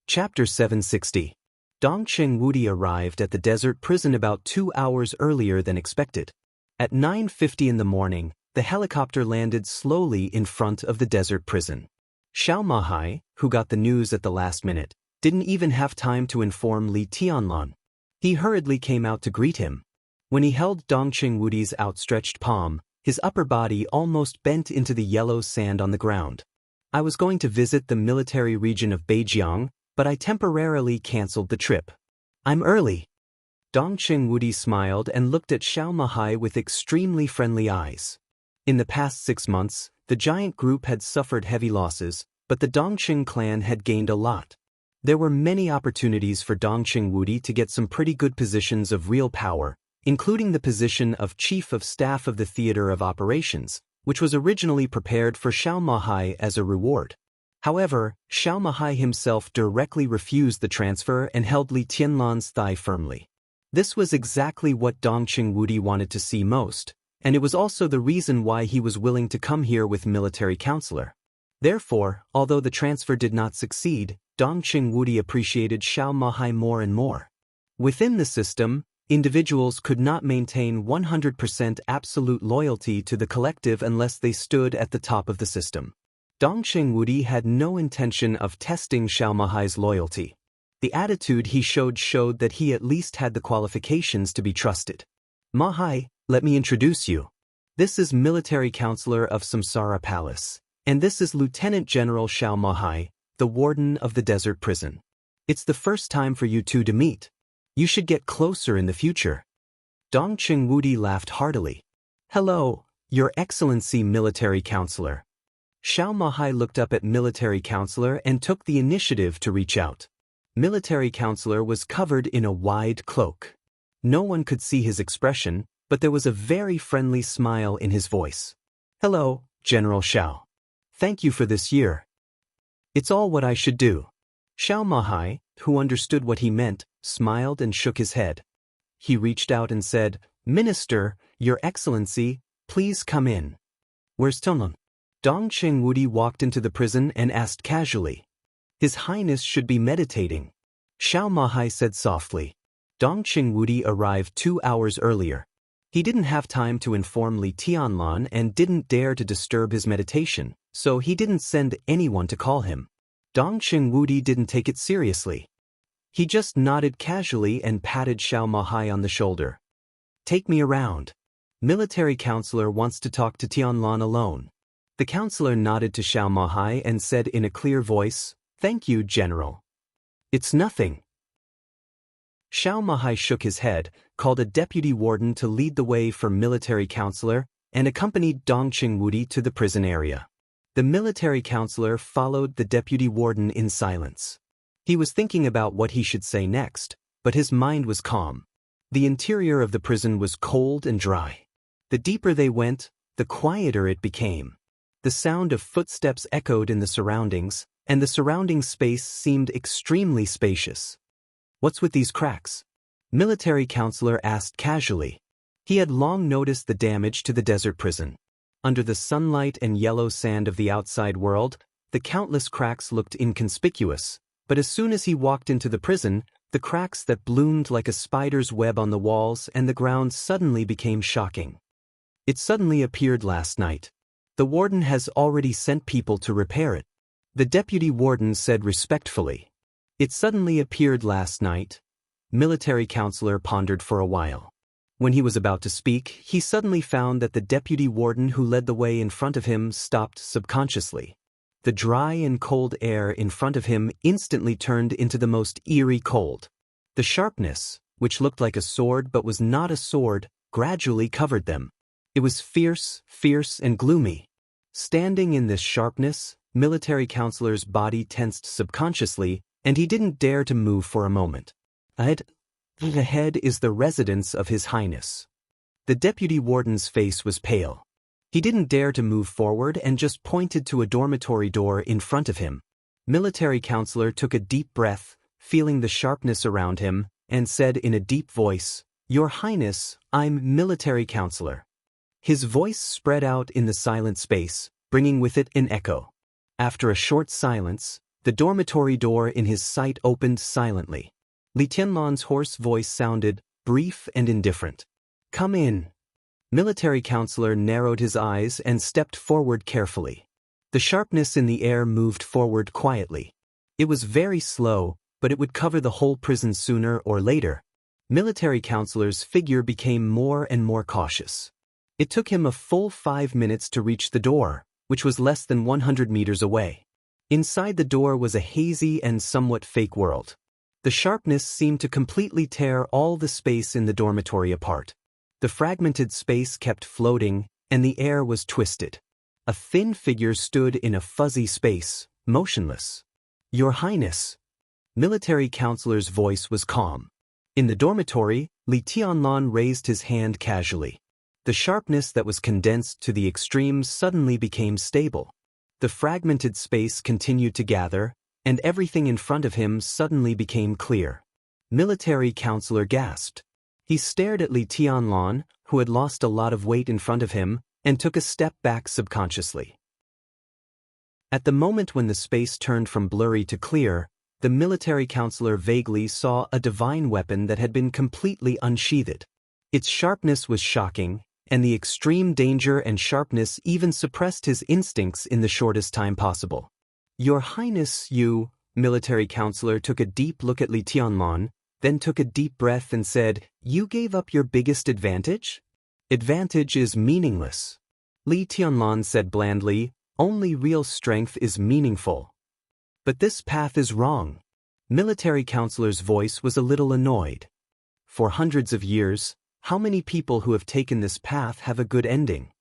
Chapter 760. Dongcheng Wudi arrived at the desert prison about 2 hours earlier than expected. At 9:50 in the morning, the helicopter landed slowly in front of the desert prison. Xiaomahai, who got the news at the last minute, didn't even have time to inform Li Tianlan. He hurriedly came out to greet him. When he held Dongcheng Wudi's outstretched palm, his upper body almost bent into the yellow sand on the ground. I was going to visit the military region of Beijiang, but I temporarily cancelled the trip. I'm early. Dongcheng Wudi smiled and looked at Xiaomahai with extremely friendly eyes. In the past 6 months, the giant group had suffered heavy losses, but the Dongcheng clan had gained a lot. There were many opportunities for Dongcheng Wudi to get some pretty good positions of real power, including the position of Chief of Staff of the Theater of Operations, which was originally prepared for Xiaomahai as a reward. However, Xiaomahai himself directly refused the transfer and held Li Tianlan's thigh firmly. This was exactly what Dongcheng Wudi wanted to see most, and it was also the reason why he was willing to come here with military counselor. Therefore, although the transfer did not succeed, Dongcheng Wudi appreciated Xiaomahai more and more. Within the system, individuals could not maintain 100% absolute loyalty to the collective unless they stood at the top of the system. Dongcheng Wudi had no intention of testing Xiaomahai's loyalty. The attitude he showed that he at least had the qualifications to be trusted. Mahai, let me introduce you. This is military counselor of Samsara Palace, and this is Lieutenant General Xiaomahai, the warden of the desert prison. It's the first time for you two to meet. You should get closer in the future. Dongcheng Wudi laughed heartily. Hello, Your Excellency Military Counselor. Xiaomahai looked up at military counselor and took the initiative to reach out. Military counselor was covered in a wide cloak. No one could see his expression, but there was a very friendly smile in his voice. Hello, General Xiao. Thank you for this year. It's all what I should do. Xiaomahai, who understood what he meant, smiled and shook his head. He reached out and said, Minister, Your Excellency, please come in. Where's Tonglun? Dongcheng Wudi walked into the prison and asked casually. His Highness should be meditating. Xiaomahai said softly. Dongcheng Wudi arrived 2 hours earlier. He didn't have time to inform Li Tianlan and didn't dare to disturb his meditation, so he didn't send anyone to call him. Dongcheng Wudi didn't take it seriously. He just nodded casually and patted Xiaomahai on the shoulder. Take me around. Military counselor wants to talk to Tianlan alone. The counselor nodded to Xiaomahai and said in a clear voice, Thank you, General. It's nothing. Xiaomahai shook his head, called a deputy warden to lead the way for military counselor, and accompanied Dongcheng Wudi to the prison area. The military counselor followed the deputy warden in silence. He was thinking about what he should say next, but his mind was calm. The interior of the prison was cold and dry. The deeper they went, the quieter it became. The sound of footsteps echoed in the surroundings, and the surrounding space seemed extremely spacious. What's with these cracks? Military counselor asked casually. He had long noticed the damage to the desert prison. Under the sunlight and yellow sand of the outside world, the countless cracks looked inconspicuous, but as soon as he walked into the prison, the cracks that bloomed like a spider's web on the walls and the ground suddenly became shocking. It suddenly appeared last night. The warden has already sent people to repair it. The deputy warden said respectfully. It suddenly appeared last night. Military counselor pondered for a while. When he was about to speak, he suddenly found that the deputy warden who led the way in front of him stopped subconsciously. The dry and cold air in front of him instantly turned into the most eerie cold. The sharpness, which looked like a sword but was not a sword, gradually covered them. It was fierce, and gloomy. Standing in this sharpness, military counselor's body tensed subconsciously, and he didn't dare to move for a moment. Ahead is the residence of His Highness. The deputy warden's face was pale. He didn't dare to move forward and just pointed to a dormitory door in front of him. Military counselor took a deep breath, feeling the sharpness around him, and said in a deep voice, Your Highness, I'm military counselor. His voice spread out in the silent space, bringing with it an echo. After a short silence, The dormitory door in his sight opened silently. Li Tianlan's hoarse voice sounded brief and indifferent. "Come in." Military counselor narrowed his eyes and stepped forward carefully. The sharpness in the air moved forward quietly. It was very slow, but it would cover the whole prison sooner or later. Military counselor's figure became more and more cautious. It took him a full 5 minutes to reach the door, which was less than 100 meters away. Inside the door was a hazy and somewhat fake world. The sharpness seemed to completely tear all the space in the dormitory apart. The fragmented space kept floating, and the air was twisted. A thin figure stood in a fuzzy space, motionless. "Your Highness." Military counselor's voice was calm. In the dormitory, Li Tianlan raised his hand casually. The sharpness that was condensed to the extremes suddenly became stable. The fragmented space continued to gather, and everything in front of him suddenly became clear. Military counselor gasped. He stared at Li Tianlan, who had lost a lot of weight in front of him, and took a step back subconsciously. At the moment when the space turned from blurry to clear, the military counselor vaguely saw a divine weapon that had been completely unsheathed. Its sharpness was shocking, and the extreme danger and sharpness even suppressed his instincts in the shortest time possible. "Your Highness, you..." Military counselor took a deep look at Li Tianlan, then took a deep breath and said, "You gave up your biggest advantage?" "Advantage is meaningless." Li Tianlan said blandly, "Only real strength is meaningful." "But this path is wrong." Military counselor's voice was a little annoyed. "For hundreds of years, how many people who have taken this path have a good ending?"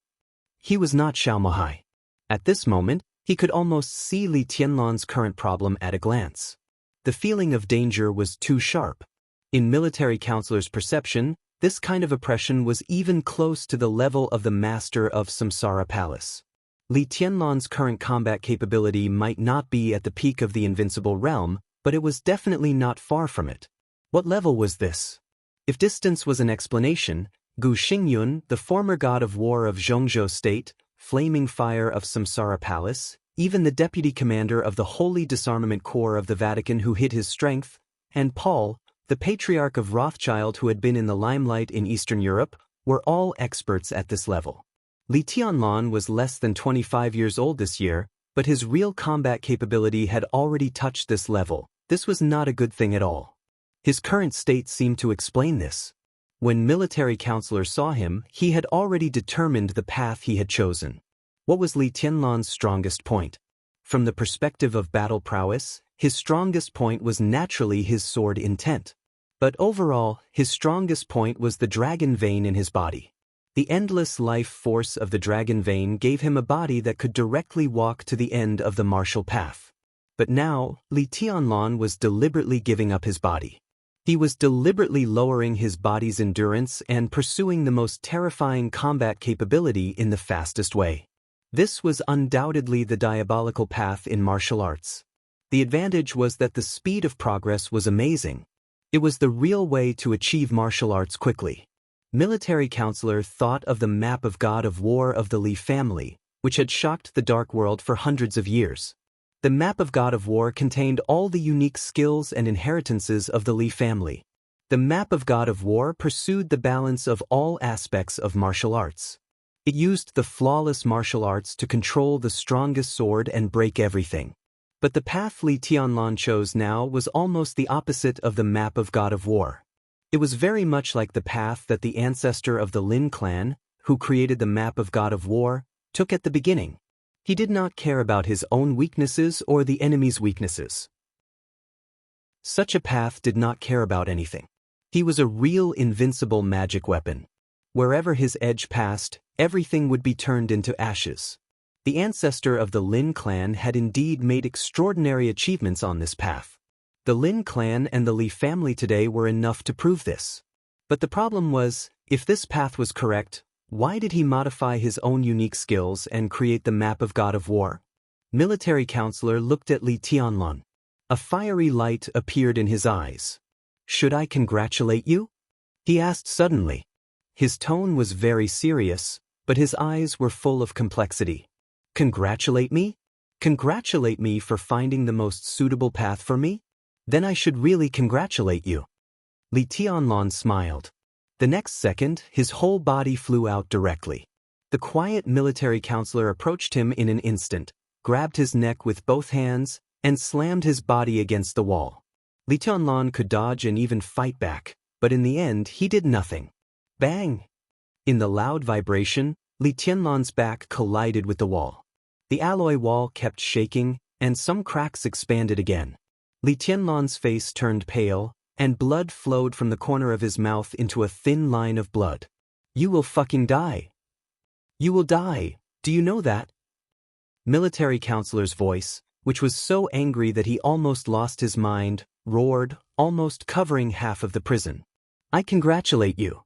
He was not Xiaomahai. At this moment, he could almost see Li Tianlan's current problem at a glance. The feeling of danger was too sharp. In military counselor's perception, this kind of oppression was even close to the level of the master of Samsara Palace. Li Tianlan's current combat capability might not be at the peak of the invincible realm, but it was definitely not far from it. What level was this? If distance was an explanation, Gu Xingyun, the former god of war of Zhongzhou State, Flaming Fire of Samsara Palace, even the deputy commander of the Holy Disarmament Corps of the Vatican who hid his strength, and Paul, the patriarch of Rothschild who had been in the limelight in Eastern Europe, were all experts at this level. Li Tianlan was less than 25 years old this year, but his real combat capability had already touched this level. This was not a good thing at all. His current state seemed to explain this. When military counselor saw him, he had already determined the path he had chosen. What was Li Tianlan's strongest point? From the perspective of battle prowess, his strongest point was naturally his sword intent. But overall, his strongest point was the dragon vein in his body. The endless life force of the dragon vein gave him a body that could directly walk to the end of the martial path. But now, Li Tianlan was deliberately giving up his body. He was deliberately lowering his body's endurance and pursuing the most terrifying combat capability in the fastest way. This was undoubtedly the diabolical path in martial arts. The advantage was that the speed of progress was amazing. It was the real way to achieve martial arts quickly. Military counselor thought of the map of God of War of the Li family, which had shocked the Dark World for hundreds of years. The map of God of War contained all the unique skills and inheritances of the Li family. The map of God of War pursued the balance of all aspects of martial arts. It used the flawless martial arts to control the strongest sword and break everything. But the path Li Tianlan chose now was almost the opposite of the map of God of War. It was very much like the path that the ancestor of the Lin clan, who created the map of God of War, took at the beginning. He did not care about his own weaknesses or the enemy's weaknesses. Such a path did not care about anything. He was a real invincible magic weapon. Wherever his edge passed, everything would be turned into ashes. The ancestor of the Lin clan had indeed made extraordinary achievements on this path. The Lin clan and the Li family today were enough to prove this. But the problem was, if this path was correct, why did he modify his own unique skills and create the map of God of War? Military counselor looked at Li Tianlan. A fiery light appeared in his eyes. "Should I congratulate you?" he asked suddenly. His tone was very serious, but his eyes were full of complexity. "Congratulate me?" Congratulate me for finding the most suitable path for me? Then I should really congratulate you. Li Tianlan smiled. The next second, his whole body flew out directly. The quiet military counselor approached him in an instant, grabbed his neck with both hands, and slammed his body against the wall. Li Tianlan could dodge and even fight back, but in the end he did nothing. Bang! In the loud vibration, Li Tianlan's back collided with the wall. The alloy wall kept shaking, and some cracks expanded again. Li Tianlan's face turned pale, and blood flowed from the corner of his mouth into a thin line of blood. You will fucking die. You will die, do you know that? Military counselor's voice, which was so angry that he almost lost his mind, roared, almost covering half of the prison. I congratulate you.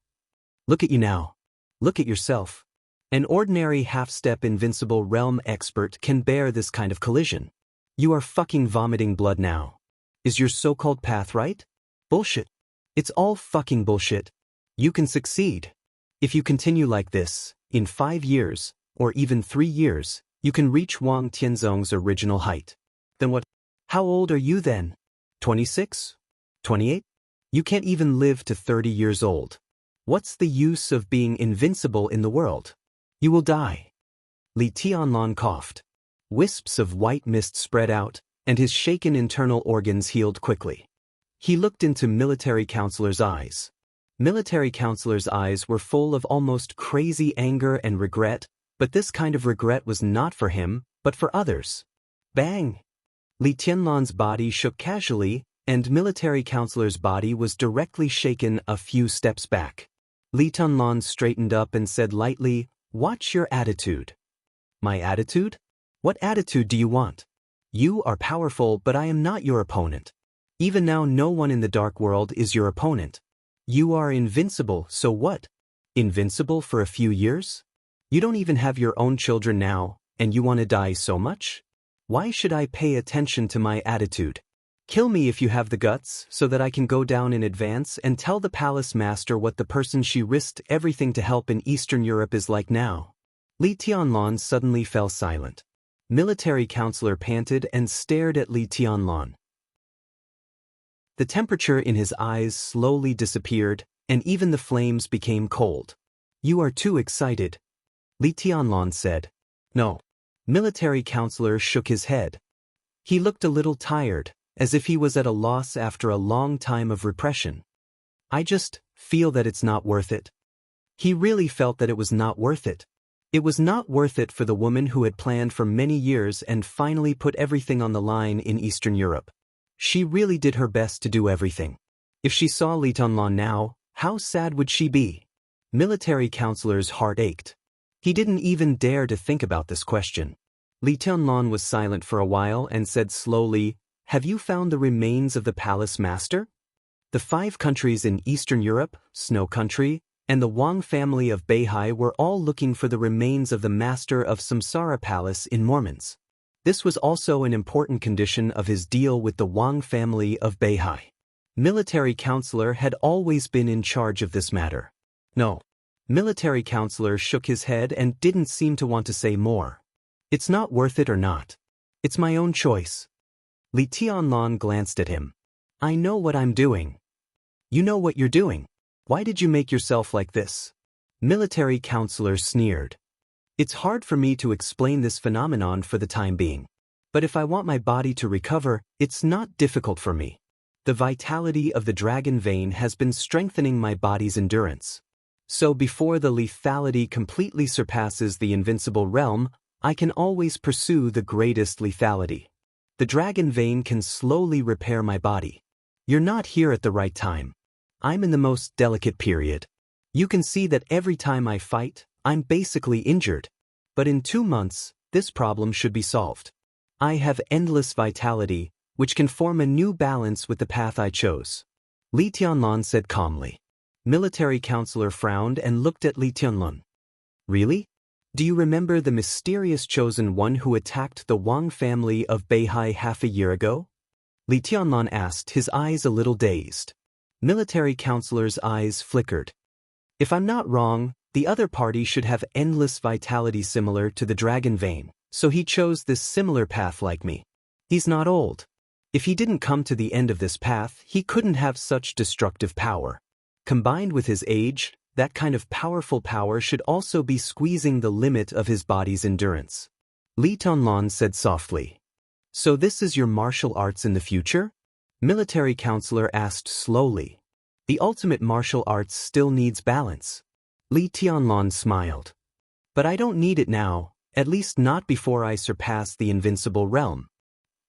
Look at you now. Look at yourself. An ordinary half-step invincible realm expert can bear this kind of collision. You are fucking vomiting blood now. Is your so-called path right? Bullshit. It's all fucking bullshit. You can succeed. If you continue like this, in 5 years, or even 3 years, you can reach Wang Tianzong's original height. Then what? How old are you then? 26? 28? You can't even live to 30 years old. What's the use of being invincible in the world? You will die. Li Tianlan coughed. Wisps of white mist spread out, and his shaken internal organs healed quickly. He looked into military counselor's eyes. Military counselor's eyes were full of almost crazy anger and regret, but this kind of regret was not for him, but for others. Bang! Li Tianlan's body shook casually, and military counselor's body was directly shaken a few steps back. Li Tianlan straightened up and said lightly, "Watch your attitude." My attitude? What attitude do you want? You are powerful, but I am not your opponent. Even now no one in the dark world is your opponent. You are invincible, so what? Invincible for a few years? You don't even have your own children now, and you want to die so much? Why should I pay attention to my attitude? Kill me if you have the guts, so that I can go down in advance and tell the palace master what the person she risked everything to help in Eastern Europe is like now. Li Tianlan suddenly fell silent. Military counselor panted and stared at Li Tianlan. The temperature in his eyes slowly disappeared, and even the flames became cold. You are too excited, Li Tianlan said. No. Military counselor shook his head. He looked a little tired, as if he was at a loss after a long time of repression. I just feel that it's not worth it. He really felt that it was not worth it. It was not worth it for the woman who had planned for many years and finally put everything on the line in Eastern Europe. She really did her best to do everything. If she saw Li Tianlan now, how sad would she be? Military counselor's heart ached. He didn't even dare to think about this question. Li Tianlan was silent for a while and said slowly, Have you found the remains of the palace master? The 5 countries in Eastern Europe, Snow Country, and the Wang family of Beihai were all looking for the remains of the master of Samsara Palace in Mormons. This was also an important condition of his deal with the Wang family of Beihai. Military counselor had always been in charge of this matter. No. Military counselor shook his head and didn't seem to want to say more. It's not worth it or not. It's my own choice. Li Tianlan glanced at him. I know what I'm doing. You know what you're doing. Why did you make yourself like this? Military counselor sneered. It's hard for me to explain this phenomenon for the time being. But if I want my body to recover, it's not difficult for me. The vitality of the dragon vein has been strengthening my body's endurance. So before the lethality completely surpasses the invincible realm, I can always pursue the greatest lethality. The dragon vein can slowly repair my body. You're not here at the right time. I'm in the most delicate period. You can see that every time I fight, I'm basically injured. But in 2 months, this problem should be solved. I have endless vitality, which can form a new balance with the path I chose. Li Tianlan said calmly. Military counselor frowned and looked at Li Tianlan. Really? Do you remember the mysterious chosen one who attacked the Wang family of Beihai half a year ago? Li Tianlan asked, his eyes a little dazed. Military counselor's eyes flickered. If I'm not wrong, the other party should have endless vitality similar to the dragon vein, So he chose this similar path like me. He's not old. If he didn't come to the end of this path, he couldn't have such destructive power. Combined with his age, that kind of powerful power should also be squeezing the limit of his body's endurance. Li Tianlan said softly. So this is your martial arts in the future? Military counselor asked slowly. The ultimate martial arts still needs balance. Li Tianlan smiled. But I don't need it now, at least not before I surpass the invincible realm.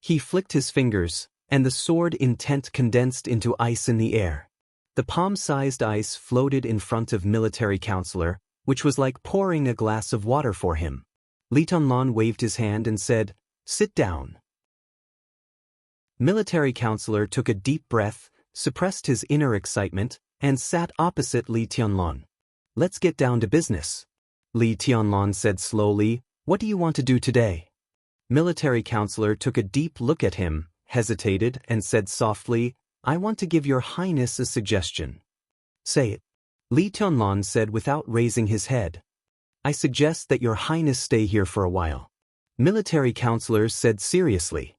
He flicked his fingers, and the sword intent condensed into ice in the air. The palm-sized ice floated in front of military counselor, which was like pouring a glass of water for him. Li Tianlan waved his hand and said, "Sit down." Military counselor took a deep breath, suppressed his inner excitement, and sat opposite Li Tianlan. "Let's get down to business." Li Tianlan said slowly, "What do you want to do today?" Military counselor took a deep look at him, hesitated, and said softly, "I want to give your highness a suggestion." "Say it." Li Tianlan said without raising his head. "I suggest that your highness stay here for a while." Military counselor said seriously.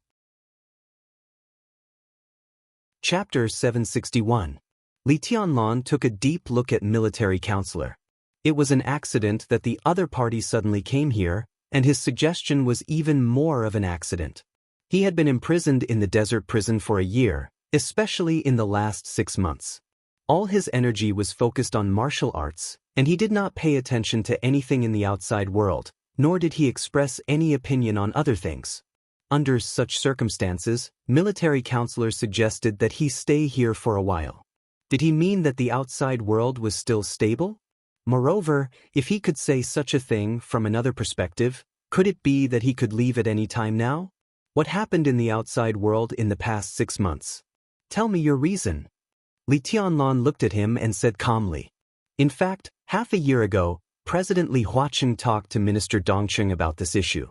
Chapter 761. Li Tianlan took a deep look at military counselor. It was an accident that the other party suddenly came here, and his suggestion was even more of an accident. He had been imprisoned in the desert prison for a year, especially in the last 6 months. All his energy was focused on martial arts, and he did not pay attention to anything in the outside world, nor did he express any opinion on other things. Under such circumstances, military counselor suggested that he stay here for a while. Did he mean that the outside world was still stable? Moreover, if he could say such a thing from another perspective, could it be that he could leave at any time now? What happened in the outside world in the past 6 months? Tell me your reason. Li Tianlan looked at him and said calmly. In fact, half a year ago, President Li Huaqing talked to Minister Dongqing about this issue.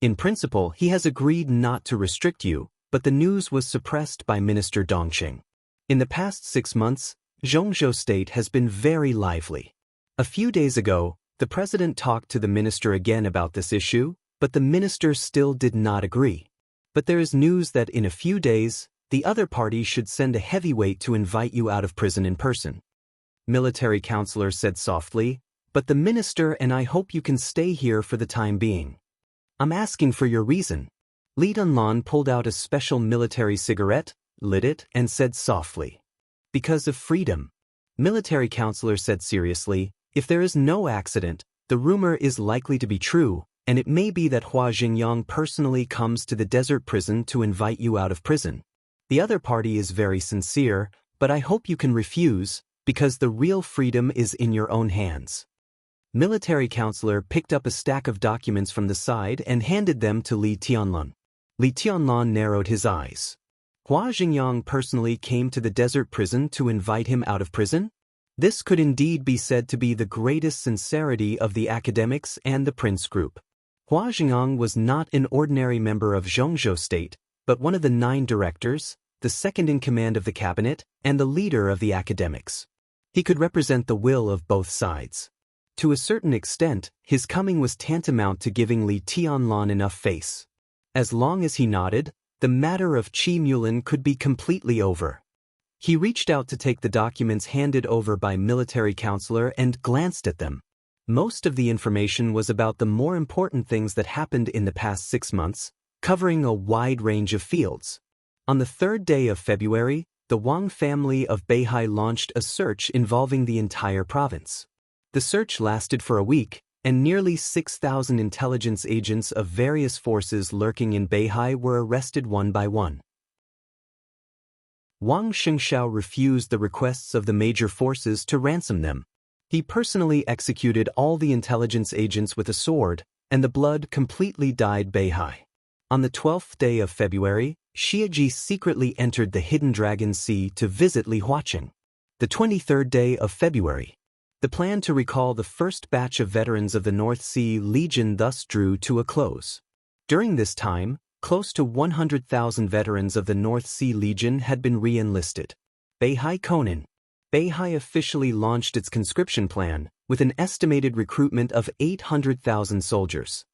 In principle, he has agreed not to restrict you, but the news was suppressed by Minister Dongqing. In the past 6 months, Xianxia state has been very lively. A few days ago, the president talked to the minister again about this issue, but the minister still did not agree. But there is news that in a few days, the other party should send a heavyweight to invite you out of prison in person. Military counselor said softly, "But the minister and I hope you can stay here for the time being." "I'm asking for your reason." Li Tianlan pulled out a special military cigarette, lit it, and said softly, "Because of freedom." Military counselor said seriously, "If there is no accident, the rumor is likely to be true, and it may be that Hua Xingyang personally comes to the desert prison to invite you out of prison. The other party is very sincere, but I hope you can refuse, because the real freedom is in your own hands." Military counselor picked up a stack of documents from the side and handed them to Li Tianlan. Li Tianlan narrowed his eyes. Hua Xingyang personally came to the desert prison to invite him out of prison? This could indeed be said to be the greatest sincerity of the academics and the prince group. Hua Xingyang was not an ordinary member of Xianxia state, but one of the 9 directors, the second in command of the cabinet, and the leader of the academics. He could represent the will of both sides. To a certain extent, his coming was tantamount to giving Li Tianlan enough face. As long as he nodded, the matter of Qi Mulin could be completely over. He reached out to take the documents handed over by military counselor and glanced at them. Most of the information was about the more important things that happened in the past 6 months, covering a wide range of fields. On the 3rd day of February, the Wang family of Beihai launched a search involving the entire province. The search lasted for a week, and nearly 6,000 intelligence agents of various forces lurking in Beihai were arrested one by one. Wang Xingshiao refused the requests of the major forces to ransom them. He personally executed all the intelligence agents with a sword, and the blood completely dyed Beihai. On the 12th day of February, Xiaji secretly entered the Hidden Dragon Sea to visit Li Huaqing. The 23rd day of February. The plan to recall the first batch of veterans of the North Sea Legion thus drew to a close. During this time, close to 100,000 veterans of the North Sea Legion had been re-enlisted. Beihai Conan. Beihai officially launched its conscription plan, with an estimated recruitment of 800,000 soldiers.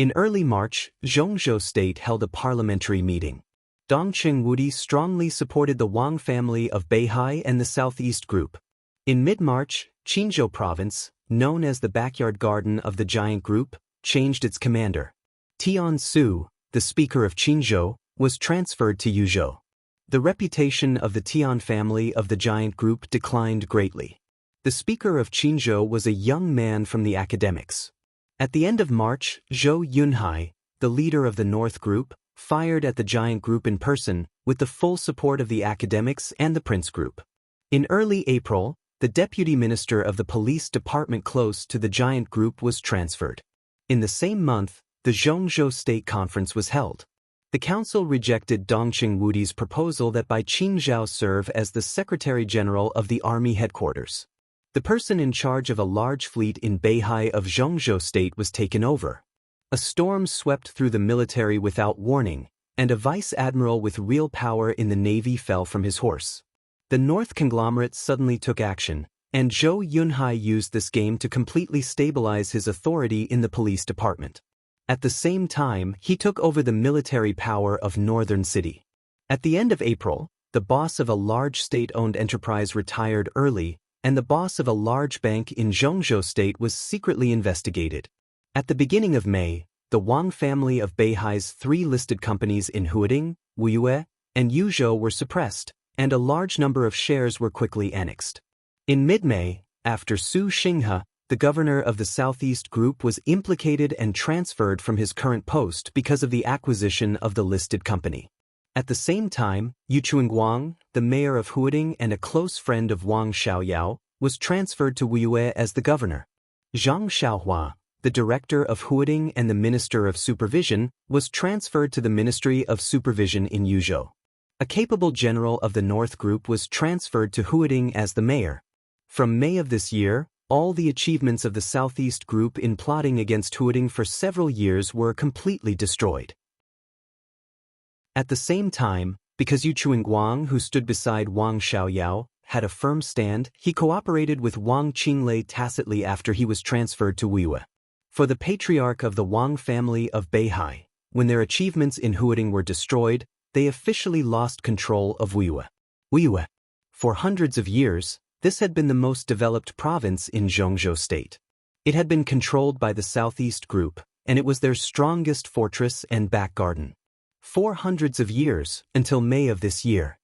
In early March, Xianxia State held a parliamentary meeting. Dongqing Wudi strongly supported the Wang family of Beihai and the Southeast Group. In mid-March, Qinzhou Province, known as the backyard garden of the giant group, changed its commander. Tian Su, the speaker of Qinzhou, was transferred to Yuzhou. The reputation of the Tian family of the giant group declined greatly. The speaker of Qinzhou was a young man from the academics. At the end of March, Zhou Yunhai, the leader of the North Group, fired at the giant group in person, with the full support of the academics and the Prince Group. In early April, the deputy minister of the police department close to the giant group was transferred. In the same month, the Zhongzhou State Conference was held. The council rejected Dongqing Wudi's proposal that Bai Qingzhao serve as the Secretary General of the Army Headquarters. The person in charge of a large fleet in Beihai of Zhongzhou State was taken over. A storm swept through the military without warning, and a vice admiral with real power in the navy fell from his horse. The North conglomerate suddenly took action, and Zhou Yunhai used this game to completely stabilize his authority in the police department. At the same time, he took over the military power of Northern City. At the end of April, the boss of a large state-owned enterprise retired early, and the boss of a large bank in Zhongzhou State was secretly investigated. At the beginning of May, the Wang family of Beihai's 3 listed companies in Huading, Wuyue, and Yuzhou were suppressed, and a large number of shares were quickly annexed. In mid-May, after Su Xinghe, the governor of the Southeast Group was implicated and transferred from his current post because of the acquisition of the listed company. At the same time, Yu Chuanguang, the mayor of Huading and a close friend of Wang Xiaoyao, was transferred to Wuyue as the governor. Zhang Xiaohua, the director of Huading and the minister of supervision, was transferred to the Ministry of Supervision in Yuzhou. A capable general of the North Group was transferred to Huading as the mayor. From May of this year, all the achievements of the Southeast Group in plotting against Huading for several years were completely destroyed. At the same time, because Yu Chuanguang, who stood beside Wang Xiaoyao, had a firm stand, he cooperated with Wang Qinglei tacitly after he was transferred to Wuyue. For the patriarch of the Wang family of Beihai, when their achievements in Huading were destroyed, they officially lost control of Wuyue. For hundreds of years, this had been the most developed province in Zhongzhou State. It had been controlled by the Southeast Group, and it was their strongest fortress and back garden. For hundreds of years, until May of this year,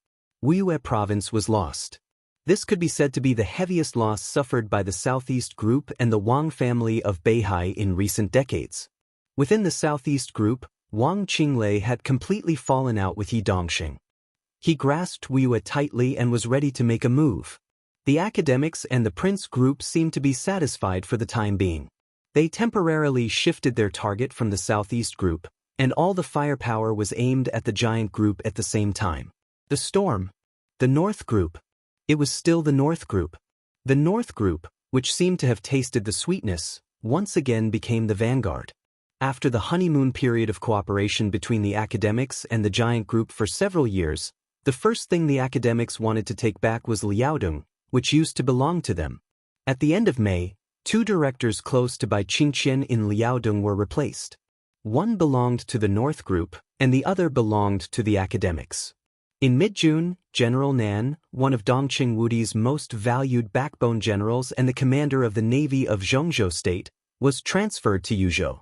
Wuyue province was lost. This could be said to be the heaviest loss suffered by the Southeast Group and the Wang family of Beihai in recent decades. Within the Southeast Group, Wang Qinglei had completely fallen out with Yi Dongxing. He grasped Wuyue tightly and was ready to make a move. The academics and the Prince Group seemed to be satisfied for the time being. They temporarily shifted their target from the Southeast Group, and all the firepower was aimed at the giant group at the same time. The storm. The North Group. It was still the North Group. The North Group, which seemed to have tasted the sweetness, once again became the vanguard. After the honeymoon period of cooperation between the academics and the giant group for several years, the first thing the academics wanted to take back was Liaodong, which used to belong to them. At the end of May, 2 directors close to Bai Qingqian in Liaodong were replaced. One belonged to the North Group, and the other belonged to the academics. In mid-June, General Nan, one of Dongqing Wudi's most valued backbone generals and the commander of the Navy of Zhongzhou State, was transferred to Yuzhou.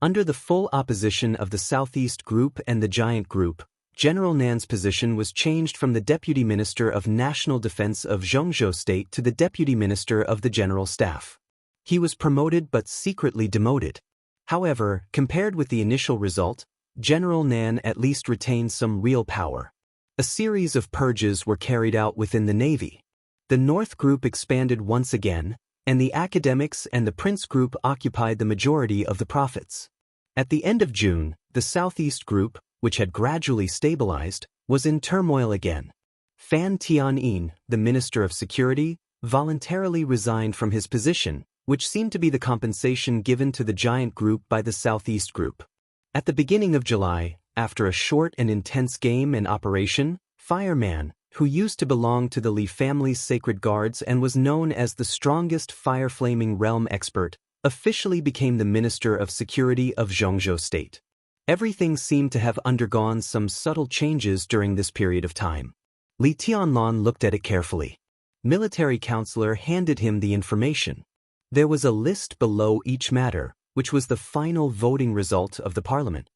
Under the full opposition of the Southeast Group and the Giant Group, General Nan's position was changed from the Deputy Minister of National Defense of Zhongzhou State to the Deputy Minister of the General Staff. He was promoted but secretly demoted. However, compared with the initial result, General Nan at least retained some real power. A series of purges were carried out within the Navy. The North Group expanded once again, and the academics and the Prince Group occupied the majority of the profits. At the end of June, the Southeast Group, which had gradually stabilized, was in turmoil again. Fan Tianyin, the Minister of Security, voluntarily resigned from his position, which seemed to be the compensation given to the giant group by the Southeast Group. At the beginning of July, after a short and intense game and operation, Fireman, who used to belong to the Li family's sacred guards and was known as the strongest fire-flaming realm expert, officially became the Minister of Security of Xianxia State. Everything seemed to have undergone some subtle changes during this period of time. Li Tianlan looked at it carefully. Military counselor handed him the information. There was a list below each matter, which was the final voting result of the parliament.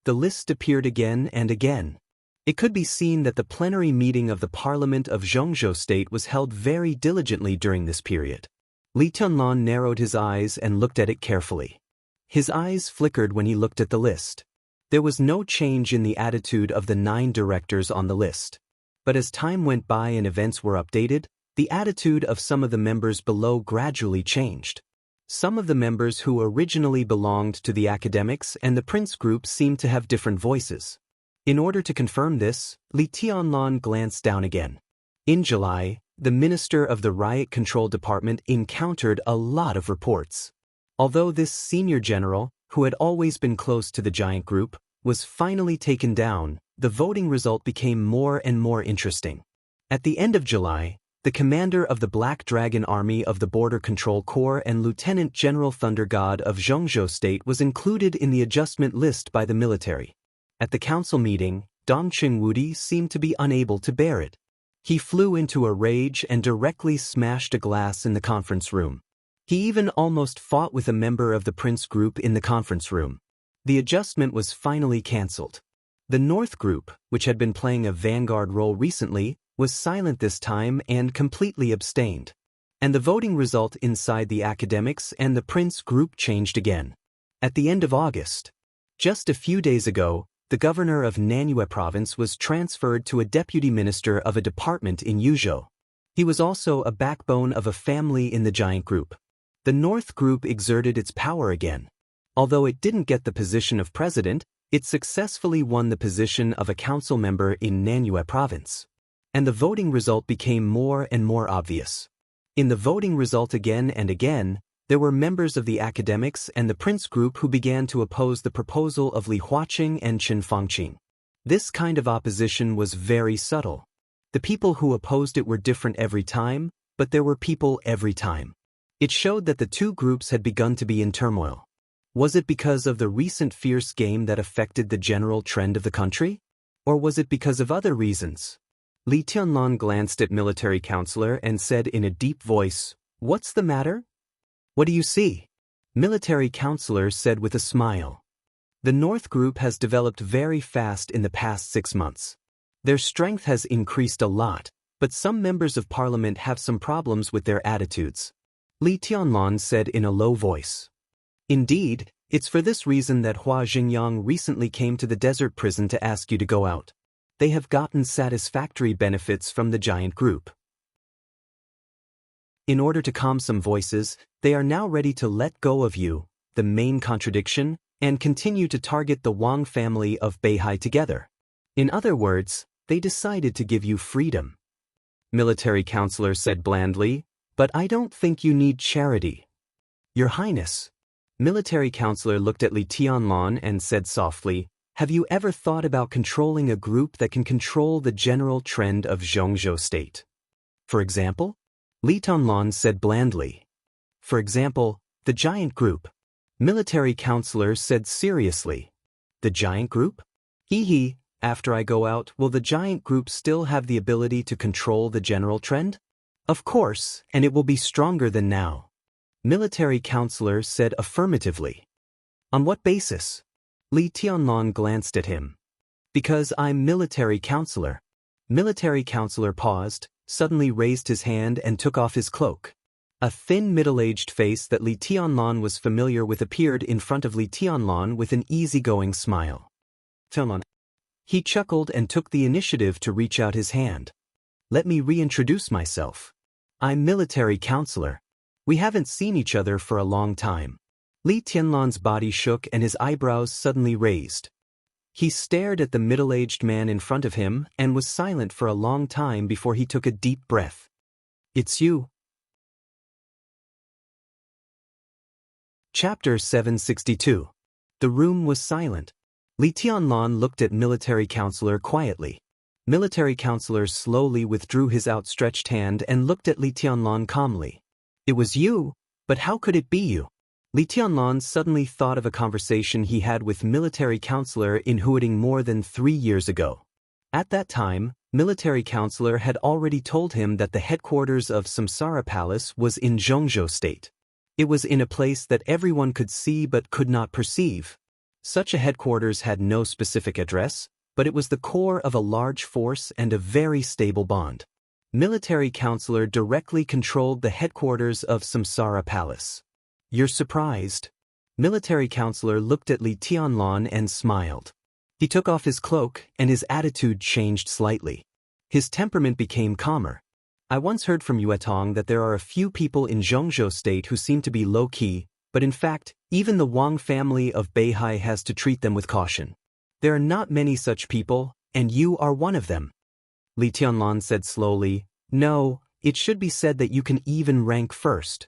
The list appeared again and again. It could be seen that the plenary meeting of the Parliament of Xianxia State was held very diligently during this period. Li Tianlan narrowed his eyes and looked at it carefully. His eyes flickered when he looked at the list. There was no change in the attitude of the 9 directors on the list. But as time went by and events were updated, the attitude of some of the members below gradually changed. Some of the members who originally belonged to the academics and the prince group seemed to have different voices. In order to confirm this, Li Tianlan glanced down again. In July, the minister of the Riot Control Department encountered a lot of reports. Although this senior general, who had always been close to the giant group, was finally taken down, the voting result became more and more interesting. At the end of July, the commander of the Black Dragon Army of the Border Control Corps and Lieutenant General Thunder God of Xianxia State was included in the adjustment list by the military. At the council meeting, Dongqing Wudi seemed to be unable to bear it. He flew into a rage and directly smashed a glass in the conference room. He even almost fought with a member of the prince group in the conference room. The adjustment was finally cancelled. The North group, which had been playing a vanguard role recently, was silent this time and completely abstained. And the voting result inside the academics and the prince group changed again. At the end of August, just a few days ago, the governor of Nanyue province was transferred to a deputy minister of a department in Yuzhou. He was also a backbone of a family in the giant group. The North group exerted its power again. Although it didn't get the position of president, it successfully won the position of a council member in Nanyue province. And the voting result became more and more obvious. In the voting result again and again, there were members of the academics and the prince group who began to oppose the proposal of Li Huaqing and Chen Fangqing. This kind of opposition was very subtle. The people who opposed it were different every time, but there were people every time. It showed that the two groups had begun to be in turmoil. Was it because of the recent fierce game that affected the general trend of the country? Or was it because of other reasons? Li Tianlan glanced at military counselor and said in a deep voice, "What's the matter?" "What do you see?" Military counselor said with a smile. The North group has developed very fast in the past 6 months. Their strength has increased a lot, but some members of parliament have some problems with their attitudes. Li Tianlan said in a low voice. Indeed, it's for this reason that Hua Xingyang recently came to the desert prison to ask you to go out. They have gotten satisfactory benefits from the giant group. In order to calm some voices, they are now ready to let go of you, the main contradiction, and continue to target the Wang family of Beihai together. In other words, they decided to give you freedom. Military counselor said blandly, "But I don't think you need charity." "Your Highness." Military counselor looked at Li Tianlan and said softly, "Have you ever thought about controlling a group that can control the general trend of Xianxia State? For example?" Li Tianlan said blandly. "For example, the giant group." Military counselor said seriously. "The giant group? Hee, after I go out, will the giant group still have the ability to control the general trend?" "Of course, and it will be stronger than now." Military counselor said affirmatively. "On what basis?" Li Tianlan glanced at him. "Because I'm military counselor." Military counselor paused, suddenly raised his hand and took off his cloak. A thin middle-aged face that Li Tianlan was familiar with appeared in front of Li Tianlan with an easygoing smile. Tianlan. He chuckled and took the initiative to reach out his hand. "Let me reintroduce myself. I'm military counselor. We haven't seen each other for a long time." Li Tianlan's body shook and his eyebrows suddenly raised. He stared at the middle-aged man in front of him and was silent for a long time before he took a deep breath. "It's you." Chapter 762. The room was silent. Li Tianlan looked at military counselor quietly. Military counselor slowly withdrew his outstretched hand and looked at Li Tianlan calmly. "It was you?" But how could it be you? Li Tianlan suddenly thought of a conversation he had with military counselor in Huading more than 3 years ago. At that time, military counselor had already told him that the headquarters of Samsara Palace was in Zhongzhou State. It was in a place that everyone could see but could not perceive. Such a headquarters had no specific address, but it was the core of a large force and a very stable bond. Military counselor directly controlled the headquarters of Samsara Palace. You're surprised? Military counselor looked at Li Tianlan and smiled. He took off his cloak, and his attitude changed slightly. His temperament became calmer. I once heard from Yuetong that there are a few people in Zhongzhou State who seem to be low-key, but in fact, even the Wang family of Beihai has to treat them with caution. There are not many such people, and you are one of them. Li Tianlan said slowly, No, it should be said that you can even rank first.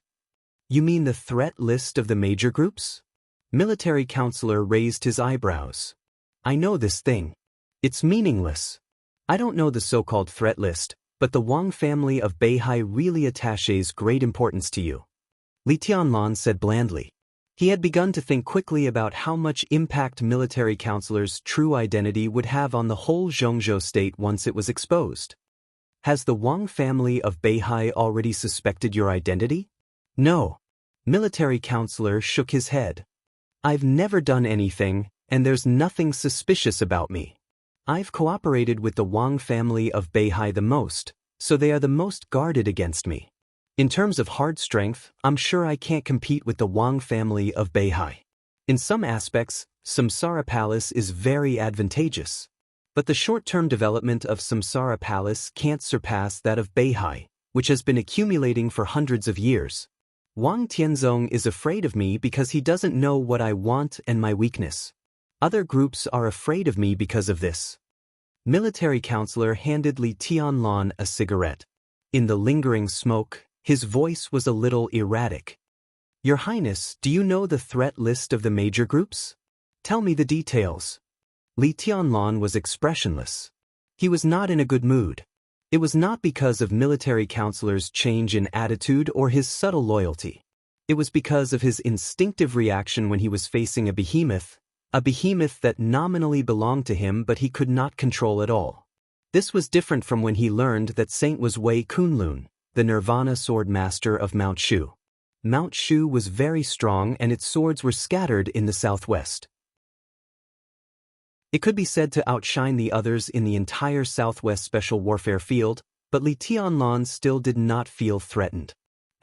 You mean the threat list of the major groups? Military counselor raised his eyebrows. I know this thing. It's meaningless. I don't know the so-called threat list, but the Wang family of Beihai really attaches great importance to you. Li Tianlan said blandly. He had begun to think quickly about how much impact military counselor's true identity would have on the whole Zhongzhou state once it was exposed. Has the Wang family of Beihai already suspected your identity? No. Military counselor shook his head. I've never done anything, and there's nothing suspicious about me. I've cooperated with the Wang family of Beihai the most, so they are the most guarded against me. In terms of hard strength, I'm sure I can't compete with the Wang family of Beihai. In some aspects, Samsara Palace is very advantageous. But the short-term development of Samsara Palace can't surpass that of Beihai, which has been accumulating for hundreds of years. Wang Tianzong is afraid of me because he doesn't know what I want and my weakness. Other groups are afraid of me because of this. Military counselor handed Li Tianlan a cigarette. In the lingering smoke, his voice was a little erratic. Your Highness, do you know the threat list of the major groups? Tell me the details. Li Tianlan was expressionless. He was not in a good mood. It was not because of military counselor's change in attitude or his subtle loyalty. It was because of his instinctive reaction when he was facing a behemoth that nominally belonged to him but he could not control at all. This was different from when he learned that Saint was Wei Kunlun, the Nirvana sword master of Mount Shu. Mount Shu was very strong and its swords were scattered in the southwest. It could be said to outshine the others in the entire southwest special warfare field, but Li Tianlan still did not feel threatened.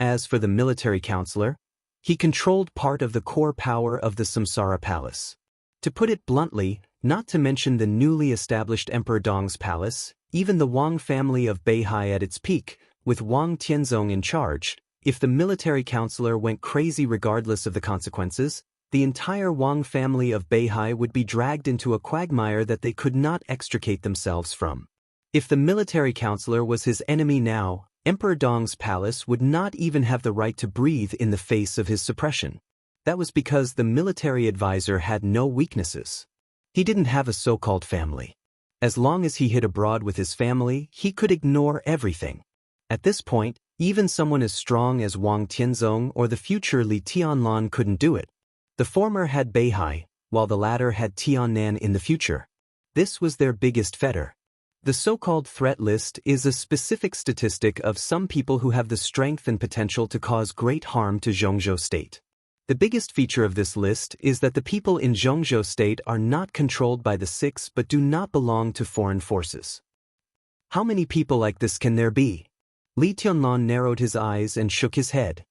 As for the military counselor, he controlled part of the core power of the Samsara Palace. To put it bluntly, not to mention the newly established Emperor Dong's palace, even the Wang family of Beihai at its peak, with Wang Tianzong in charge, if the military counselor went crazy regardless of the consequences, the entire Wang family of Beihai would be dragged into a quagmire that they could not extricate themselves from. If the military counselor was his enemy now, Emperor Dong's palace would not even have the right to breathe in the face of his suppression. That was because the military advisor had no weaknesses. He didn't have a so-called family. As long as he hid abroad with his family, he could ignore everything. At this point, even someone as strong as Wang Tianzong or the future Li Tianlan couldn't do it. The former had Beihai, while the latter had Tiannan in the future. This was their biggest fetter. The so-called threat list is a specific statistic of some people who have the strength and potential to cause great harm to Zhongzhou State. The biggest feature of this list is that the people in Zhongzhou State are not controlled by the sects but do not belong to foreign forces. How many people like this can there be? Li Tianlan narrowed his eyes and shook his head.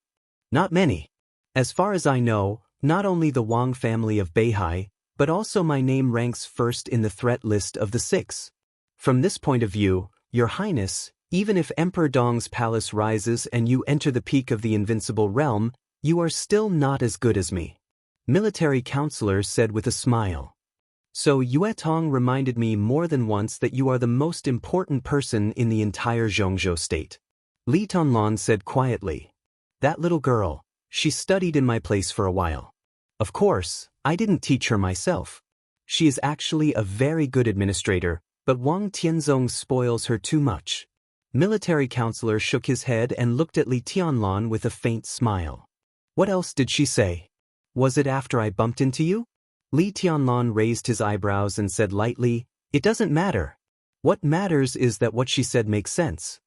Not many. As far as I know, not only the Wang family of Beihai, but also my name ranks first in the threat list of the six. From this point of view, Your Highness, even if Emperor Dong's palace rises and you enter the peak of the invincible realm, you are still not as good as me. Military counselor said with a smile. So Yue Tong reminded me more than once that you are the most important person in the entire Zhongzhou state. Li Tianlan said quietly. That little girl, she studied in my place for a while. Of course, I didn't teach her myself. She is actually a very good administrator, but Wang Tianzong spoils her too much. Military counselor shook his head and looked at Li Tianlan with a faint smile. What else did she say? Was it after I bumped into you? Li Tianlan raised his eyebrows and said lightly, "It doesn't matter. What matters is that what she said makes sense."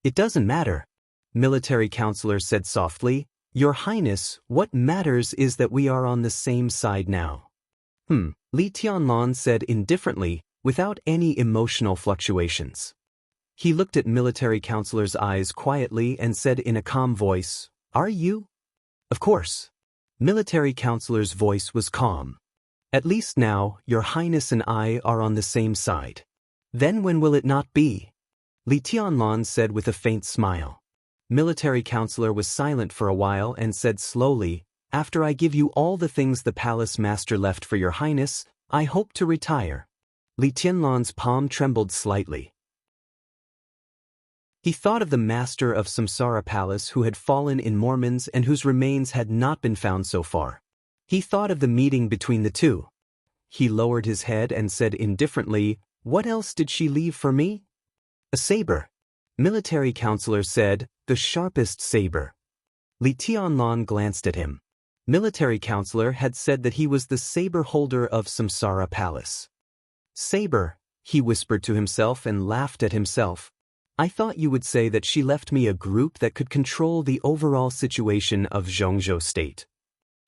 "It doesn't matter," military counselor said softly. "Your Highness, what matters is that we are on the same side now." Li Tianlan said indifferently, without any emotional fluctuations. He looked at military counselor's eyes quietly and said in a calm voice, "Are you?" "Of course." Military counselor's voice was calm. "At least now, Your Highness and I are on the same side." "Then when will it not be?" Li Tianlan said with a faint smile. Military counselor was silent for a while and said slowly, "After I give you all the things the palace master left for Your Highness, I hope to retire." Li Tianlan's palm trembled slightly. He thought of the master of Samsara Palace who had fallen in Mormons and whose remains had not been found so far. He thought of the meeting between the two. He lowered his head and said indifferently, "What else did she leave for me?" "A saber." Military counselor said, "The sharpest saber." Li Tianlan glanced at him. Military counselor had said that he was the saber holder of Samsara Palace. "Saber," he whispered to himself and laughed at himself. "I thought you would say that she left me a group that could control the overall situation of Xianxia state."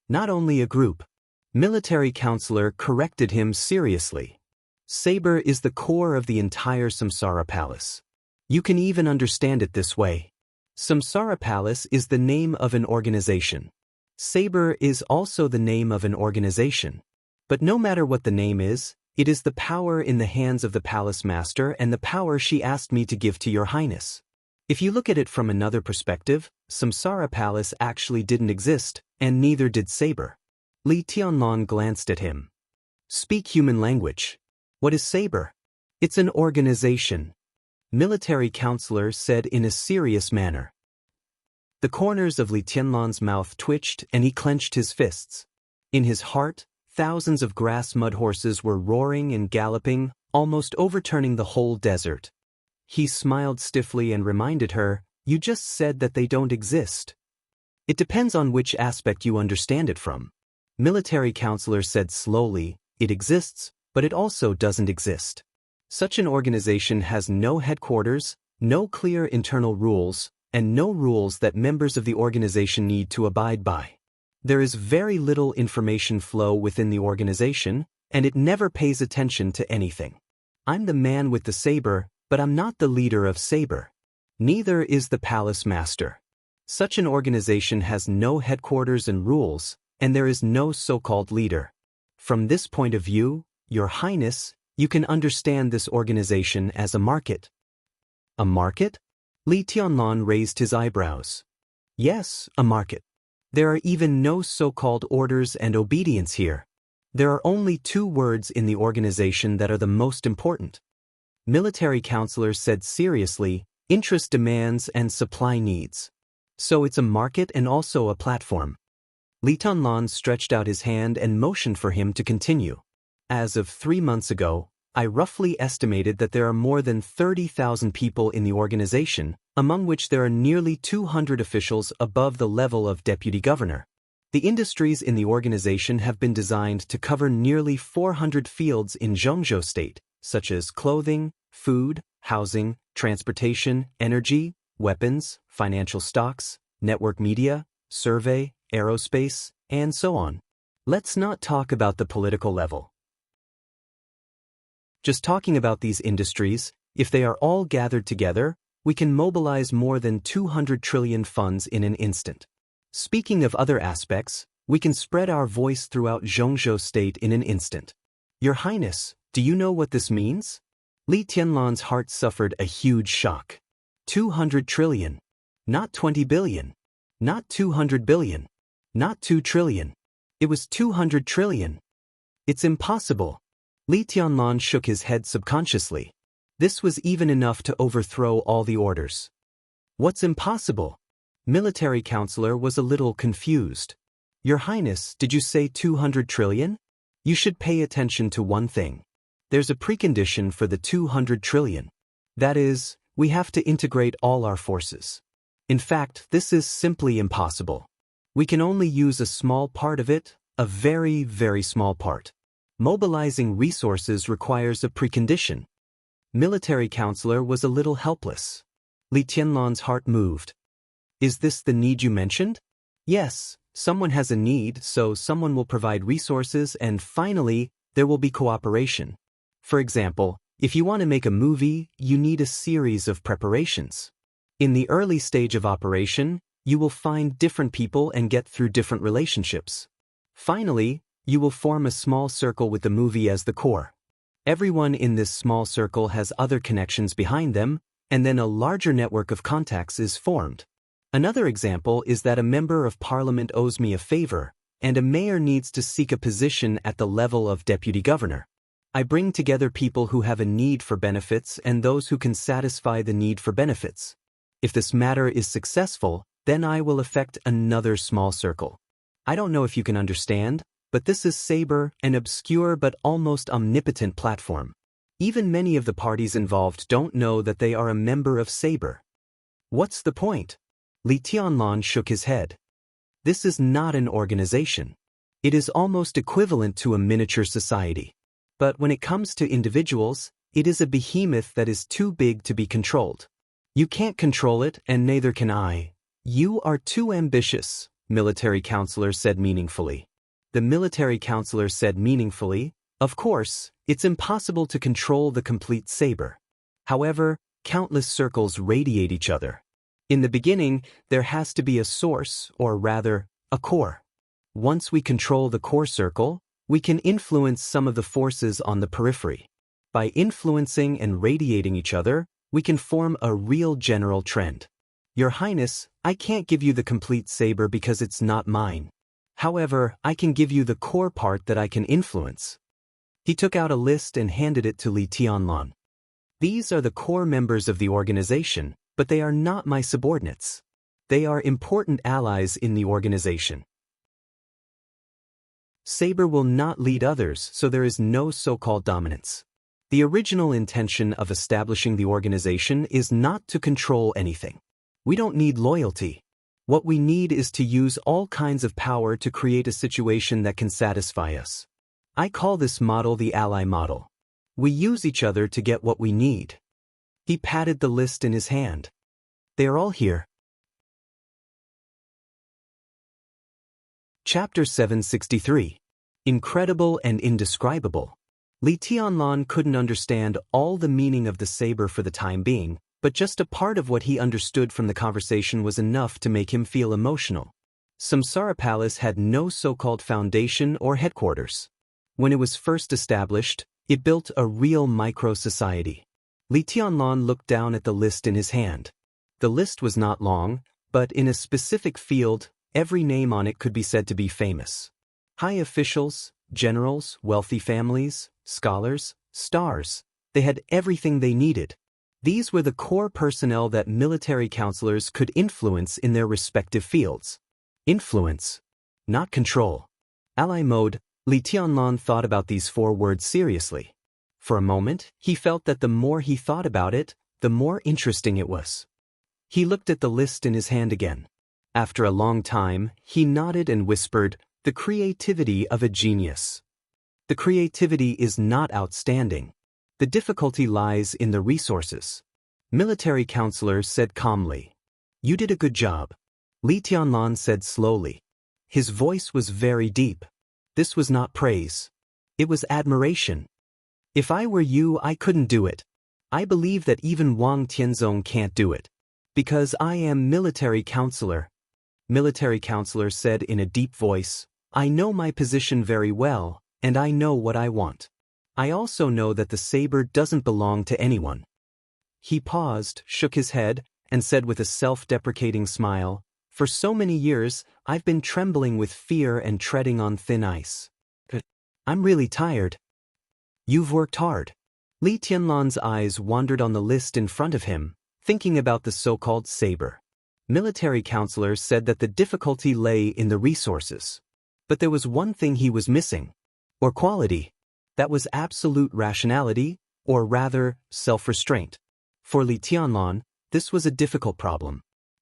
"Not only a group." Military counselor corrected him seriously. "Saber is the core of the entire Samsara Palace. You can even understand it this way. Samsara Palace is the name of an organization. Saber is also the name of an organization. But no matter what the name is, it is the power in the hands of the palace master and the power she asked me to give to Your Highness. If you look at it from another perspective, Samsara Palace actually didn't exist, and neither did Saber." Li Tianlan glanced at him. "Speak human language. What is Saber?" "It's an organization," military counselor said in a serious manner. The corners of Li Tianlan's mouth twitched and he clenched his fists. In his heart, thousands of grass mud horses were roaring and galloping, almost overturning the whole desert. He smiled stiffly and reminded her, "You just said that they don't exist." "It depends on which aspect you understand it from." Military counselor said slowly, "It exists, but it also doesn't exist. Such an organization has no headquarters, no clear internal rules, and no rules that members of the organization need to abide by. There is very little information flow within the organization, and it never pays attention to anything. I'm the man with the saber, but I'm not the leader of Saber. Neither is the palace master. Such an organization has no headquarters and rules, and there is no so-called leader. From this point of view, Your Highness, you can understand this organization as a market." "A market?" Li Tianlan raised his eyebrows. "Yes, a market. There are even no so-called orders and obedience here. There are only two words in the organization that are the most important." Military counselor said seriously, "Interest demands and supply needs. So it's a market and also a platform." Li Tianlan stretched out his hand and motioned for him to continue. "As of 3 months ago, I roughly estimated that there are more than 30,000 people in the organization, among which there are nearly 200 officials above the level of deputy governor. The industries in the organization have been designed to cover nearly 400 fields in Xianxia state, such as clothing, food, housing, transportation, energy, weapons, financial stocks, network media, survey, aerospace, and so on. Let's not talk about the political level. Just talking about these industries, if they are all gathered together, we can mobilize more than 200 trillion funds in an instant. Speaking of other aspects, we can spread our voice throughout Xianxia state in an instant. Your Highness, do you know what this means? Li Tianlan's heart suffered a huge shock. 200 trillion. Not 20 billion. Not 200 billion. Not 2 trillion. It was 200 trillion. It's impossible. Li Tianlan shook his head subconsciously. This was even enough to overthrow all the orders. What's impossible? Military counselor was a little confused. Your Highness, did you say 200 trillion? You should pay attention to one thing. There's a precondition for the 200 trillion. That is, we have to integrate all our forces. In fact, this is simply impossible. We can only use a small part of it, a very, very small part. Mobilizing resources requires a precondition. Military counselor was a little helpless. Li Tianlan's heart moved. Is this the need you mentioned? Yes, someone has a need, so someone will provide resources, and finally, there will be cooperation. For example, if you want to make a movie, you need a series of preparations. In the early stage of operation, you will find different people and get through different relationships. Finally, you will form a small circle with the movie as the core. Everyone in this small circle has other connections behind them, and then a larger network of contacts is formed. Another example is that a member of parliament owes me a favor, and a mayor needs to seek a position at the level of deputy governor. I bring together people who have a need for benefits and those who can satisfy the need for benefits. If this matter is successful, then I will affect another small circle. I don't know if you can understand, but this is Saber, an obscure but almost omnipotent platform. Even many of the parties involved don't know that they are a member of Saber. What's the point? Li Tianlan shook his head. This is not an organization. It is almost equivalent to a miniature society. But when it comes to individuals, it is a behemoth that is too big to be controlled. You can't control it, and neither can I. You are too ambitious, military counselor said meaningfully. The military counselor said meaningfully, of course, it's impossible to control the complete Saber. However, countless circles radiate each other. In the beginning, there has to be a source, or rather, a core. Once we control the core circle, we can influence some of the forces on the periphery. By influencing and radiating each other, we can form a real general trend. Your Highness, I can't give you the complete Saber because it's not mine. However, I can give you the core part that I can influence. He took out a list and handed it to Li Tianlan. These are the core members of the organization, but they are not my subordinates. They are important allies in the organization. Saber will not lead others, so there is no so-called dominance. The original intention of establishing the organization is not to control anything. We don't need loyalty. What we need is to use all kinds of power to create a situation that can satisfy us. I call this model the ally model. We use each other to get what we need. He patted the list in his hand. They are all here. Chapter 763. Incredible and Indescribable. Li Tianlan couldn't understand all the meaning of the saber for the time being, but just a part of what he understood from the conversation was enough to make him feel emotional. Samsara Palace had no so-called foundation or headquarters. When it was first established, it built a real micro-society. Li Tianlan looked down at the list in his hand. The list was not long, but in a specific field, every name on it could be said to be famous. High officials, generals, wealthy families, scholars, stars. They had everything they needed. These were the core personnel that military counselors could influence in their respective fields. Influence, not control. Ally mode. Li Tianlan thought about these 4 words seriously. For a moment, he felt that the more he thought about it, the more interesting it was. He looked at the list in his hand again. After a long time, he nodded and whispered, "The creativity of a genius." The creativity is not outstanding. The difficulty lies in the resources. Military counselor said calmly. You did a good job. Li Tianlan said slowly. His voice was very deep. This was not praise. It was admiration. If I were you, I couldn't do it. I believe that even Wang Tianzong can't do it. Because I am military counselor. Military counselor said in a deep voice, I know my position very well, and I know what I want. I also know that the saber doesn't belong to anyone. He paused, shook his head, and said with a self-deprecating smile, For so many years, I've been trembling with fear and treading on thin ice. I'm really tired. You've worked hard. Li Tianlan's eyes wandered on the list in front of him, thinking about the so-called saber. Military counselor said that the difficulty lay in the resources. But there was one thing he was missing. Or quality. That was absolute rationality, or rather, self-restraint. For Li Tianlan, this was a difficult problem.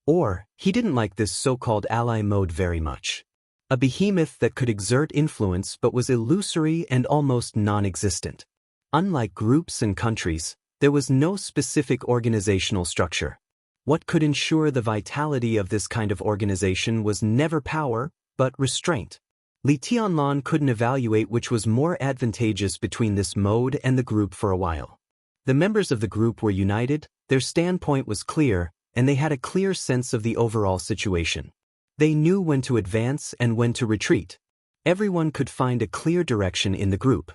Or, he didn't like this so-called ally mode very much. A behemoth that could exert influence but was illusory and almost non-existent. Unlike groups and countries, there was no specific organizational structure. What could ensure the vitality of this kind of organization was never power, but restraint. Li Tianlan couldn't evaluate which was more advantageous between this mode and the group for a while. The members of the group were united, their standpoint was clear, and they had a clear sense of the overall situation. They knew when to advance and when to retreat. Everyone could find a clear direction in the group.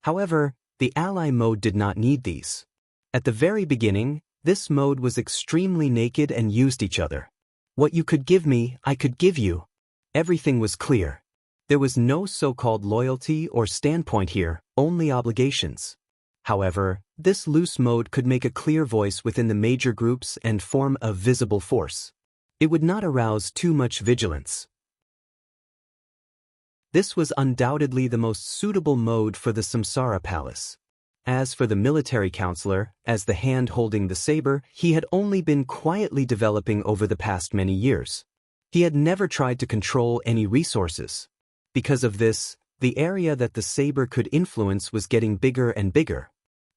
However, the ally mode did not need these. At the very beginning, this mode was extremely naked and used each other. What you could give me, I could give you. Everything was clear. There was no so-called loyalty or standpoint here, only obligations. However, this loose mode could make a clear voice within the major groups and form a visible force. It would not arouse too much vigilance. This was undoubtedly the most suitable mode for the Samsara Palace. As for the military counselor, as the hand holding the saber, he had only been quietly developing over the past many years. He had never tried to control any resources. Because of this, the area that the saber could influence was getting bigger and bigger.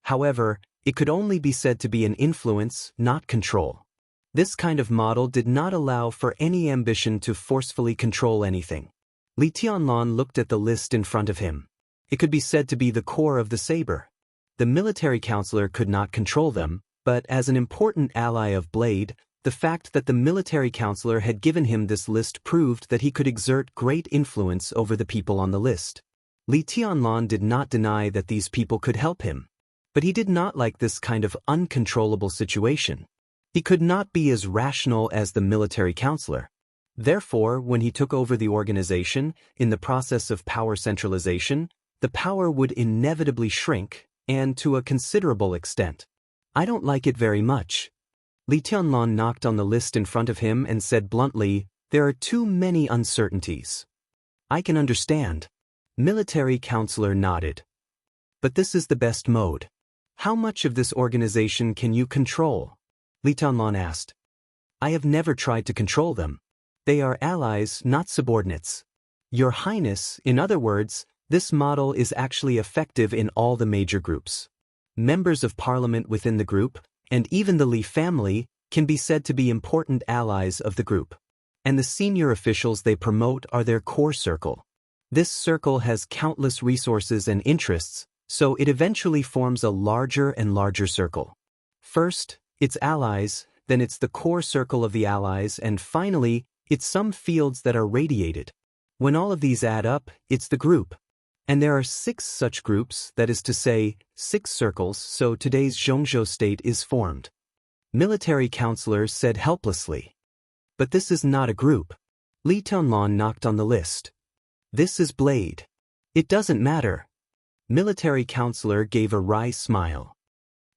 However, it could only be said to be an influence, not control. This kind of model did not allow for any ambition to forcefully control anything. Li Tianlan looked at the list in front of him. It could be said to be the core of the saber. The military counselor could not control them, but as an important ally of Blade, the fact that the military counselor had given him this list proved that he could exert great influence over the people on the list. Li Tianlan did not deny that these people could help him. But he did not like this kind of uncontrollable situation. He could not be as rational as the military counselor. Therefore, when he took over the organization, in the process of power centralization, the power would inevitably shrink, and to a considerable extent. I don't like it very much. Li Tianlan knocked on the list in front of him and said bluntly, there are too many uncertainties. I can understand. Military counselor nodded. But this is the best mode. How much of this organization can you control? Li Tianlan asked. I have never tried to control them. They are allies, not subordinates. Your Highness, in other words, this model is actually effective in all the major groups. Members of parliament within the group, and even the Li family, can be said to be important allies of the group. And the senior officials they promote are their core circle. This circle has countless resources and interests, so it eventually forms a larger and larger circle. First, it's allies, then it's the core circle of the allies, and finally, it's some fields that are radiated. When all of these add up, it's the group. And there are 6 such groups, that is to say, 6 circles, so today's Zhongzhou state is formed. Military counselor said helplessly. But this is not a group. Li Tianlan knocked on the list. This is Blade. It doesn't matter. Military counselor gave a wry smile.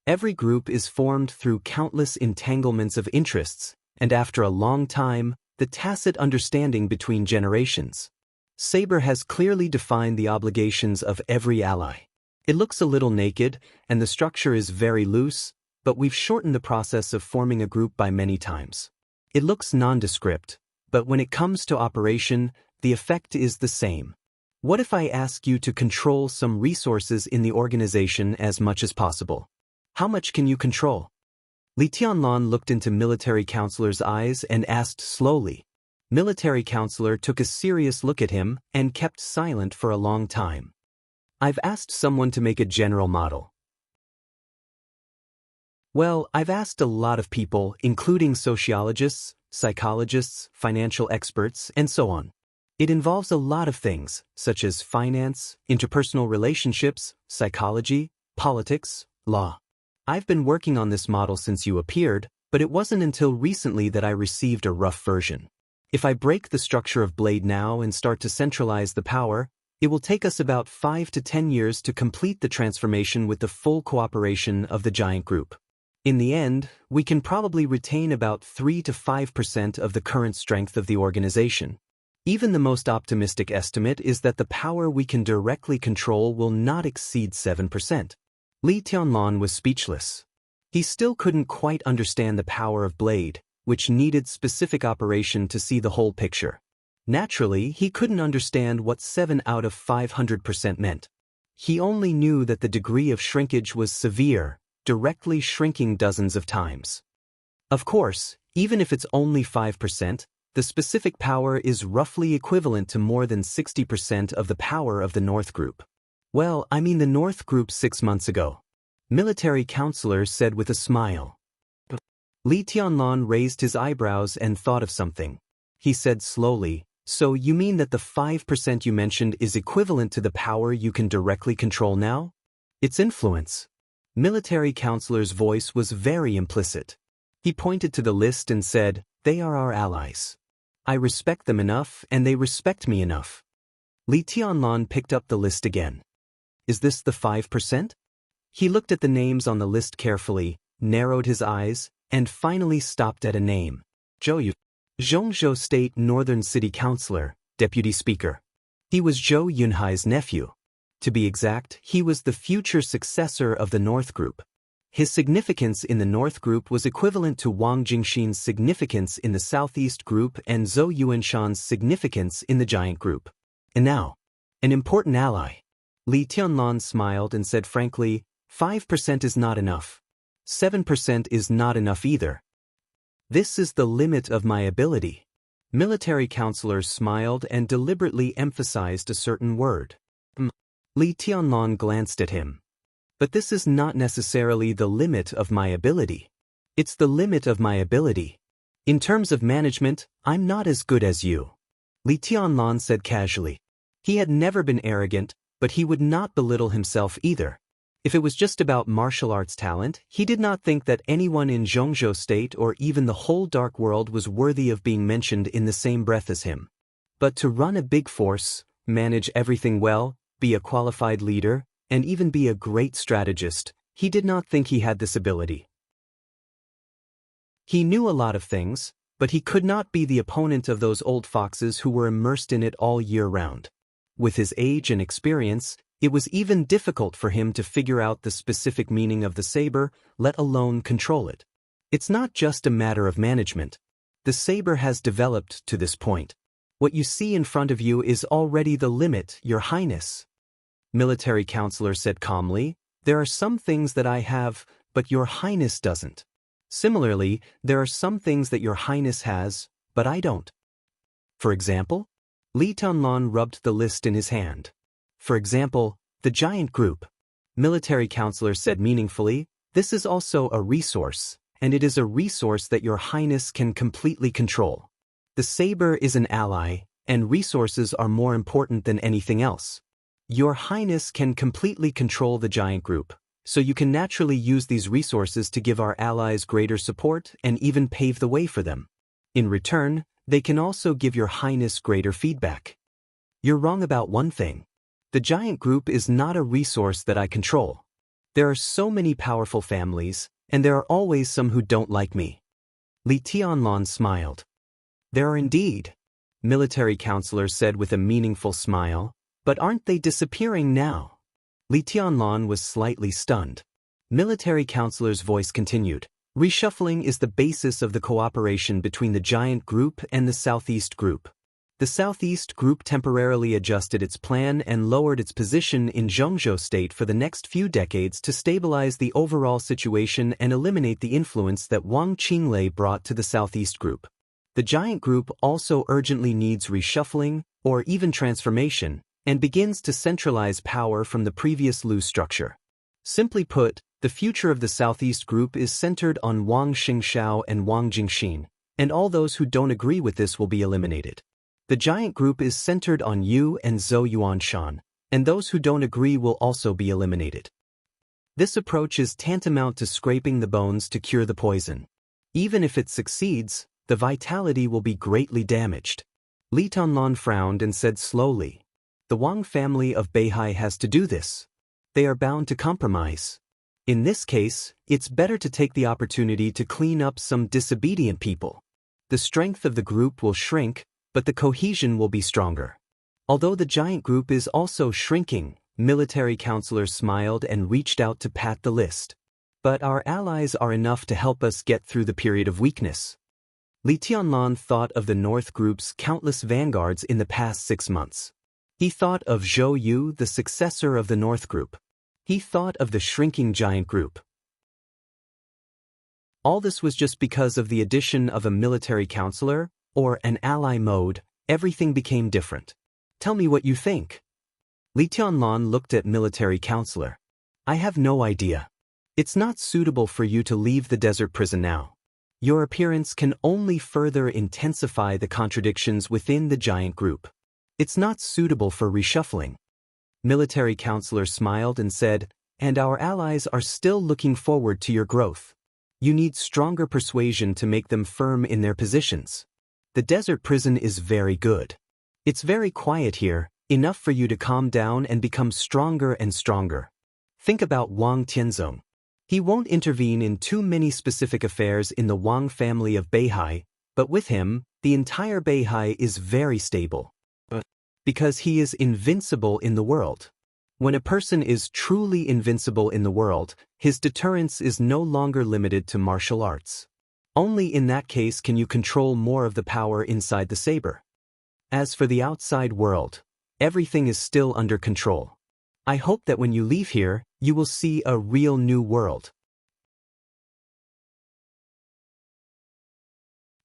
Every group is formed through countless entanglements of interests, and after a long time, the tacit understanding between generations. Saber has clearly defined the obligations of every ally. It looks a little naked, and the structure is very loose, but we've shortened the process of forming a group by many times. It looks nondescript, but when it comes to operation, the effect is the same. What if I ask you to control some resources in the organization as much as possible? How much can you control? Li Tianlan looked into military counselor's eyes and asked slowly. Military counselor took a serious look at him and kept silent for a long time. I've asked someone to make a general model. Well, I've asked a lot of people, including sociologists, psychologists, financial experts, and so on. It involves a lot of things, such as finance, interpersonal relationships, psychology, politics, law. I've been working on this model since you appeared, but it wasn't until recently that I received a rough version. If I break the structure of Blade now and start to centralize the power, it will take us about 5 to 10 years to complete the transformation with the full cooperation of the giant group. In the end, we can probably retain about 3 to 5% of the current strength of the organization. Even the most optimistic estimate is that the power we can directly control will not exceed 7%. Li Tianlan was speechless. He still couldn't quite understand the power of Blade, which needed specific operation to see the whole picture. Naturally, he couldn't understand what 7 out of 500% meant. He only knew that the degree of shrinkage was severe, directly shrinking dozens of times. Of course, even if it's only 5%, the specific power is roughly equivalent to more than 60% of the power of the North Group. Well, I mean the North Group 6 months ago. Military counselor said with a smile. Li Tianlan raised his eyebrows and thought of something. He said slowly, "So you mean that the 5% you mentioned is equivalent to the power you can directly control now? Its influence." Military counselor's voice was very implicit. He pointed to the list and said, "They are our allies. I respect them enough and they respect me enough." Li Tianlan picked up the list again. "Is this the 5%? He looked at the names on the list carefully, narrowed his eyes, and finally stopped at a name. Zhou Yu, Zhongzhou State Northern City Councilor, Deputy Speaker. He was Zhou Yunhai's nephew. To be exact, he was the future successor of the North Group. His significance in the North Group was equivalent to Wang Jingxin's significance in the Southeast Group and Zhou Yuanshan's significance in the Giant Group. And now, an important ally. Li Tianlan smiled and said frankly, 5% is not enough. 7% is not enough either. This is the limit of my ability. Military counselor smiled and deliberately emphasized a certain word. Li Tianlan glanced at him. But this is not necessarily the limit of my ability. It's the limit of my ability. In terms of management, I'm not as good as you. Li Tianlan said casually. He had never been arrogant, but he would not belittle himself either. If it was just about martial arts talent, he did not think that anyone in Zhongzhou State or even the whole Dark World was worthy of being mentioned in the same breath as him. But to run a big force, manage everything well, be a qualified leader, and even be a great strategist, he did not think he had this ability. He knew a lot of things, but he could not be the opponent of those old foxes who were immersed in it all year round. With his age and experience, it was even difficult for him to figure out the specific meaning of the saber, let alone control it. It's not just a matter of management. The saber has developed to this point. What you see in front of you is already the limit, Your Highness. Military counselor said calmly, "There are some things that I have, but Your Highness doesn't. Similarly, there are some things that Your Highness has, but I don't." For example? Li Tianlan rubbed the list in his hand. For example, the Giant Group. Military counselor said meaningfully, "This is also a resource, and it is a resource that Your Highness can completely control. The saber is an ally, and resources are more important than anything else. Your Highness can completely control the Giant Group, so you can naturally use these resources to give our allies greater support and even pave the way for them. In return, they can also give Your Highness greater feedback. You're wrong about one thing. The Giant Group is not a resource that I control. There are so many powerful families, and there are always some who don't like me." Li Tianlan smiled. "There are indeed," military counselor said with a meaningful smile, "but aren't they disappearing now?" Li Tianlan was slightly stunned. Military counselor's voice continued. "Reshuffling is the basis of the cooperation between the Giant Group and the Southeast Group. The Southeast Group temporarily adjusted its plan and lowered its position in Zhongzhou State for the next few decades to stabilize the overall situation and eliminate the influence that Wang Qinglei brought to the Southeast Group. The Giant Group also urgently needs reshuffling, or even transformation, and begins to centralize power from the previous loose structure. Simply put, the future of the Southeast Group is centered on Wang Xingxiao and Wang Jingxin, and all those who don't agree with this will be eliminated. The Giant Group is centered on you and Zhou Yuanshan, and those who don't agree will also be eliminated. This approach is tantamount to scraping the bones to cure the poison. Even if it succeeds, the vitality will be greatly damaged." Li Tianlan frowned and said slowly, "The Wang family of Beihai has to do this. They are bound to compromise. In this case, it's better to take the opportunity to clean up some disobedient people. The strength of the group will shrink, but the cohesion will be stronger." Although the Giant Group is also shrinking, military counselor smiled and reached out to pat the list. "But our allies are enough to help us get through the period of weakness. Li Tianlan thought of the North Group's countless vanguards in the past 6 months. He thought of Zhou Yu, the successor of the North Group. He thought of the shrinking giant group. All this was just because of the addition of a military counselor, or an ally mode. Everything became different. Tell me what you think. Li Tianlan looked at military counselor. I have no idea. It's not suitable for you to leave the desert prison now. Your appearance can only further intensify the contradictions within the giant group. It's not suitable for reshuffling. Military counselor smiled and said, and our allies are still looking forward to your growth. You need stronger persuasion to make them firm in their positions. The desert prison is very good. It's very quiet here, enough for you to calm down and become stronger and stronger. Think about Wang Tianzong. He won't intervene in too many specific affairs in the Wang family of Beihai, but with him, the entire Beihai is very stable. Because he is invincible in the world. When a person is truly invincible in the world, his deterrence is no longer limited to martial arts. Only in that case can you control more of the power inside the saber. As for the outside world, everything is still under control. I hope that when you leave here, you will see a real new world.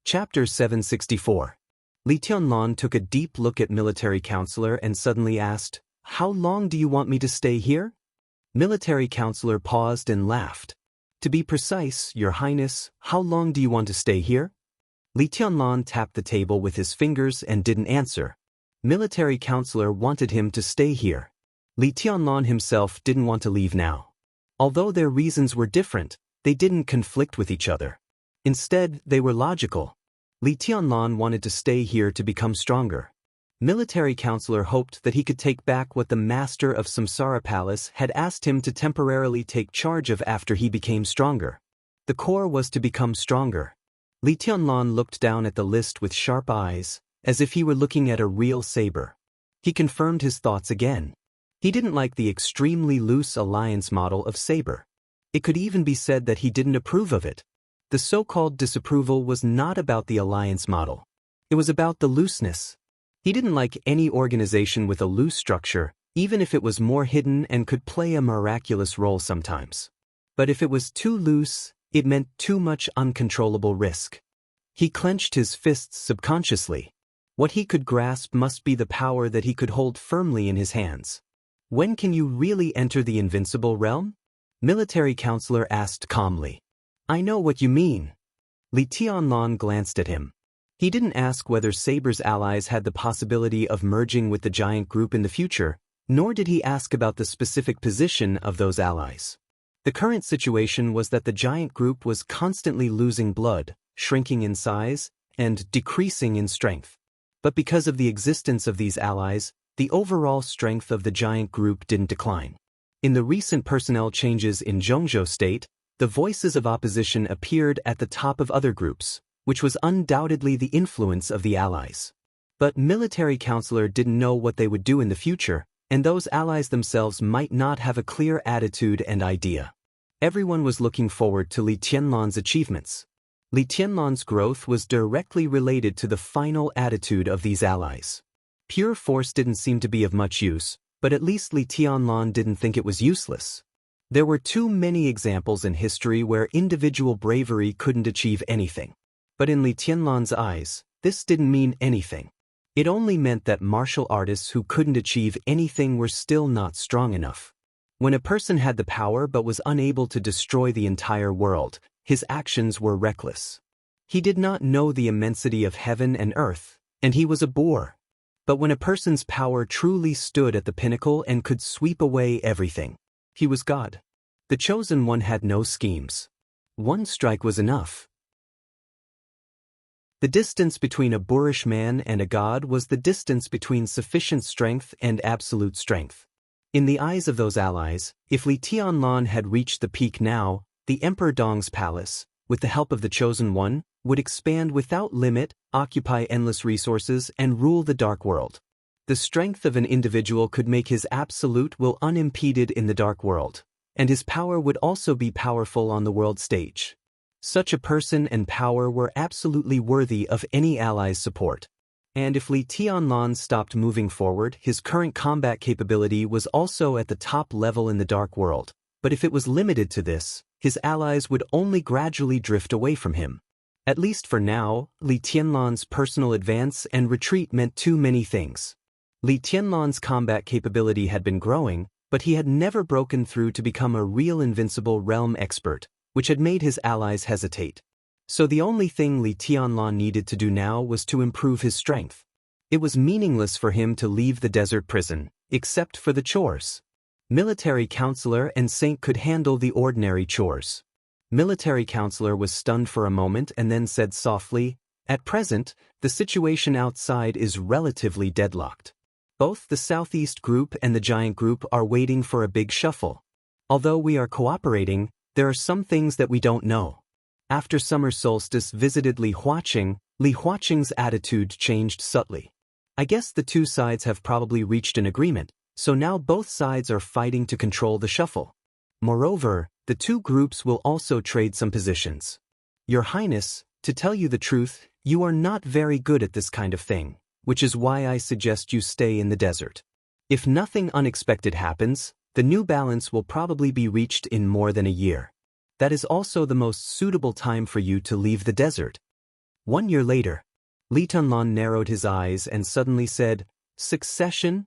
Chapter 764. Li Tianlan took a deep look at military counselor and suddenly asked, how long do you want me to stay here? Military counselor paused and laughed. To be precise, Your Highness, how long do you want to stay here? Li Tianlan tapped the table with his fingers and didn't answer. Military counselor wanted him to stay here. Li Tianlan himself didn't want to leave now. Although their reasons were different, they didn't conflict with each other. Instead, they were logical. Li Tianlan wanted to stay here to become stronger. Military counselor hoped that he could take back what the master of Samsara Palace had asked him to temporarily take charge of after he became stronger. The core was to become stronger. Li Tianlan looked down at the list with sharp eyes, as if he were looking at a real saber. He confirmed his thoughts again. He didn't like the extremely loose alliance model of saber. It could even be said that he didn't approve of it. The so-called disapproval was not about the alliance model. It was about the looseness. He didn't like any organization with a loose structure, even if it was more hidden and could play a miraculous role sometimes. But if it was too loose, it meant too much uncontrollable risk. He clenched his fists subconsciously. What he could grasp must be the power that he could hold firmly in his hands. When can you really enter the invincible realm? Military counselor asked calmly. I know what you mean. Li Tianlan glanced at him. He didn't ask whether Saber's allies had the possibility of merging with the giant group in the future, nor did he ask about the specific position of those allies. The current situation was that the giant group was constantly losing blood, shrinking in size, and decreasing in strength. But because of the existence of these allies, the overall strength of the giant group didn't decline. In the recent personnel changes in Zhongzhou State, the voices of opposition appeared at the top of other groups, which was undoubtedly the influence of the allies. But military counselor didn't know what they would do in the future, and those allies themselves might not have a clear attitude and idea. Everyone was looking forward to Li Tianlan's achievements. Li Tianlan's growth was directly related to the final attitude of these allies. Pure force didn't seem to be of much use, but at least Li Tianlan didn't think it was useless. There were too many examples in history where individual bravery couldn't achieve anything. But in Li Tianlan's eyes, this didn't mean anything. It only meant that martial artists who couldn't achieve anything were still not strong enough. When a person had the power but was unable to destroy the entire world, his actions were reckless. He did not know the immensity of heaven and earth, and he was a boor. But when a person's power truly stood at the pinnacle and could sweep away everything, he was God. The chosen one had no schemes. One strike was enough. The distance between a boorish man and a god was the distance between sufficient strength and absolute strength. In the eyes of those allies, if Li Tianlan had reached the peak now, the Emperor Dong's palace, with the help of the Chosen One, would expand without limit, occupy endless resources, and rule the dark world. The strength of an individual could make his absolute will unimpeded in the dark world, and his power would also be powerful on the world stage. Such a person and power were absolutely worthy of any ally's support. And if Li Tianlan stopped moving forward, his current combat capability was also at the top level in the Dark World. But if it was limited to this, his allies would only gradually drift away from him. At least for now, Li Tianlan's personal advance and retreat meant too many things. Li Tianlan's combat capability had been growing, but he had never broken through to become a real invincible realm expert, which had made his allies hesitate. So the only thing Li Tianlan needed to do now was to improve his strength. It was meaningless for him to leave the desert prison, except for the chores. Military counselor and saint could handle the ordinary chores. Military counselor was stunned for a moment and then said softly, "At present, the situation outside is relatively deadlocked. Both the Southeast Group and the Giant Group are waiting for a big shuffle. Although we are cooperating, there are some things that we don't know." After summer solstice visited Li Huaqing's attitude changed subtly. "I guess the two sides have probably reached an agreement, so now both sides are fighting to control the shuffle. Moreover, the two groups will also trade some positions. Your Highness, to tell you the truth, you are not very good at this kind of thing, which is why I suggest you stay in the desert. If nothing unexpected happens, the new balance will probably be reached in more than a year. That is also the most suitable time for you to leave the desert." 1 year later, Li Tianlan narrowed his eyes and suddenly said, "Succession?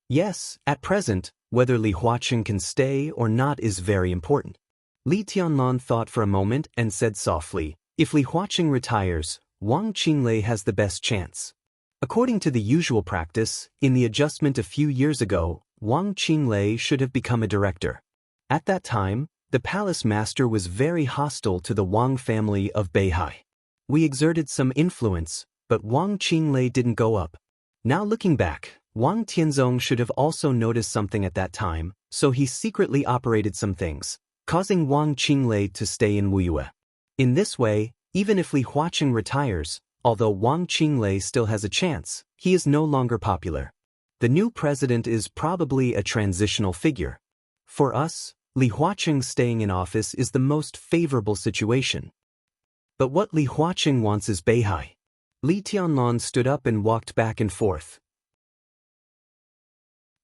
Yes, at present, whether Li Huaqing can stay or not is very important." Li Tianlan thought for a moment and said softly, "If Li Huaqing retires, Wang Qinglei has the best chance." According to the usual practice, in the adjustment a few years ago, Wang Qinglei should have become a director. At that time, the palace master was very hostile to the Wang family of Beihai. We exerted some influence, but Wang Qinglei didn't go up. Now looking back, Wang Tianzong should have also noticed something at that time, so he secretly operated some things, causing Wang Qinglei to stay in Wuxia. In this way, even if Li Huaqing retires, although Wang Qinglei still has a chance, he is no longer popular. The new president is probably a transitional figure. For us, Li Huaqing staying in office is the most favorable situation. But what Li Huaqing wants is Beihai. Li Tianlan stood up and walked back and forth.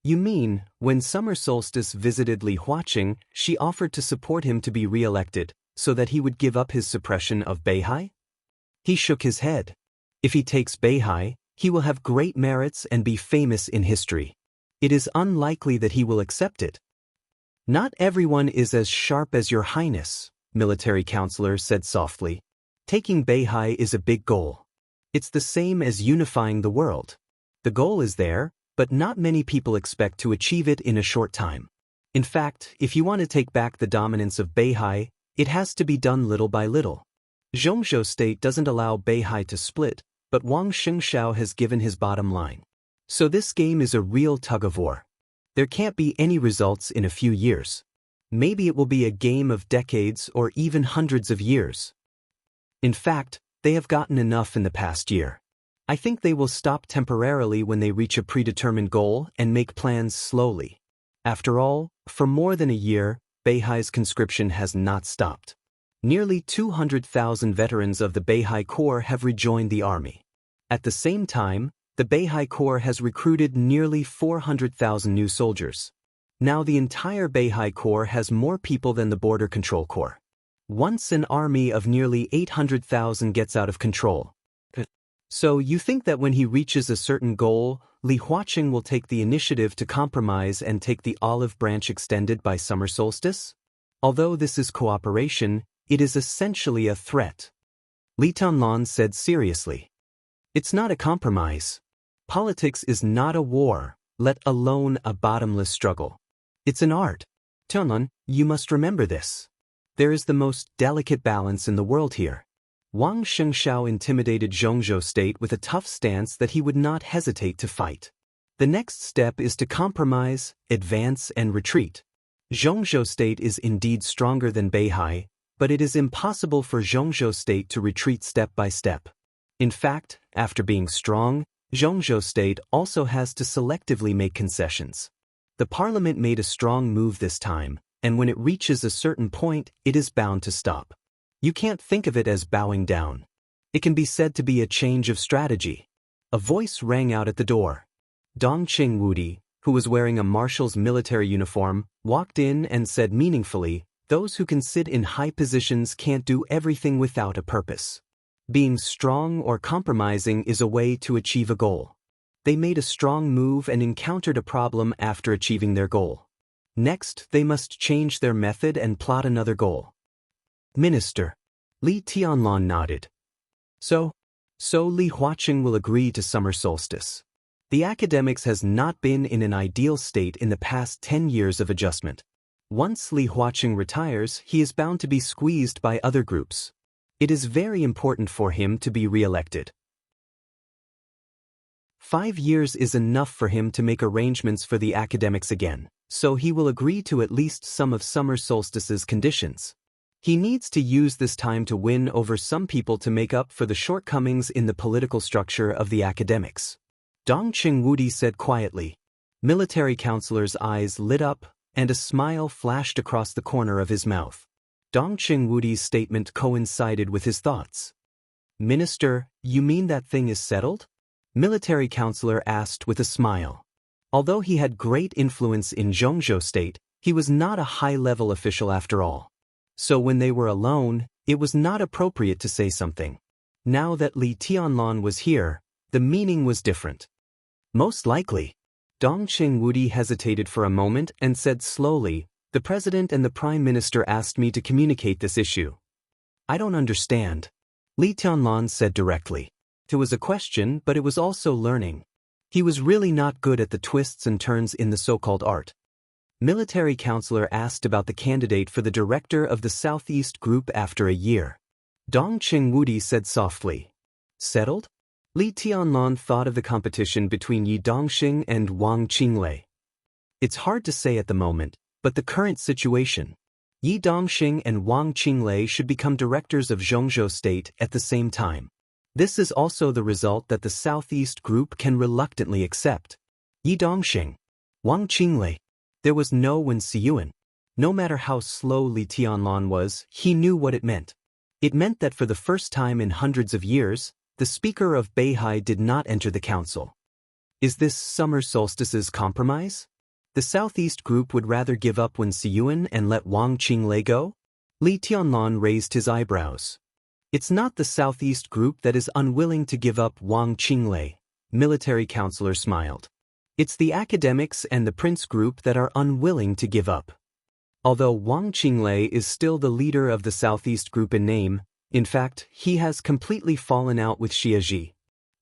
"You mean, when summer solstice visited Li Huaqing, she offered to support him to be re-elected, so that he would give up his suppression of Beihai?" He shook his head. "If he takes Beihai, he will have great merits and be famous in history. It is unlikely that he will accept it." "Not everyone is as sharp as your Highness," military counselor said softly. "Taking Beihai is a big goal. It's the same as unifying the world. The goal is there, but not many people expect to achieve it in a short time. In fact, if you want to take back the dominance of Beihai, it has to be done little by little. Zhongzhou State doesn't allow Beihai to split, but Wang Xianxia has given his bottom line. So this game is a real tug-of-war. There can't be any results in a few years. Maybe it will be a game of decades or even hundreds of years. In fact, they have gotten enough in the past year. I think they will stop temporarily when they reach a predetermined goal and make plans slowly. After all, for more than a year, Beihai's conscription has not stopped. Nearly 200,000 veterans of the Beihai Corps have rejoined the army. At the same time, the Beihai Corps has recruited nearly 400,000 new soldiers. Now the entire Beihai Corps has more people than the Border Control Corps. Once an army of nearly 800,000 gets out of control. So you think that when he reaches a certain goal, Li Huaqing will take the initiative to compromise and take the olive branch extended by summer solstice? Although this is cooperation, it is essentially a threat. Li Tianlan said seriously. It's not a compromise. Politics is not a war, let alone a bottomless struggle. It's an art. Tianlan, you must remember this. There is the most delicate balance in the world here. Wang Xianxia intimidated Zhongzhou State with a tough stance that he would not hesitate to fight. The next step is to compromise, advance, and retreat. Zhongzhou State is indeed stronger than Beihai, but it is impossible for Zhongzhou State to retreat step by step. In fact, after being strong, Zhongzhou State also has to selectively make concessions. The parliament made a strong move this time, and when it reaches a certain point, it is bound to stop. You can't think of it as bowing down. It can be said to be a change of strategy. A voice rang out at the door. Dongqing Wudi, who was wearing a marshal's military uniform, walked in and said meaningfully, "Those who can sit in high positions can't do everything without a purpose. Being strong or compromising is a way to achieve a goal." They made a strong move and encountered a problem after achieving their goal. Next, they must change their method and plot another goal. Minister. Li Tianlan nodded. So Li Huaqing will agree to summer solstice. The academics has not been in an ideal state in the past 10 years of adjustment. Once Li Huaqing retires, he is bound to be squeezed by other groups. It is very important for him to be re-elected. 5 years is enough for him to make arrangements for the academics again, so he will agree to at least some of summer solstice's conditions. He needs to use this time to win over some people to make up for the shortcomings in the political structure of the academics. Dongqing Wudi said quietly. Military counselor's eyes lit up, and a smile flashed across the corner of his mouth. Dongqing Wudi's statement coincided with his thoughts. Minister, you mean that thing is settled? Military counselor asked with a smile. Although he had great influence in Zhongzhou state, he was not a high-level official after all. So when they were alone, it was not appropriate to say something. Now that Li Tianlan was here, the meaning was different. Most likely. Dongqing Wudi hesitated for a moment and said slowly, "The President and the Prime Minister asked me to communicate this issue." "I don't understand," Li Tianlan said directly. It was a question, but it was also learning. He was really not good at the twists and turns in the so-called art. Military counselor asked about the candidate for the director of the Southeast Group after a year. Dongqing Wudi said softly. Settled? Li Tianlan thought of the competition between Yi Dongxing and Wang Qinglei. It's hard to say at the moment, but the current situation. Yi Dongxing and Wang Qinglei should become directors of Zhongzhou state at the same time. This is also the result that the Southeast Group can reluctantly accept. Yi Dongxing, Wang Qinglei. There was no Wen Siyuan. No matter how slow Li Tianlan was, he knew what it meant. It meant that for the first time in hundreds of years, the Speaker of Beihai did not enter the council. Is this summer solstice's compromise? The Southeast Group would rather give up Wen Siyuan and let Wang Qinglei go? Li Tianlan raised his eyebrows. It's not the Southeast Group that is unwilling to give up Wang Qinglei, military counselor smiled. It's the academics and the Prince Group that are unwilling to give up. Although Wang Qinglei is still the leader of the Southeast Group in name, in fact, he has completely fallen out with Xianxia.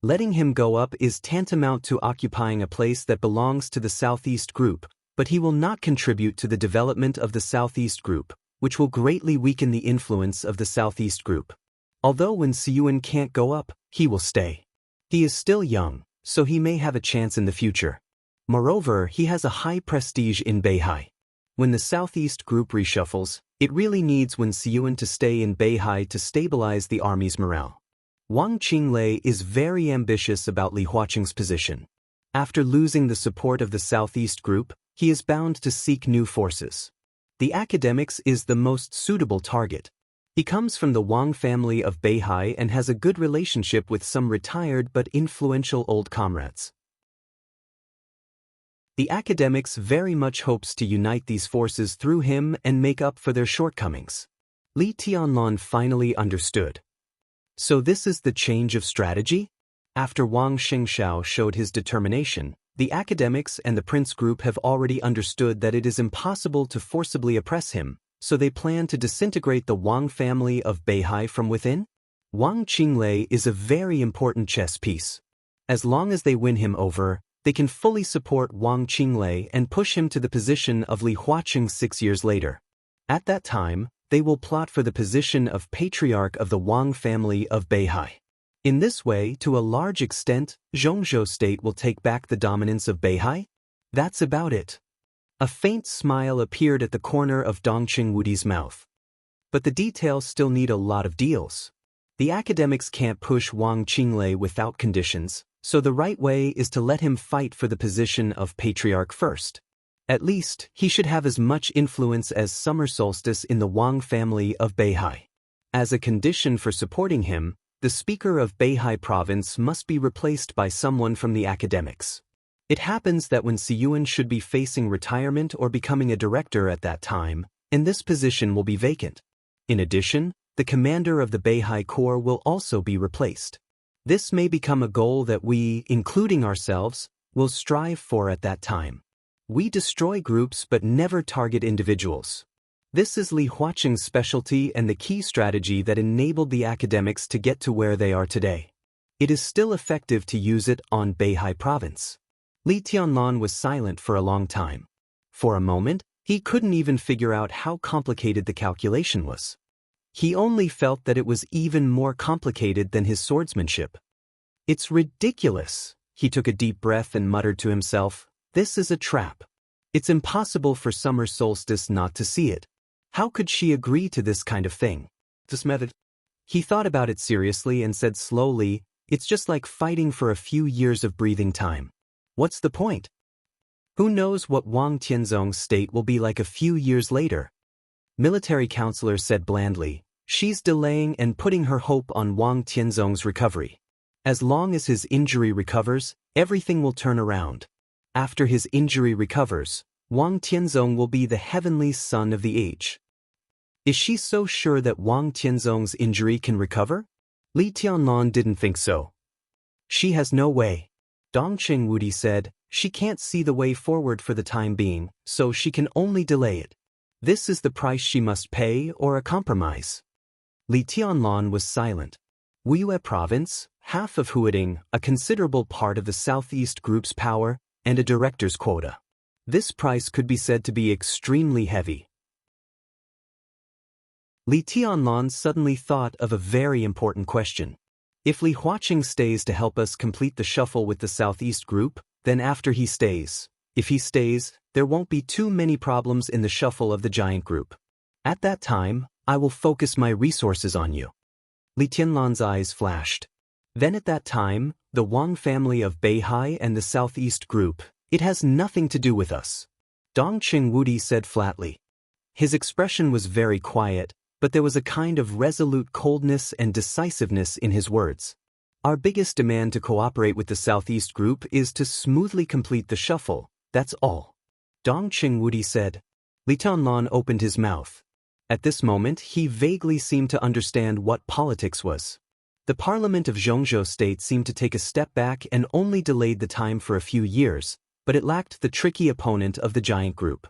Letting him go up is tantamount to occupying a place that belongs to the Southeast Group, but he will not contribute to the development of the Southeast Group, which will greatly weaken the influence of the Southeast Group. Although Wen Siyuan can't go up, he will stay. He is still young, so he may have a chance in the future. Moreover, he has a high prestige in Beihai. When the Southeast Group reshuffles, it really needs Wen Siyuan to stay in Beihai to stabilize the army's morale. Wang Qinglei is very ambitious about Li Huaqing's position. After losing the support of the Southeast Group, he is bound to seek new forces. The academics is the most suitable target. He comes from the Wang family of Beihai and has a good relationship with some retired but influential old comrades. The academics very much hopes to unite these forces through him and make up for their shortcomings. Li Tianlan finally understood. So this is the change of strategy? After Wang Xingxiao showed his determination, the academics and the Prince Group have already understood that it is impossible to forcibly oppress him, so they plan to disintegrate the Wang family of Beihai from within? Wang Qinglei is a very important chess piece. As long as they win him over, they can fully support Wang Qinglei and push him to the position of Li Huaqing 6 years later. At that time, they will plot for the position of patriarch of the Wang family of Beihai. In this way, to a large extent, Zhongzhou state will take back the dominance of Beihai? That's about it. A faint smile appeared at the corner of Dongqing Wudi's mouth. But the details still need a lot of deals. The academics can't push Wang Qinglei without conditions, so the right way is to let him fight for the position of patriarch first. At least, he should have as much influence as summer solstice in the Wang family of Beihai. As a condition for supporting him, the speaker of Beihai province must be replaced by someone from the academics. It happens that when Siyuan should be facing retirement or becoming a director at that time, and this position will be vacant. In addition, the commander of the Beihai Corps will also be replaced. This may become a goal that we, including ourselves, will strive for at that time. We destroy groups but never target individuals. This is Li Huaqing's specialty and the key strategy that enabled the academics to get to where they are today. It is still effective to use it on Beihai province. Li Tianlan was silent for a long time. For a moment, he couldn't even figure out how complicated the calculation was. He only felt that it was even more complicated than his swordsmanship. It's ridiculous. He took a deep breath and muttered to himself, "This is a trap. It's impossible for Summer Solstice not to see it. How could she agree to this kind of thing?" This method. He thought about it seriously and said slowly, "It's just like fighting for a few years of breathing time. What's the point? Who knows what Wang Tianzong's state will be like a few years later?" Military counselor said blandly, "She's delaying and putting her hope on Wang Tianzong's recovery. As long as his injury recovers, everything will turn around. After his injury recovers, Wang Tianzong will be the heavenly son of the age." Is she so sure that Wang Tianzong's injury can recover? Li Tianlan didn't think so. She has no way. Dongqing Wudi said, she can't see the way forward for the time being, so she can only delay it. This is the price she must pay or a compromise. Li Tianlan was silent. Wuxia province, half of Huading, a considerable part of the Southeast Group's power, and a director's quota. This price could be said to be extremely heavy. Li Tianlan suddenly thought of a very important question. If Li Huaqing stays to help us complete the shuffle with the Southeast Group, then after he stays, if he stays, there won't be too many problems in the shuffle of the giant group. At that time, I will focus my resources on you. Li Tianlan's eyes flashed. Then at that time, the Wang family of Beihai and the Southeast Group, it has nothing to do with us. Dongqing Wudi said flatly. His expression was very quiet, but there was a kind of resolute coldness and decisiveness in his words. Our biggest demand to cooperate with the Southeast Group is to smoothly complete the shuffle, that's all. Dongqing Wudi said. Li Tianlan opened his mouth. At this moment, he vaguely seemed to understand what politics was. The parliament of Xianxia state seemed to take a step back and only delayed the time for a few years, but it lacked the tricky opponent of the giant group.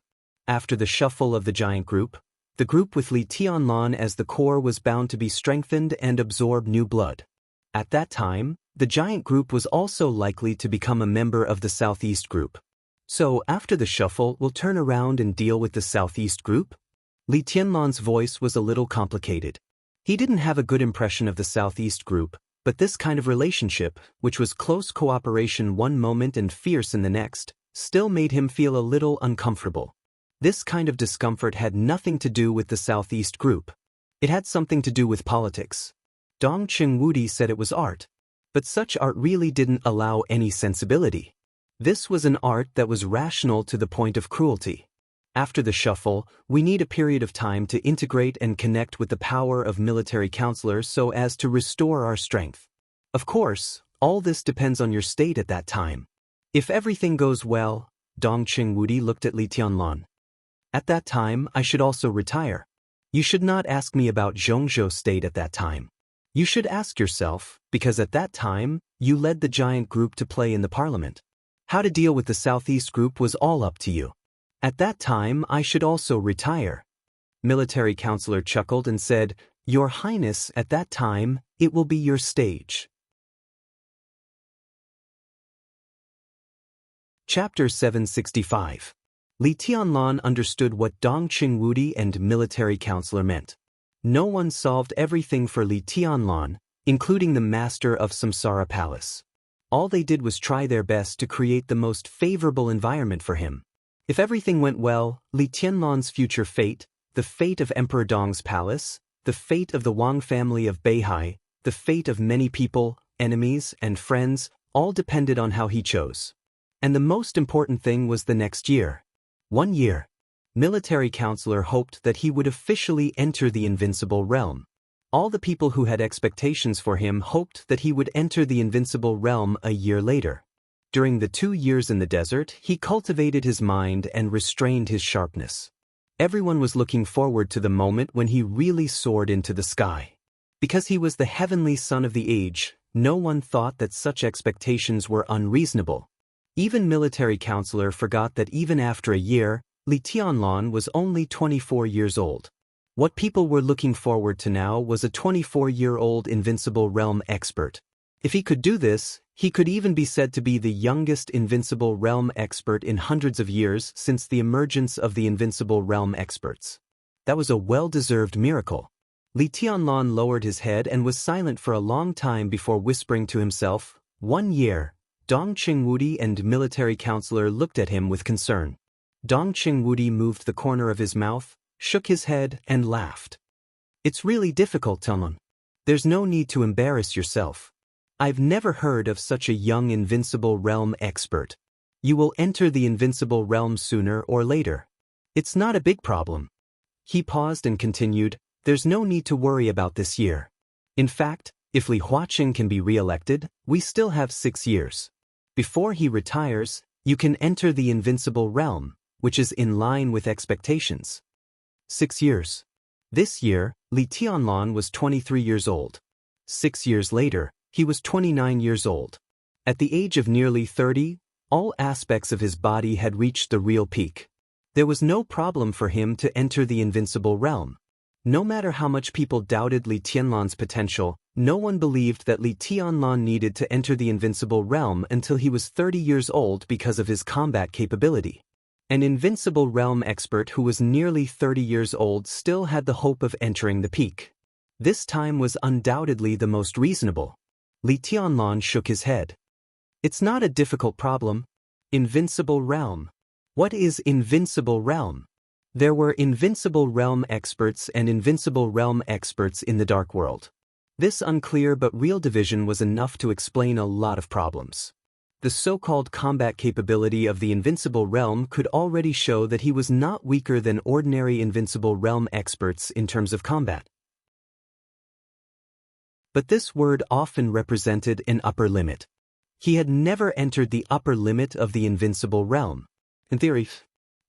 After the shuffle of the giant group, the group with Li Tianlan as the core was bound to be strengthened and absorb new blood. At that time, the giant group was also likely to become a member of the Southeast Group. So after the shuffle, we'll turn around and deal with the Southeast Group? Li Tianlan's voice was a little complicated. He didn't have a good impression of the Southeast Group, but this kind of relationship, which was close cooperation one moment and fierce in the next, still made him feel a little uncomfortable. This kind of discomfort had nothing to do with the Southeast Group. It had something to do with politics. Dongqing Wudi said it was art. But such art really didn't allow any sensibility. This was an art that was rational to the point of cruelty. After the shuffle, we need a period of time to integrate and connect with the power of military counselors so as to restore our strength. Of course, all this depends on your state at that time. If everything goes well, Dongqing Wudi looked at Li Tianlan. At that time, I should also retire. You should not ask me about Xianxia state at that time. You should ask yourself, because at that time, you led the giant group to play in the parliament. How to deal with the Southeast Group was all up to you. At that time, I should also retire. Military counselor chuckled and said, Your Highness, at that time, it will be your stage. Chapter 765. Li Tianlan understood what Dongqing Wudi and military counselor meant. No one solved everything for Li Tianlan, including the master of Samsara Palace. All they did was try their best to create the most favorable environment for him. If everything went well, Li Tianlan's future fate, the fate of Emperor Dong's palace, the fate of the Wang family of Beihai, the fate of many people, enemies, and friends, all depended on how he chose. And the most important thing was the next year. 1 year. Military counselor hoped that he would officially enter the invincible realm. All the people who had expectations for him hoped that he would enter the invincible realm a year later. During the 2 years in the desert, he cultivated his mind and restrained his sharpness. Everyone was looking forward to the moment when he really soared into the sky. Because he was the heavenly son of the age, no one thought that such expectations were unreasonable. Even military counselor forgot that even after a year, Li Tianlan was only 24 years old. What people were looking forward to now was a 24-year-old invincible realm expert. If he could do this, he could even be said to be the youngest invincible realm expert in hundreds of years since the emergence of the invincible realm experts. That was a well-deserved miracle. Li Tianlan lowered his head and was silent for a long time before whispering to himself, 1 year. Dong Qingwudi and military counselor looked at him with concern. Dong Qingwudi moved the corner of his mouth, shook his head, and laughed. It's really difficult, Tianlan. There's no need to embarrass yourself. I've never heard of such a young invincible realm expert. You will enter the invincible realm sooner or later. It's not a big problem. He paused and continued, there's no need to worry about this year. In fact, if Li Huaqing can be re-elected, we still have 6 years. Before he retires, you can enter the invincible realm, which is in line with expectations. 6 years. This year, Li Tianlan was 23 years old. 6 years later, he was 29 years old. At the age of nearly 30, all aspects of his body had reached the real peak. There was no problem for him to enter the invincible realm. No matter how much people doubted Li Tianlan's potential, no one believed that Li Tianlan needed to enter the invincible realm until he was 30 years old because of his combat capability. An invincible realm expert who was nearly 30 years old still had the hope of entering the peak. This time was undoubtedly the most reasonable. Li Tianlan shook his head. It's not a difficult problem. Invincible realm. What is invincible realm? There were invincible realm experts and invincible realm experts in the dark world. This unclear but real division was enough to explain a lot of problems. The so-called combat capability of the invincible realm could already show that he was not weaker than ordinary invincible realm experts in terms of combat. But this word often represented an upper limit. He had never entered the upper limit of the invincible realm. In theory,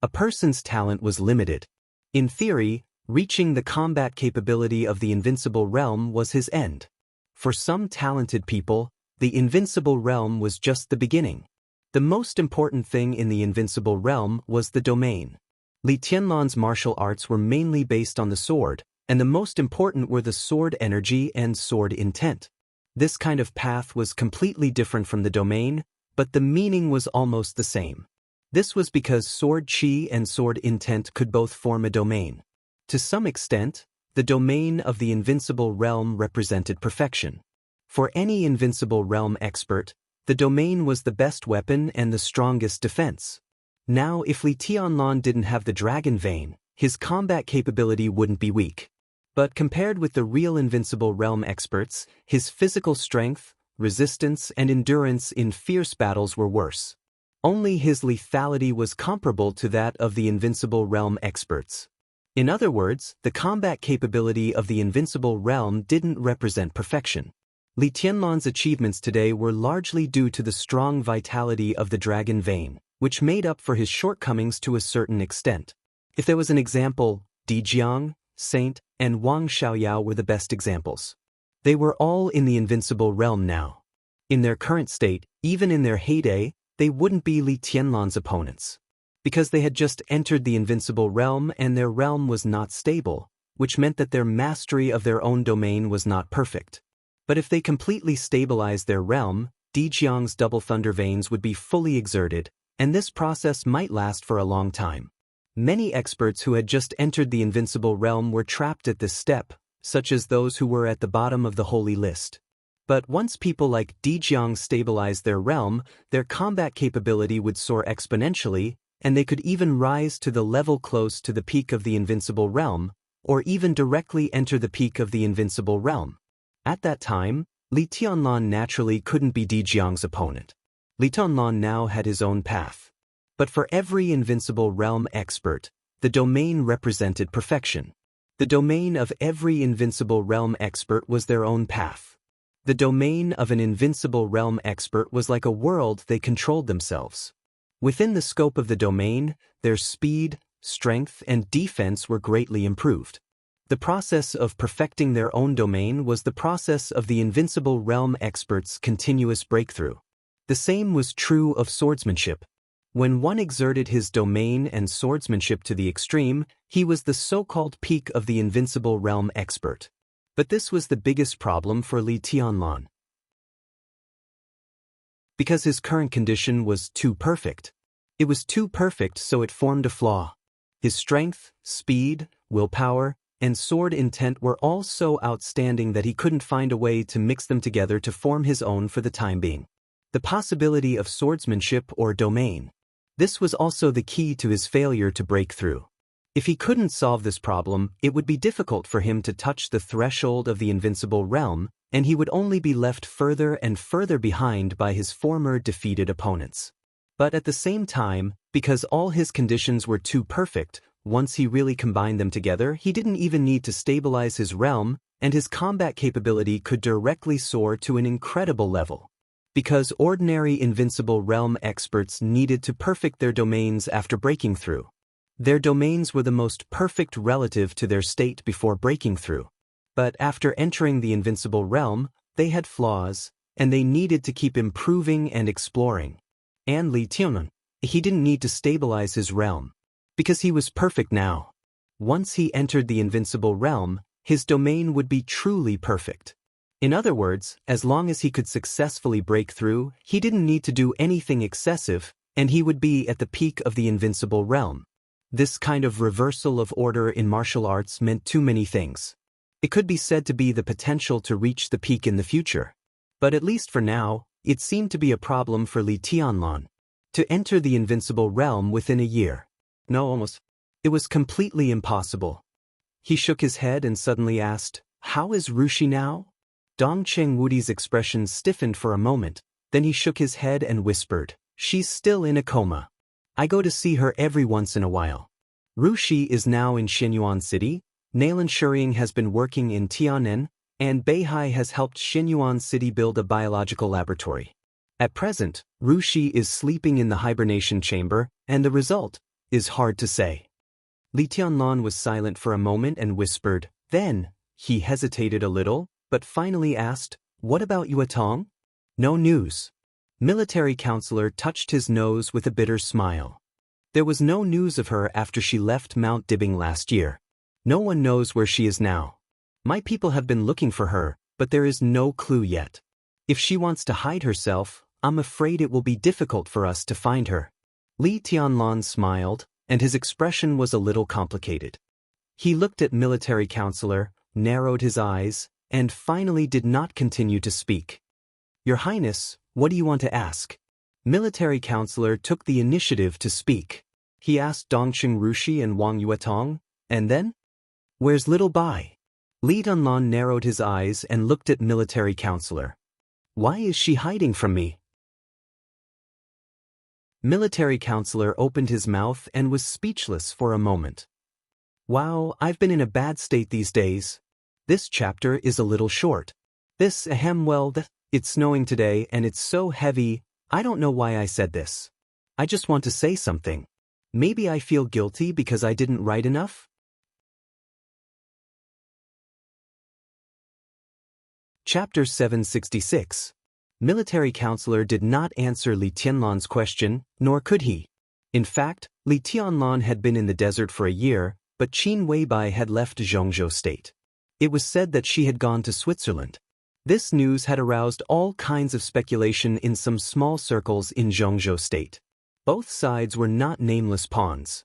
a person's talent was limited. In theory, reaching the combat capability of the invincible realm was his end. For some talented people, the invincible realm was just the beginning. The most important thing in the invincible realm was the domain. Li Tianlan's martial arts were mainly based on the sword, and the most important were the sword energy and sword intent. This kind of path was completely different from the domain, but the meaning was almost the same. This was because sword chi and sword intent could both form a domain. To some extent, the domain of the invincible realm represented perfection. For any invincible realm expert, the domain was the best weapon and the strongest defense. Now, if Li Tianlan didn't have the dragon vein, his combat capability wouldn't be weak. But compared with the real invincible realm experts, his physical strength, resistance, and endurance in fierce battles were worse. Only his lethality was comparable to that of the invincible realm experts. In other words, the combat capability of the invincible realm didn't represent perfection. Li Tianlan's achievements today were largely due to the strong vitality of the dragon vein, which made up for his shortcomings to a certain extent. If there was an example, Di Jiang, Saint, and Wang Xiaoyao were the best examples. They were all in the invincible realm now. In their current state, even in their heyday, they wouldn't be Li Tianlan's opponents. Because they had just entered the invincible realm and their realm was not stable, which meant that their mastery of their own domain was not perfect. But if they completely stabilized their realm, Di Jiang's double thunder veins would be fully exerted, and this process might last for a long time. Many experts who had just entered the invincible realm were trapped at this step, such as those who were at the bottom of the holy list. But once people like Di Jiang stabilized their realm, their combat capability would soar exponentially, and they could even rise to the level close to the peak of the invincible realm, or even directly enter the peak of the invincible realm. At that time, Li Tianlan naturally couldn't be Di Jiang's opponent. Li Tianlan now had his own path. But for every invincible realm expert, the domain represented perfection. The domain of every invincible realm expert was their own path. The domain of an invincible realm expert was like a world they controlled themselves. Within the scope of the domain, their speed, strength, and defense were greatly improved. The process of perfecting their own domain was the process of the invincible realm expert's continuous breakthrough. The same was true of swordsmanship. When one exerted his domain and swordsmanship to the extreme, he was the so-called peak of the invincible realm expert. But this was the biggest problem for Li Tianlan. Because his current condition was too perfect. It was too perfect, so it formed a flaw. His strength, speed, willpower, and sword intent were all so outstanding that he couldn't find a way to mix them together to form his own for the time being. The possibility of swordsmanship or domain. This was also the key to his failure to break through. If he couldn't solve this problem, it would be difficult for him to touch the threshold of the invincible realm, and he would only be left further and further behind by his former defeated opponents. But at the same time, because all his conditions were too perfect, once he really combined them together, he didn't even need to stabilize his realm, and his combat capability could directly soar to an incredible level. Because ordinary invincible realm experts needed to perfect their domains after breaking through. Their domains were the most perfect relative to their state before breaking through. But after entering the invincible realm, they had flaws, and they needed to keep improving and exploring. And Li Tianlan, he didn't need to stabilize his realm, because he was perfect now. Once he entered the invincible realm, his domain would be truly perfect. In other words, as long as he could successfully break through, he didn't need to do anything excessive, and he would be at the peak of the invincible realm. This kind of reversal of order in martial arts meant too many things. It could be said to be the potential to reach the peak in the future. But at least for now, it seemed to be a problem for Li Tianlan. To enter the invincible realm within a year. No, almost. It was completely impossible. He shook his head and suddenly asked, "How is Rushi now?" Dongcheng Wudi's expression stiffened for a moment, then he shook his head and whispered, "She's still in a coma. I go to see her every once in a while. Rushi is now in Xianyuan City, Nalan Shuring has been working in Tianen, and Beihai has helped Xianyuan City build a biological laboratory. At present, Rushi is sleeping in the hibernation chamber, and the result is hard to say." Li Tianlan was silent for a moment and whispered, then, he hesitated a little, but finally asked, "What about Yuetong?" "No news." Military counselor touched his nose with a bitter smile. There was no news of her after she left Mount Dibbing last year. No one knows where she is now. My people have been looking for her, but there is no clue yet. If she wants to hide herself, I'm afraid it will be difficult for us to find her. Li Tianlan smiled, and his expression was a little complicated. He looked at military counselor, narrowed his eyes, and finally did not continue to speak. "Your Highness, what do you want to ask?" Military counselor took the initiative to speak. He asked Dongcheng Rushi and Wang Yuetong, and then? "Where's little Bai?" Li Tianlan narrowed his eyes and looked at military counselor. "Why is she hiding from me?" Military counselor opened his mouth and was speechless for a moment. "Wow, I've been in a bad state these days. This chapter is a little short. It's snowing today and it's so heavy, I don't know why I said this. I just want to say something. Maybe I feel guilty because I didn't write enough?" Chapter 766. Military counselor did not answer Li Tianlan's question, nor could he. In fact, Li Tianlan had been in the desert for a year, but Qin Weibai had left Zhongzhou state. It was said that she had gone to Switzerland. This news had aroused all kinds of speculation in some small circles in Zhongzhou state. Both sides were not nameless pawns.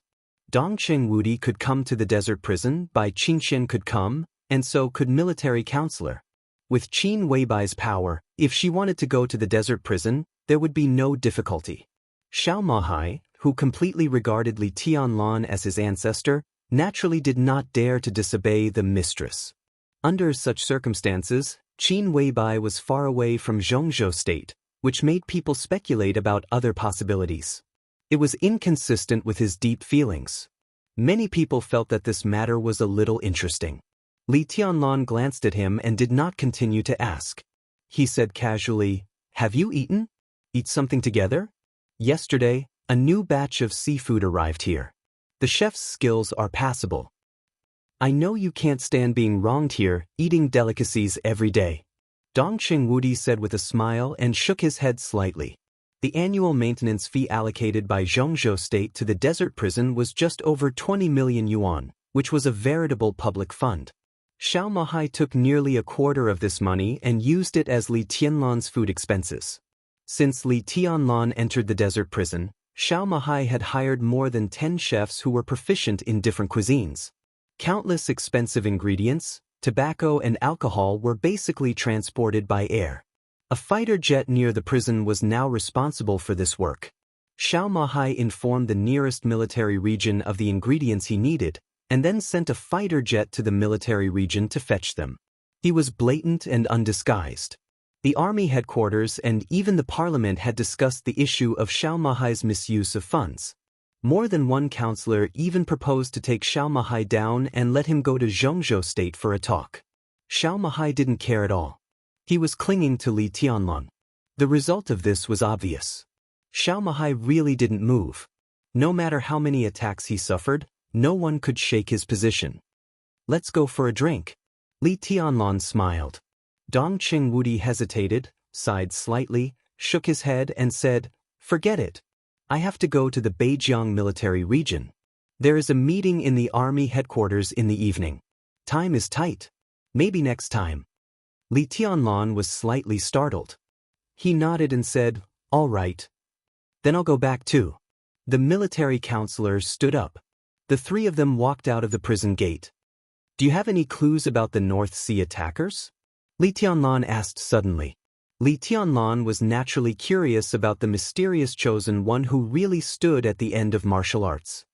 Dongcheng Wudi could come to the desert prison, Bai Qingxian could come, and so could military counselor. With Qin Weibai's power, if she wanted to go to the desert prison, there would be no difficulty. Xiao Mahai, who completely regarded Li Tianlan as his ancestor, naturally did not dare to disobey the mistress. Under such circumstances, Qin Weibai was far away from Zhongzhou state, which made people speculate about other possibilities. It was inconsistent with his deep feelings. Many people felt that this matter was a little interesting. Li Tianlan glanced at him and did not continue to ask. He said casually, "Have you eaten? Eat something together? Yesterday, a new batch of seafood arrived here. The chef's skills are passable. I know you can't stand being wronged here, eating delicacies every day." Dongqing Wudi said with a smile and shook his head slightly. The annual maintenance fee allocated by Zhongzhou State to the desert prison was just over 20 million yuan, which was a veritable public fund. Xiao Mahai took nearly a quarter of this money and used it as Li Tianlan's food expenses. Since Li Tianlan entered the desert prison, Xiao Mahai had hired more than 10 chefs who were proficient in different cuisines. Countless expensive ingredients, tobacco and alcohol were basically transported by air. A fighter jet near the prison was now responsible for this work. Xiao Mahai informed the nearest military region of the ingredients he needed, and then sent a fighter jet to the military region to fetch them. He was blatant and undisguised. The army headquarters and even the parliament had discussed the issue of Xiao Mahai's misuse of funds. More than one counselor even proposed to take Xiao Mahai down and let him go to Zhongzhou State for a talk. Xiao Mahai didn't care at all. He was clinging to Li Tianlan. The result of this was obvious. Xiao Mahai really didn't move. No matter how many attacks he suffered, no one could shake his position. "Let's go for a drink." Li Tianlan smiled. Dongqing Wudi hesitated, sighed slightly, shook his head and said, "Forget it. I have to go to the Beijiang military region. There is a meeting in the army headquarters in the evening. Time is tight. Maybe next time." Li Tianlan was slightly startled. He nodded and said, "All right. Then I'll go back too." The military counselors stood up. The three of them walked out of the prison gate. "Do you have any clues about the North Sea attackers?" Li Tianlan asked suddenly. Li Tianlan was naturally curious about the mysterious chosen one who really stood at the end of martial arts.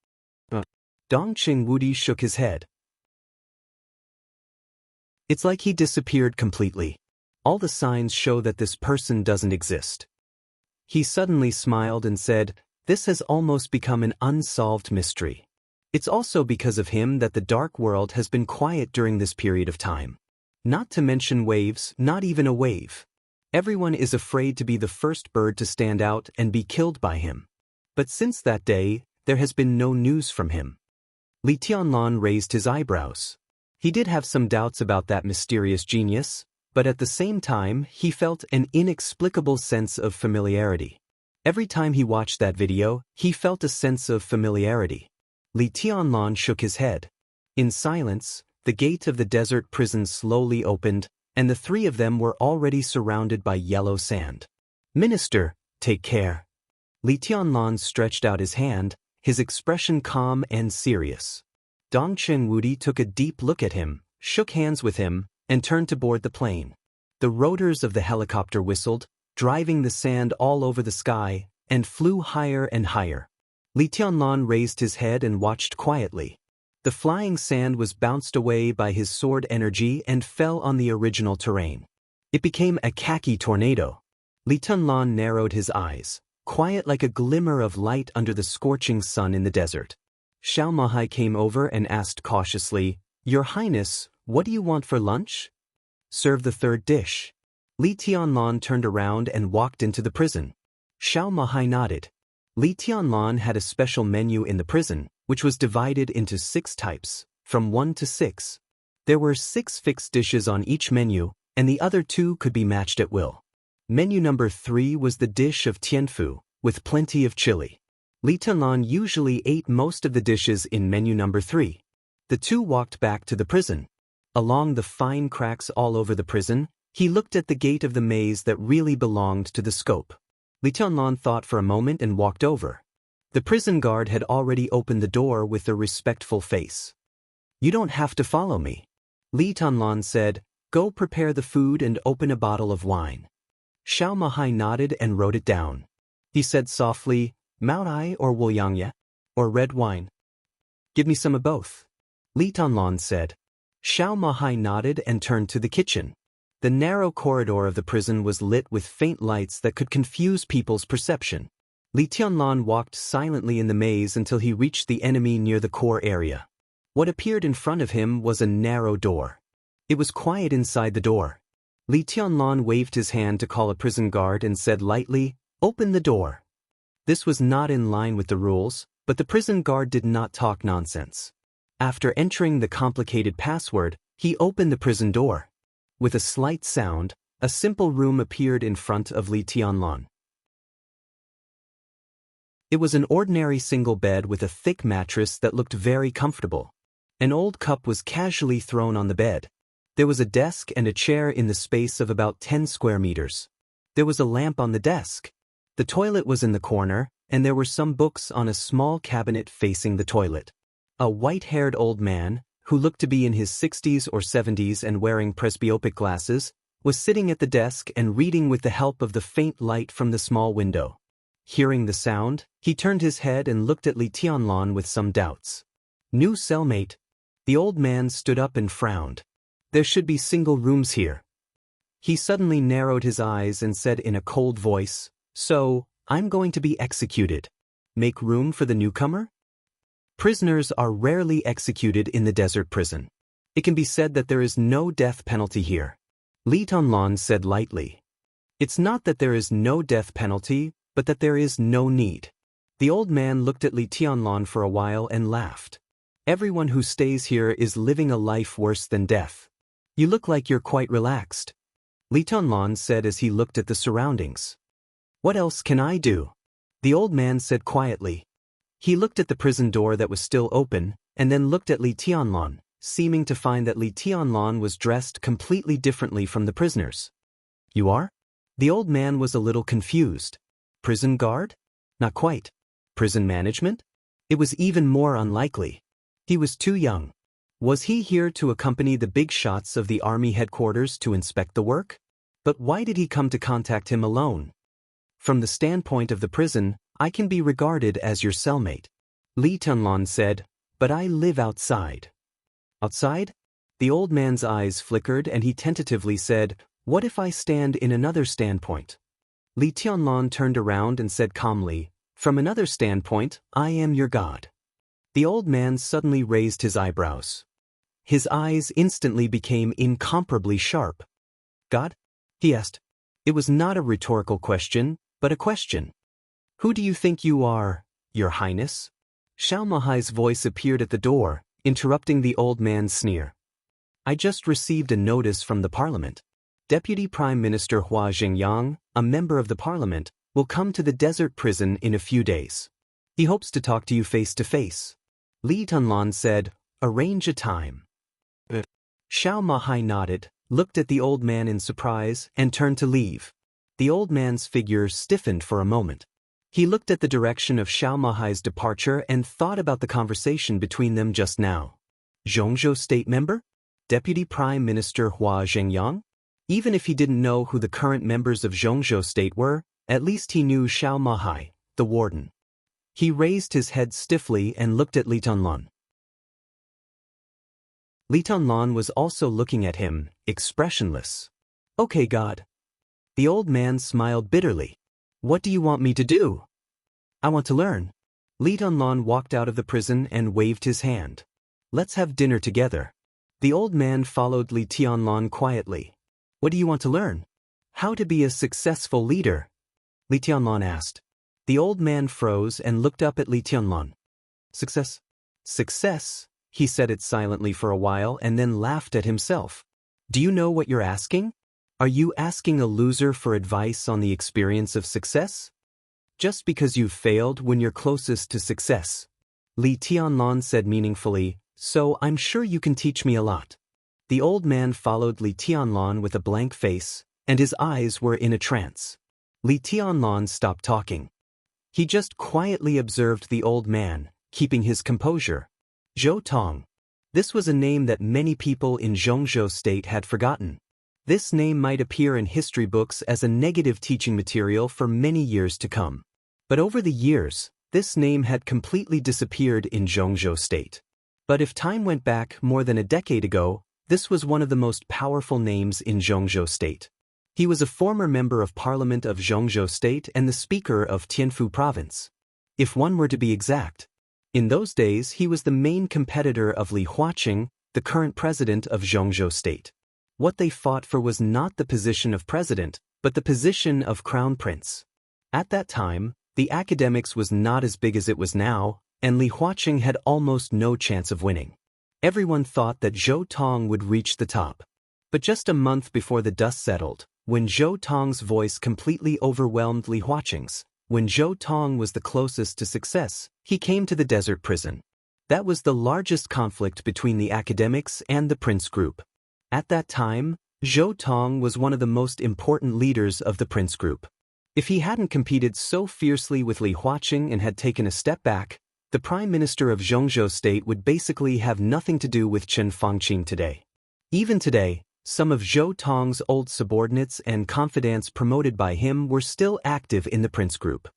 Dongqing Wudi shook his head. "It's like he disappeared completely. All the signs show that this person doesn't exist." He suddenly smiled and said, "This has almost become an unsolved mystery. It's also because of him that the dark world has been quiet during this period of time. Not to mention waves, not even a wave. Everyone is afraid to be the first bird to stand out and be killed by him. But since that day, there has been no news from him." Li Tianlan raised his eyebrows. He did have some doubts about that mysterious genius, but at the same time, he felt an inexplicable sense of familiarity. Every time he watched that video, he felt a sense of familiarity. Li Tianlan shook his head. In silence, the gate of the desert prison slowly opened, and the three of them were already surrounded by yellow sand. "Minister, take care." Li Tianlan stretched out his hand, his expression calm and serious. Dongqing Wudi took a deep look at him, shook hands with him, and turned to board the plane. The rotors of the helicopter whistled, driving the sand all over the sky, and flew higher and higher. Li Tianlan raised his head and watched quietly. The flying sand was bounced away by his sword energy and fell on the original terrain. It became a khaki tornado. Li Tianlan narrowed his eyes, quiet like a glimmer of light under the scorching sun in the desert. Xiao Mahai came over and asked cautiously, "Your Highness, what do you want for lunch?" "Serve the third dish." Li Tianlan turned around and walked into the prison. Xiao Mahai nodded. Li Tianlan had a special menu in the prison, which was divided into 6 types, from 1 to 6. There were 6 fixed dishes on each menu, and the other 2 could be matched at will. Menu number 3 was the dish of tianfu, with plenty of chili. Li Tianlan usually ate most of the dishes in menu number 3. The two walked back to the prison. Along the fine cracks all over the prison, he looked at the gate of the maze that really belonged to the scope. Li Tianlan thought for a moment and walked over. The prison guard had already opened the door with a respectful face. "You don't have to follow me." Li Tianlan said, "Go prepare the food and open a bottle of wine." Xiao Mahai nodded and wrote it down. He said softly, "Maoai or Wuxiang, or red wine?" "Give me some of both." Li Tianlan said. Xiao Mahai nodded and turned to the kitchen. The narrow corridor of the prison was lit with faint lights that could confuse people's perception. Li Tianlan walked silently in the maze until he reached the enemy near the core area. What appeared in front of him was a narrow door. It was quiet inside the door. Li Tianlan waved his hand to call a prison guard and said lightly, "Open the door." This was not in line with the rules, but the prison guard did not talk nonsense. After entering the complicated password, he opened the prison door. With a slight sound, a simple room appeared in front of Li Tianlan. It was an ordinary single bed with a thick mattress that looked very comfortable. An old cup was casually thrown on the bed. There was a desk and a chair in the space of about 10 square meters. There was a lamp on the desk. The toilet was in the corner, and there were some books on a small cabinet facing the toilet. A white-haired old man, who looked to be in his 60s or 70s and wearing presbyopic glasses, was sitting at the desk and reading with the help of the faint light from the small window. Hearing the sound, he turned his head and looked at Li Tianlan with some doubts. "New cellmate." The old man stood up and frowned. "There should be single rooms here." He suddenly narrowed his eyes and said in a cold voice, "So, I'm going to be executed. Make room for the newcomer?" Prisoners are rarely executed in the desert prison. It can be said that there is no death penalty here. Li Tianlan said lightly. "It's not that there is no death penalty, but that there is no need." The old man looked at Li Tianlan for a while and laughed. "Everyone who stays here is living a life worse than death. You look like you're quite relaxed," Li Tianlan said as he looked at the surroundings. "What else can I do?" the old man said quietly. He looked at the prison door that was still open, and then looked at Li Tianlan, seeming to find that Li Tianlan was dressed completely differently from the prisoners. "You are?" The old man was a little confused. "Prison guard? Not quite. Prison management?" It was even more unlikely. He was too young. Was he here to accompany the big shots of the army headquarters to inspect the work? But why did he come to contact him alone? "From the standpoint of the prison, I can be regarded as your cellmate," Li Tianlan said, "but I live outside." "Outside?" The old man's eyes flickered and he tentatively said, "What if I stand in another standpoint?" Li Tianlan turned around and said calmly, "From another standpoint, I am your god." The old man suddenly raised his eyebrows. His eyes instantly became incomparably sharp. "God?" he asked. It was not a rhetorical question, but a question. "Who do you think you are, Your Highness?" Xianxia's voice appeared at the door, interrupting the old man's sneer. "I just received a notice from the parliament. Deputy Prime Minister Hua Zhengyang, a member of the parliament, will come to the desert prison in a few days. He hopes to talk to you face to face." Li Tianlan said, "Arrange a time." Xianxia nodded, looked at the old man in surprise, and turned to leave. The old man's figure stiffened for a moment. He looked at the direction of Xianxia's departure and thought about the conversation between them just now. Zhongzhou State member? Deputy Prime Minister Hua Zhengyang? Even if he didn't know who the current members of Zhongzhou State were, at least he knew Xianxia, the warden. He raised his head stiffly and looked at Li Tianlan. Li Tianlan was also looking at him, expressionless. "Okay, God." The old man smiled bitterly. "What do you want me to do?" "I want to learn." Li Tianlan walked out of the prison and waved his hand. "Let's have dinner together." The old man followed Li Tianlan quietly. "What do you want to learn?" "How to be a successful leader," Li Tianlan asked. The old man froze and looked up at Li Tianlan. "Success?" "Success," he said it silently for a while and then laughed at himself. "Do you know what you're asking? Are you asking a loser for advice on the experience of success? Just because you've failed when you're closest to success." Li Tianlan said meaningfully, "So I'm sure you can teach me a lot." The old man followed Li Tianlan with a blank face, and his eyes were in a trance. Li Tianlan stopped talking. He just quietly observed the old man, keeping his composure. Zhou Tong. This was a name that many people in Zhongzhou State had forgotten. This name might appear in history books as a negative teaching material for many years to come. But over the years, this name had completely disappeared in Zhongzhou State. But if time went back more than a decade ago, this was one of the most powerful names in Zhongzhou State. He was a former member of parliament of Zhongzhou State and the speaker of Tianfu Province, if one were to be exact. In those days he was the main competitor of Li Huaqing, the current president of Zhongzhou State. What they fought for was not the position of president, but the position of crown prince. At that time, the academics was not as big as it was now, and Li Huaqing had almost no chance of winning. Everyone thought that Zhou Tong would reach the top. But just a month before the dust settled, when Zhou Tong's voice completely overwhelmed Li Huaqing's, when Zhou Tong was the closest to success, he came to the desert prison. That was the largest conflict between the academics and the prince group. At that time, Zhou Tong was one of the most important leaders of the prince group. If he hadn't competed so fiercely with Li Huaqing and had taken a step back, the prime minister of Zhongzhou State would basically have nothing to do with Chen Fangqing today. Even today, some of Zhou Tong's old subordinates and confidants promoted by him were still active in the prince group.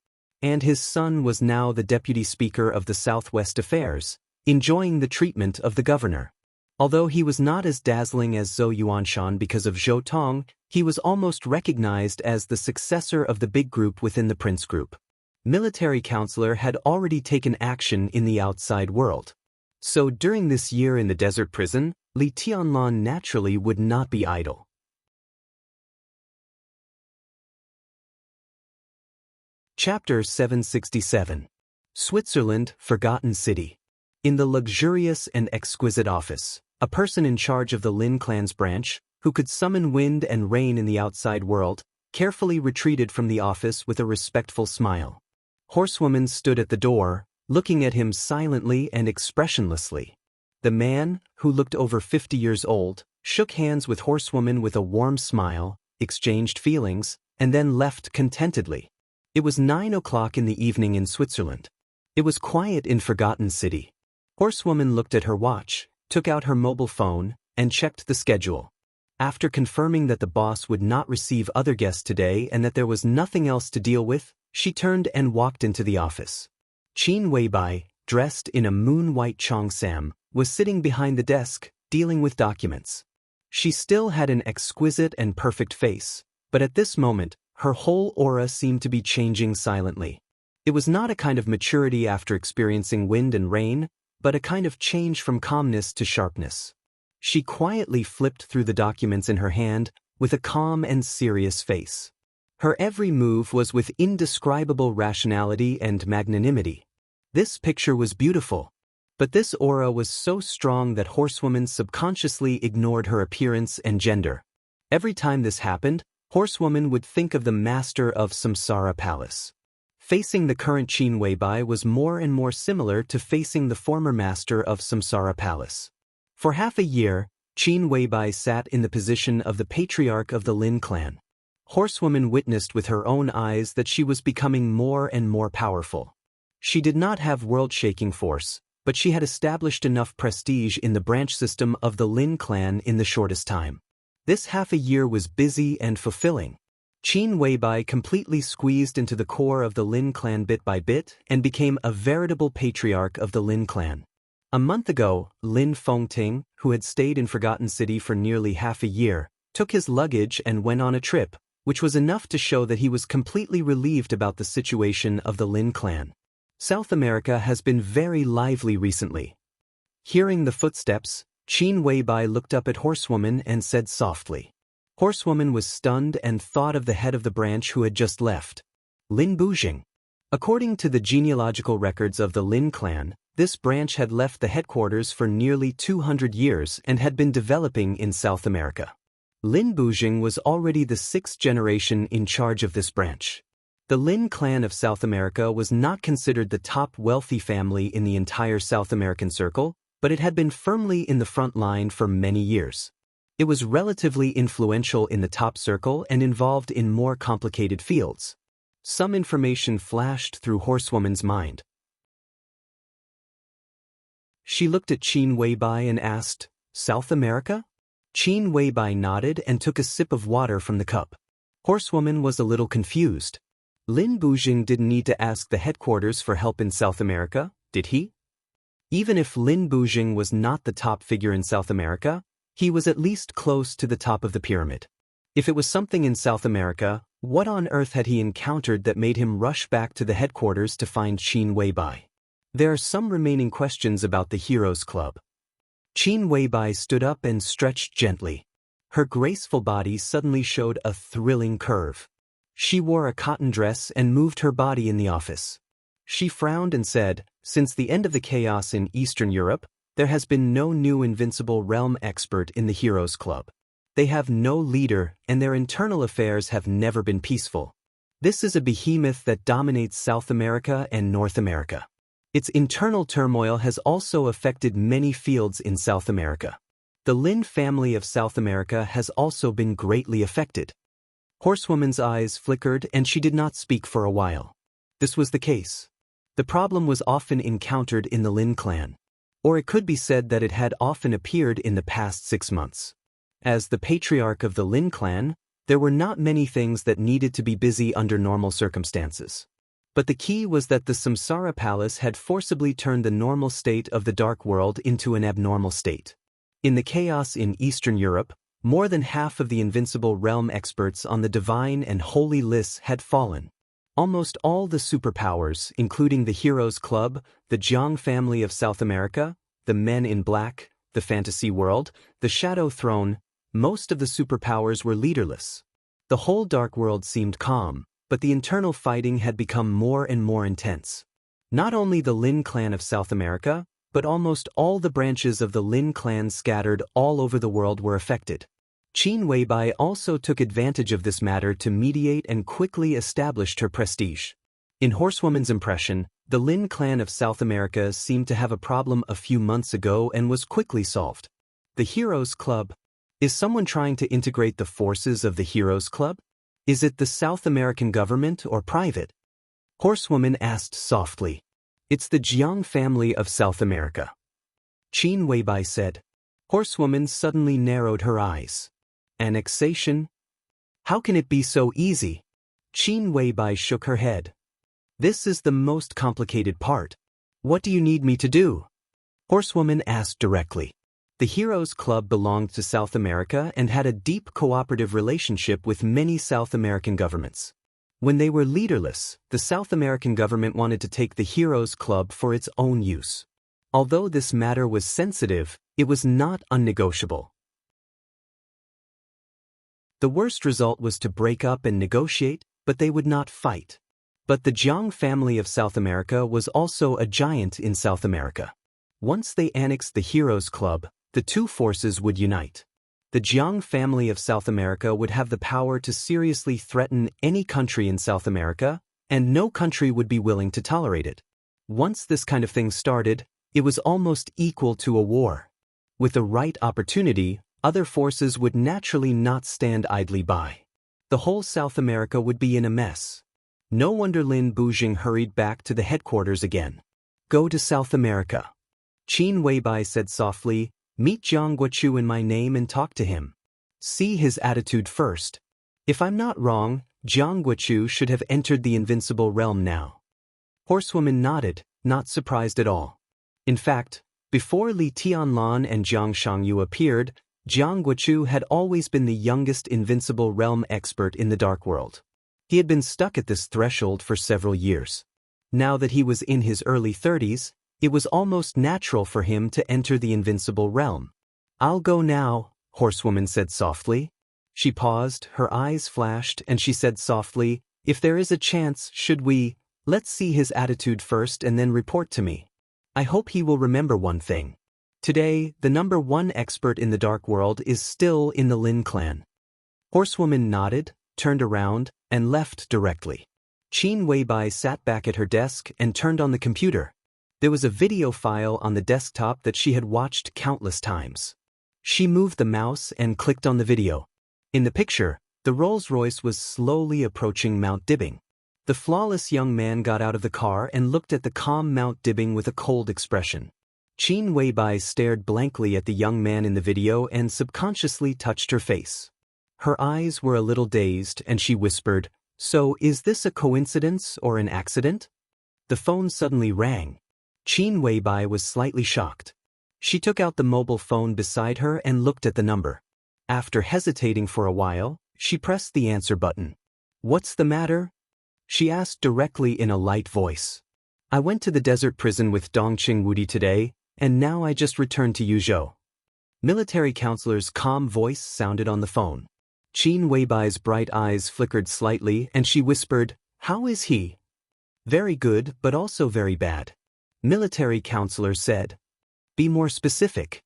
And his son was now the deputy speaker of the Southwest Affairs, enjoying the treatment of the governor. Although he was not as dazzling as Zhou Yuanshan because of Zhou Tong, he was almost recognized as the successor of the big group within the prince group. Military counselor had already taken action in the outside world. So during this year in the desert prison, Li Tianlan naturally would not be idle. Chapter 767. Switzerland, Forgotten City. In the luxurious and exquisite office, a person in charge of the Lin clan's branch, who could summon wind and rain in the outside world, carefully retreated from the office with a respectful smile. Horsewoman stood at the door, looking at him silently and expressionlessly. The man, who looked over 50 years old, shook hands with Horsewoman with a warm smile, exchanged feelings, and then left contentedly. It was 9 o'clock in the evening in Switzerland. It was quiet in Forgotten City. Horsewoman looked at her watch, took out her mobile phone, and checked the schedule. After confirming that the boss would not receive other guests today and that there was nothing else to deal with, she turned and walked into the office. Qin Weibai, dressed in a moon-white cheongsam, was sitting behind the desk, dealing with documents. She still had an exquisite and perfect face, but at this moment, her whole aura seemed to be changing silently. It was not a kind of maturity after experiencing wind and rain, but a kind of change from calmness to sharpness. She quietly flipped through the documents in her hand with a calm and serious face. Her every move was with indescribable rationality and magnanimity. This picture was beautiful, but this aura was so strong that Horsewoman subconsciously ignored her appearance and gender. Every time this happened, Horsewoman would think of the master of Samsara Palace. Facing the current Qin Weibai was more and more similar to facing the former master of Samsara Palace. For half a year, Qin Weibai sat in the position of the patriarch of the Lin clan. Horsewoman witnessed with her own eyes that she was becoming more and more powerful. She did not have world-shaking force, but she had established enough prestige in the branch system of the Lin clan in the shortest time. This half a year was busy and fulfilling. Qin Weibai completely squeezed into the core of the Lin clan bit by bit and became a veritable patriarch of the Lin clan. A month ago, Lin Fengting, who had stayed in Forgotten City for nearly half a year, took his luggage and went on a trip, which was enough to show that he was completely relieved about the situation of the Lin clan. South America has been very lively recently. Hearing the footsteps, Qin Weibai looked up at Horsewoman and said softly. Horsewoman was stunned and thought of the head of the branch who had just left. Lin Bujing. According to the genealogical records of the Lin clan, this branch had left the headquarters for nearly 200 years and had been developing in South America. Lin Bujing was already the 6th generation in charge of this branch. The Lin clan of South America was not considered the top wealthy family in the entire South American circle, but it had been firmly in the front line for many years. It was relatively influential in the top circle and involved in more complicated fields. Some information flashed through Horsewoman's mind. She looked at Qin Weibai and asked, "South America?" Qin Weibai nodded and took a sip of water from the cup. Horsewoman was a little confused. Lin Bujing didn't need to ask the headquarters for help in South America, did he? Even if Lin Bujing was not the top figure in South America, he was at least close to the top of the pyramid. If it was something in South America, what on earth had he encountered that made him rush back to the headquarters to find Qin Weibai? There are some remaining questions about the Heroes Club. Qin Weibai stood up and stretched gently. Her graceful body suddenly showed a thrilling curve. She wore a cotton dress and moved her body in the office. She frowned and said, "Since the end of the chaos in Eastern Europe, there has been no new invincible realm expert in the Heroes Club. They have no leader and their internal affairs have never been peaceful. This is a behemoth that dominates South America and North America. Its internal turmoil has also affected many fields in South America. The Lin family of South America has also been greatly affected." Horsewoman's eyes flickered and she did not speak for a while. This was the case. The problem was often encountered in the Lin clan. Or it could be said that it had often appeared in the past 6 months. As the patriarch of the Lin clan, there were not many things that needed to be busy under normal circumstances. But the key was that the Samsara Palace had forcibly turned the normal state of the Dark World into an abnormal state. In the chaos in Eastern Europe, more than half of the invincible realm experts on the divine and holy lists had fallen. Almost all the superpowers, including the Heroes Club, the Jiang family of South America, the Men in Black, the Fantasy World, the Shadow Throne, most of the superpowers were leaderless. The whole Dark World seemed calm, but the internal fighting had become more and more intense. Not only the Lin clan of South America, but almost all the branches of the Lin clan scattered all over the world were affected. Qin Weibai also took advantage of this matter to mediate and quickly established her prestige. In Horsewoman's impression, the Lin clan of South America seemed to have a problem a few months ago and was quickly solved. The Heroes Club. Is someone trying to integrate the forces of the Heroes Club? Is it the South American government or private? Horsewoman asked softly. It's the Jiang family of South America. Qin Weibai said. Horsewoman suddenly narrowed her eyes. Annexation? How can it be so easy? Qin Weibai shook her head. This is the most complicated part. What do you need me to do? Horsewoman asked directly. The Heroes Club belonged to South America and had a deep cooperative relationship with many South American governments. When they were leaderless, the South American government wanted to take the Heroes Club for its own use. Although this matter was sensitive, it was not unnegotiable. The worst result was to break up and negotiate, but they would not fight. But the Jiang family of South America was also a giant in South America. Once they annexed the Heroes Club, the two forces would unite. The Jiang family of South America would have the power to seriously threaten any country in South America, and no country would be willing to tolerate it. Once this kind of thing started, it was almost equal to a war. With the right opportunity, other forces would naturally not stand idly by. The whole South America would be in a mess. No wonder Lin Bujing hurried back to the headquarters again. Go to South America. Qin Weibai said softly, meet Jiang Guochu in my name and talk to him. See his attitude first. If I'm not wrong, Jiang Guochu should have entered the invincible realm now. Horsewoman nodded, not surprised at all. In fact, before Li Tianlan and Jiang Shangyu appeared, Jiang Guochu had always been the youngest invincible realm expert in the Dark World. He had been stuck at this threshold for several years. Now that he was in his early 30s, it was almost natural for him to enter the invincible realm. I'll go now, Horsewoman said softly. She paused, her eyes flashed, and she said softly, if there is a chance, let's see his attitude first and then report to me. I hope he will remember one thing. Today, the number one expert in the Dark World is still in the Lin clan. Horsewoman nodded, turned around, and left directly. Qin Weibai sat back at her desk and turned on the computer. There was a video file on the desktop that she had watched countless times. She moved the mouse and clicked on the video. In the picture, the Rolls-Royce was slowly approaching Mount Dibbing. The flawless young man got out of the car and looked at the calm Mount Dibbing with a cold expression. Qin Weibai stared blankly at the young man in the video and subconsciously touched her face. Her eyes were a little dazed and she whispered, so is this a coincidence or an accident? The phone suddenly rang. Qin Weibai was slightly shocked. She took out the mobile phone beside her and looked at the number. After hesitating for a while, she pressed the answer button. "What's the matter?" she asked directly in a light voice. "I went to the desert prison with Dongqing Wudi today, and now I just returned to Yuzhou." Military counselor's calm voice sounded on the phone. Qin Weibai's bright eyes flickered slightly and she whispered, "How is he?" "Very good, but also very bad," military counselor said. "Be more specific."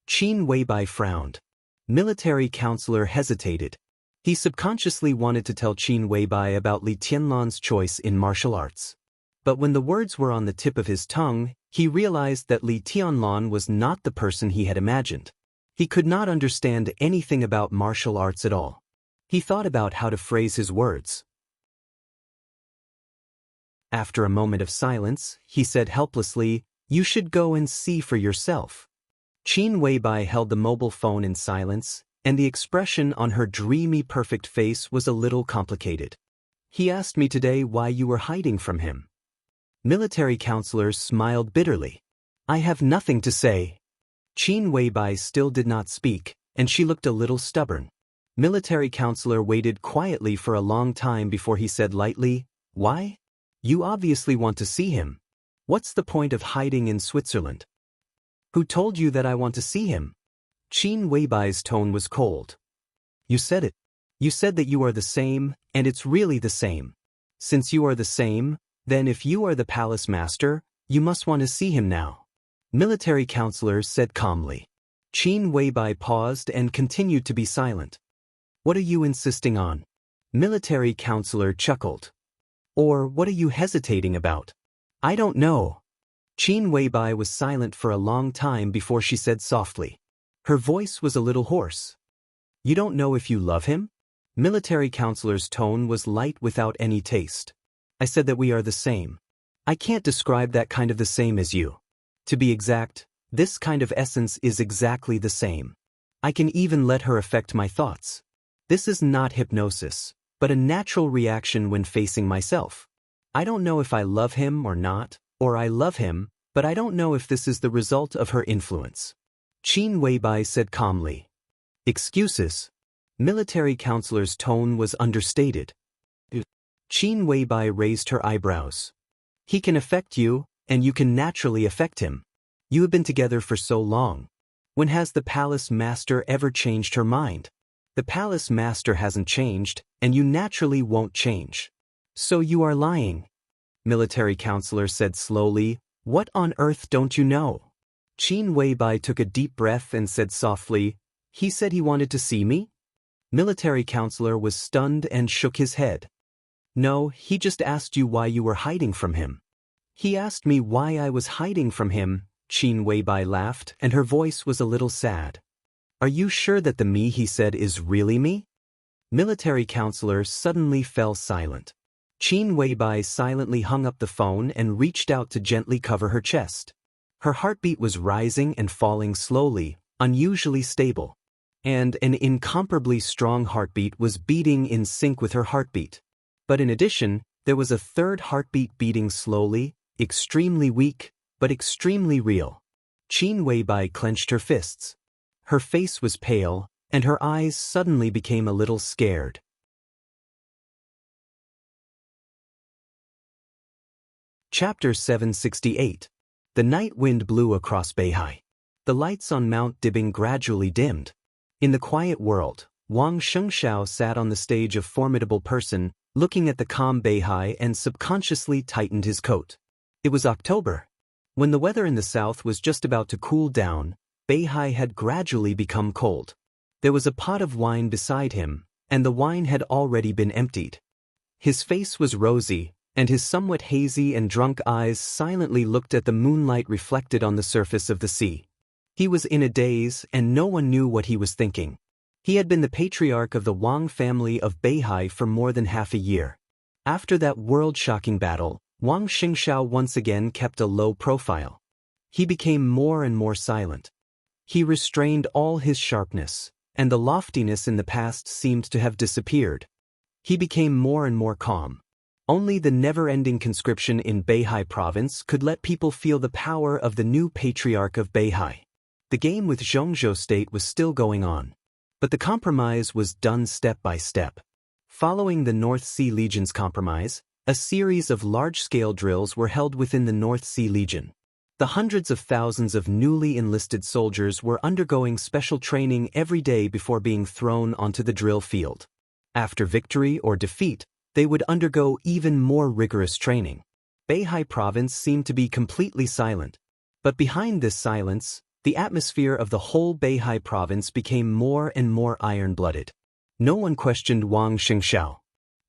Qin Weibai frowned. Military counselor hesitated. He subconsciously wanted to tell Qin Weibai about Li Tianlan's choice in martial arts. But when the words were on the tip of his tongue, he realized that Li Tianlan was not the person he had imagined. He could not understand anything about martial arts at all. He thought about how to phrase his words. After a moment of silence, he said helplessly, "You should go and see for yourself." Qin Weibai held the mobile phone in silence, and the expression on her dreamy perfect face was a little complicated. "He asked me today why you were hiding from him." Military counselor smiled bitterly. "I have nothing to say." Qin Weibai still did not speak, and she looked a little stubborn. Military counselor waited quietly for a long time before he said lightly, "Why? You obviously want to see him. What's the point of hiding in Switzerland?" "Who told you that I want to see him?" Qin Weibai's tone was cold. "You said it. You said that you are the same, and it's really the same. Since you are the same, then if you are the palace master, you must want to see him now." Military counselor said calmly. Qin Weibai paused and continued to be silent. "What are you insisting on?" Military counselor chuckled. "Or what are you hesitating about?" "I don't know." Qin Weibai was silent for a long time before she said softly. Her voice was a little hoarse. "You don't know if you love him?" Military counselor's tone was light without any taste. "I said that we are the same. I can't describe that kind of the same as you. To be exact, this kind of essence is exactly the same. I can even let her affect my thoughts. This is not hypnosis, but a natural reaction when facing myself. I don't know if I love him or not, or I love him, but I don't know if this is the result of her influence." Qin Weibai said calmly. "Excuses." Military counselor's tone was understated. Qin Weibai raised her eyebrows. "He can affect you, and you can naturally affect him. You have been together for so long. When has the palace master ever changed her mind? The palace master hasn't changed, and you naturally won't change. So you are lying." Military counselor said slowly, "What on earth don't you know?" Qin Weibai took a deep breath and said softly, "He said he wanted to see me?" Military counselor was stunned and shook his head. "No, he just asked you why you were hiding from him." "He asked me why I was hiding from him," Qin Weibai laughed, and her voice was a little sad. "Are you sure that the me he said is really me?" Military counselor suddenly fell silent. Qin Weibai silently hung up the phone and reached out to gently cover her chest. Her heartbeat was rising and falling slowly, unusually stable. And an incomparably strong heartbeat was beating in sync with her heartbeat. But in addition, there was a third heartbeat beating slowly, extremely weak, but extremely real. Qin Weibai clenched her fists. Her face was pale, and her eyes suddenly became a little scared. Chapter 768. The night wind blew across Beihai. The lights on Mount Dibing gradually dimmed. In the quiet world, Wang Shengxiao sat on the stage of formidable person, looking at the calm Beihai and subconsciously tightened his coat. It was October. When the weather in the south was just about to cool down, Beihai had gradually become cold. There was a pot of wine beside him, and the wine had already been emptied. His face was rosy, and his somewhat hazy and drunk eyes silently looked at the moonlight reflected on the surface of the sea. He was in a daze, and no one knew what he was thinking. He had been the patriarch of the Wang family of Beihai for more than half a year. After that world-shocking battle, Wang Xingxiao once again kept a low profile. He became more and more silent. He restrained all his sharpness, and the loftiness in the past seemed to have disappeared. He became more and more calm. Only the never-ending conscription in Beihai province could let people feel the power of the new patriarch of Beihai. The game with Zhongzhou state was still going on. But the compromise was done step by step. Following the North Sea Legion's compromise, a series of large-scale drills were held within the North Sea Legion. The hundreds of thousands of newly enlisted soldiers were undergoing special training every day before being thrown onto the drill field. After victory or defeat, they would undergo even more rigorous training. Beihai Province seemed to be completely silent. But behind this silence, the atmosphere of the whole Beihai Province became more and more iron-blooded. No one questioned Wang Xianxiao.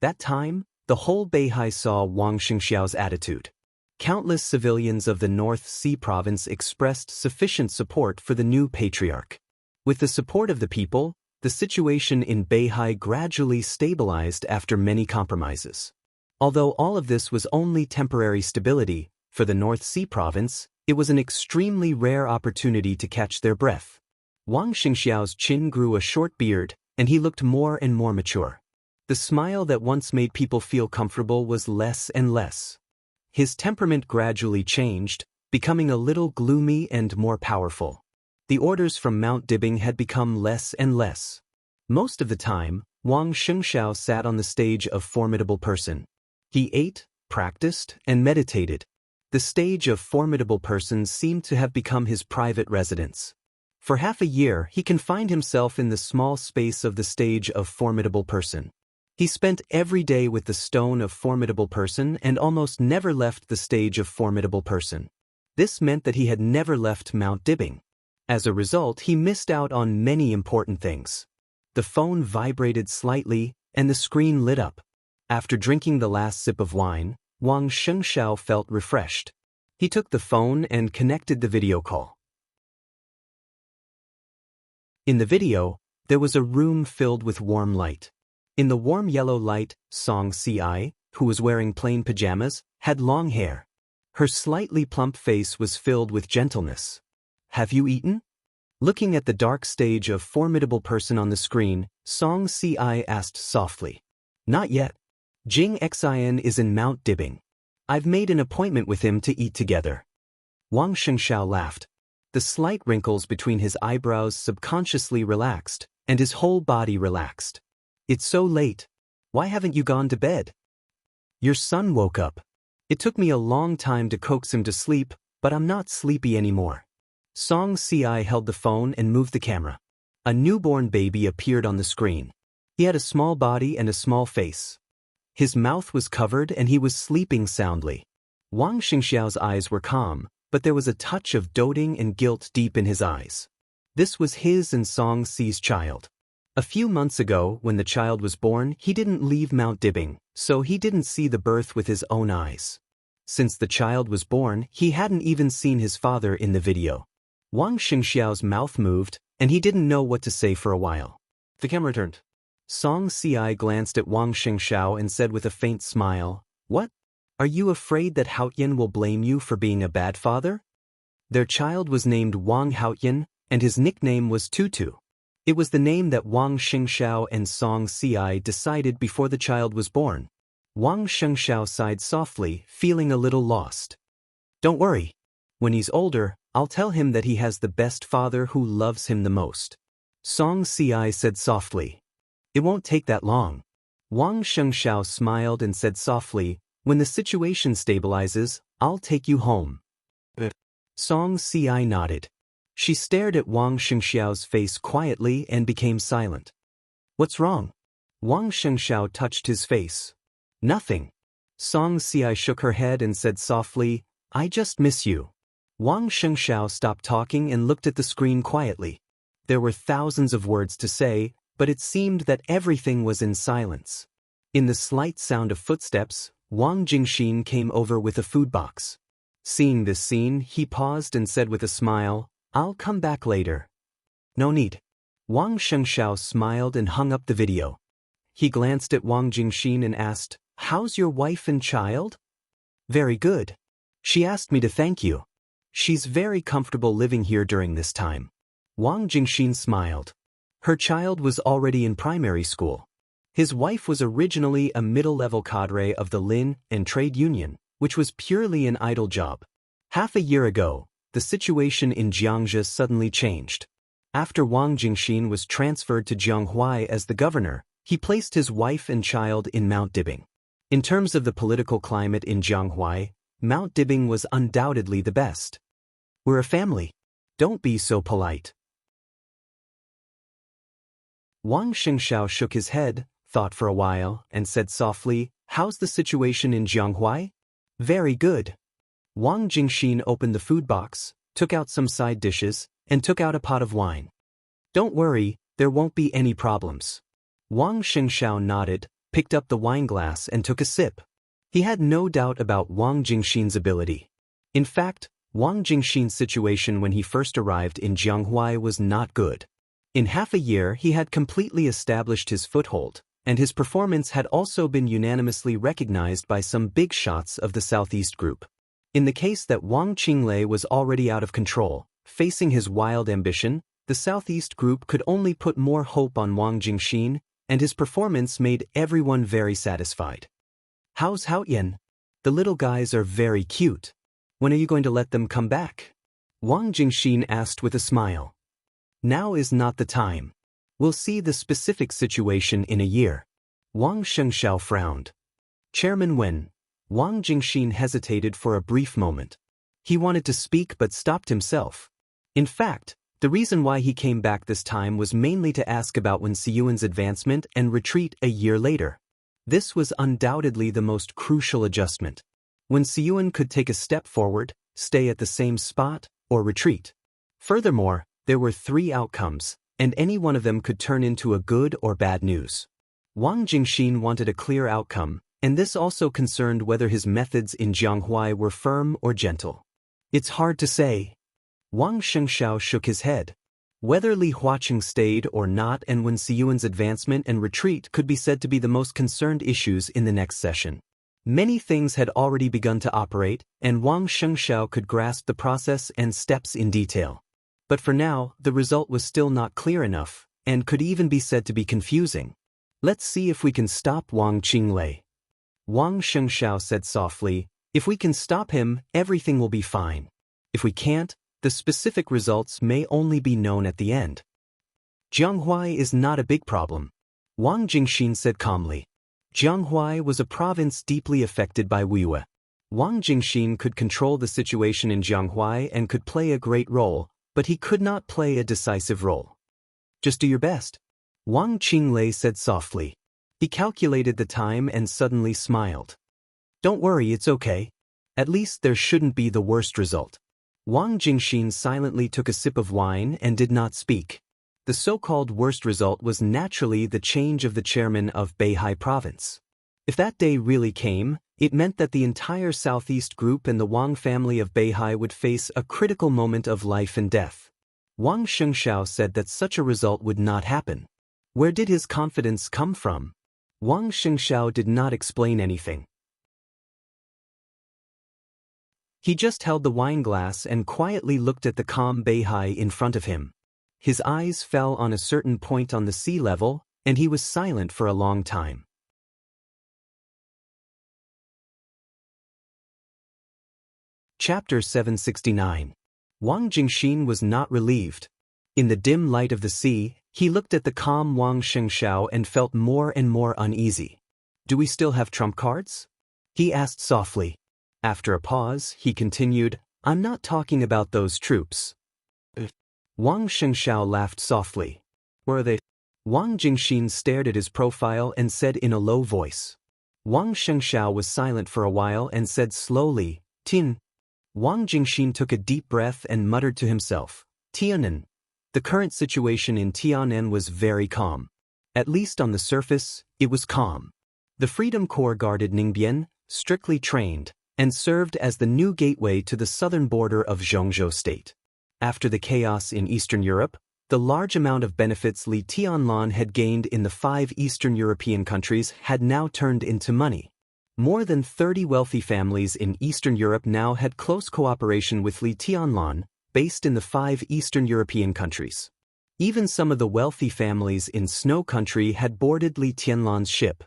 That time, the whole Beihai saw Wang Xianxiao's attitude. Countless civilians of the North Sea Province expressed sufficient support for the new patriarch. With the support of the people, the situation in Beihai gradually stabilized after many compromises. Although all of this was only temporary stability, for the North Sea Province, it was an extremely rare opportunity to catch their breath. Wang Xianxiao's chin grew a short beard, and he looked more and more mature. The smile that once made people feel comfortable was less and less. His temperament gradually changed, becoming a little gloomy and more powerful. The orders from Mount Dibbing had become less and less. Most of the time, Wang Xianxiao sat on the stage of Formidable Person. He ate, practiced, and meditated. The stage of Formidable Person seemed to have become his private residence. For half a year, he confined himself in the small space of the stage of Formidable Person. He spent every day with the stone of Formidable Person and almost never left the stage of Formidable Person. This meant that he had never left Mount Dibbing. As a result, he missed out on many important things. The phone vibrated slightly, and the screen lit up. After drinking the last sip of wine, Wang Xianxiao felt refreshed. He took the phone and connected the video call. In the video, there was a room filled with warm light. In the warm yellow light, Xianxia, who was wearing plain pajamas, had long hair. Her slightly plump face was filled with gentleness. "Have you eaten?" Looking at the dark stage of Formidable Person on the screen, Xianxia asked softly. "Not yet. Jing Xian is in Mount Dibbing. I've made an appointment with him to eat together." Wang Xianxiao laughed. The slight wrinkles between his eyebrows subconsciously relaxed, and his whole body relaxed. "It's so late. Why haven't you gone to bed?" "Your son woke up. It took me a long time to coax him to sleep, but I'm not sleepy anymore." Xianxia held the phone and moved the camera. A newborn baby appeared on the screen. He had a small body and a small face. His mouth was covered and he was sleeping soundly. Wang Xianxiao's eyes were calm, but there was a touch of doting and guilt deep in his eyes. This was his and Xiangxi's child. A few months ago, when the child was born, he didn't leave Mount Dibbing, so he didn't see the birth with his own eyes. Since the child was born, he hadn't even seen his father in the video. Wang Xianxiao's mouth moved, and he didn't know what to say for a while. The camera turned. Xianxia glanced at Wang Xianxiao and said with a faint smile, "What? Are you afraid that Haoyan will blame you for being a bad father?" Their child was named Wang Haoyan, and his nickname was Tutu. It was the name that Wang Xianxiao and Xianxia decided before the child was born. Wang Xianxiao sighed softly, feeling a little lost. "Don't worry. When he's older, I'll tell him that he has the best father who loves him the most." Xianxia said softly. "It won't take that long." Wang Xianxiao smiled and said softly, "When the situation stabilizes, I'll take you home." Xianxia nodded. She stared at Wang Xianxiao's face quietly and became silent. "What's wrong?" Wang Xianxiao touched his face. "Nothing." Xianxia shook her head and said softly, "I just miss you." Wang Xianxiao stopped talking and looked at the screen quietly. There were thousands of words to say, but it seemed that everything was in silence. In the slight sound of footsteps, Wang Jingxin came over with a food box. Seeing this scene, he paused and said with a smile, "I'll come back later." "No need." Wang Xianxiao smiled and hung up the video. He glanced at Wang Jingxin and asked, "How's your wife and child?" "Very good. She asked me to thank you. She's very comfortable living here during this time." Wang Jingxin smiled. Her child was already in primary school. His wife was originally a middle-level cadre of the Lin and Trade Union, which was purely an idle job. Half a year ago, the situation in Xianxia suddenly changed. After Wang Jingxin was transferred to Jianghuai as the governor, he placed his wife and child in Mount Dibing. In terms of the political climate in Jianghuai, Mount Dibing was undoubtedly the best. We're a family. Don't be so polite. Wang Xianxia shook his head, thought for a while, and said softly, "How's the situation in Jianghuai?" "Very good." Wang Jingxin opened the food box, took out some side dishes, and took out a pot of wine. "Don't worry, there won't be any problems." Wang Xianxia nodded, picked up the wine glass and took a sip. He had no doubt about Wang Jingxin's ability. In fact, Wang Jingxin's situation when he first arrived in Jianghuai was not good. In half a year he had completely established his foothold, and his performance had also been unanimously recognized by some big shots of the Southeast Group. In the case that Wang Qinglei was already out of control, facing his wild ambition, the Southeast Group could only put more hope on Wang Jingxin, and his performance made everyone very satisfied. "How's Haoyan? The little guys are very cute. When are you going to let them come back?" Wang Jingxin asked with a smile. "Now is not the time. We'll see the specific situation in a year." Wang Xianxia frowned. "Chairman Wen." Wang Jingxin hesitated for a brief moment. He wanted to speak but stopped himself. In fact, the reason why he came back this time was mainly to ask about Wen Siyuan's advancement and retreat a year later. This was undoubtedly the most crucial adjustment. Wen Siyuan could take a step forward, stay at the same spot, or retreat. Furthermore, there were 3 outcomes, and any one of them could turn into a good or bad news. Wang Jingxin wanted a clear outcome, and this also concerned whether his methods in Jianghuai were firm or gentle. "It's hard to say." Wang Xianxia shook his head. Whether Li Huaqing stayed or not and Wen Siyuan's advancement and retreat could be said to be the most concerned issues in the next session. Many things had already begun to operate, and Wang Xianxia could grasp the process and steps in detail. But for now, the result was still not clear enough, and could even be said to be confusing. "Let's see if we can stop Wang Qinglei." Wang Xianxia said softly, "If we can stop him, everything will be fine. If we can't, the specific results may only be known at the end." "Jianghuai is not a big problem," Wang Jingxin said calmly. Jianghuai was a province deeply affected by Wuxia. Wang Jingxin could control the situation in Jianghuai and could play a great role, but he could not play a decisive role. "Just do your best," Wang Qinglei said softly. He calculated the time and suddenly smiled. "Don't worry, it's okay. At least there shouldn't be the worst result." Wang Jingxin silently took a sip of wine and did not speak. The so-called worst result was naturally the change of the chairman of Beihai province. If that day really came, it meant that the entire Southeast Group and the Wang family of Beihai would face a critical moment of life and death. Wang Xianxia said that such a result would not happen. Where did his confidence come from? Wang Xianxia did not explain anything. He just held the wine glass and quietly looked at the calm Beihai in front of him. His eyes fell on a certain point on the sea level, and he was silent for a long time. Chapter 769. Wang Jingxin was not relieved. In the dim light of the sea, he looked at the calm Wang Xianxia and felt more and more uneasy. "Do we still have trump cards?" he asked softly. After a pause, he continued, "I'm not talking about those troops." Wang Xianxia laughed softly. "Where are they?" Wang Jingxin stared at his profile and said in a low voice. Wang Xianxia was silent for a while and said slowly, "Tin." Wang Jingxin took a deep breath and muttered to himself, "Tianan." The current situation in Tianan was very calm. At least on the surface, it was calm. The Freedom Corps guarded Ningbian, strictly trained, and served as the new gateway to the southern border of Zhongzhou state. After the chaos in Eastern Europe, the large amount of benefits Li Tianlan had gained in the 5 Eastern European countries had now turned into money. More than 30 wealthy families in Eastern Europe now had close cooperation with Li Tianlan, based in the 5 Eastern European countries. Even some of the wealthy families in Snow Country had boarded Li Tianlan's ship.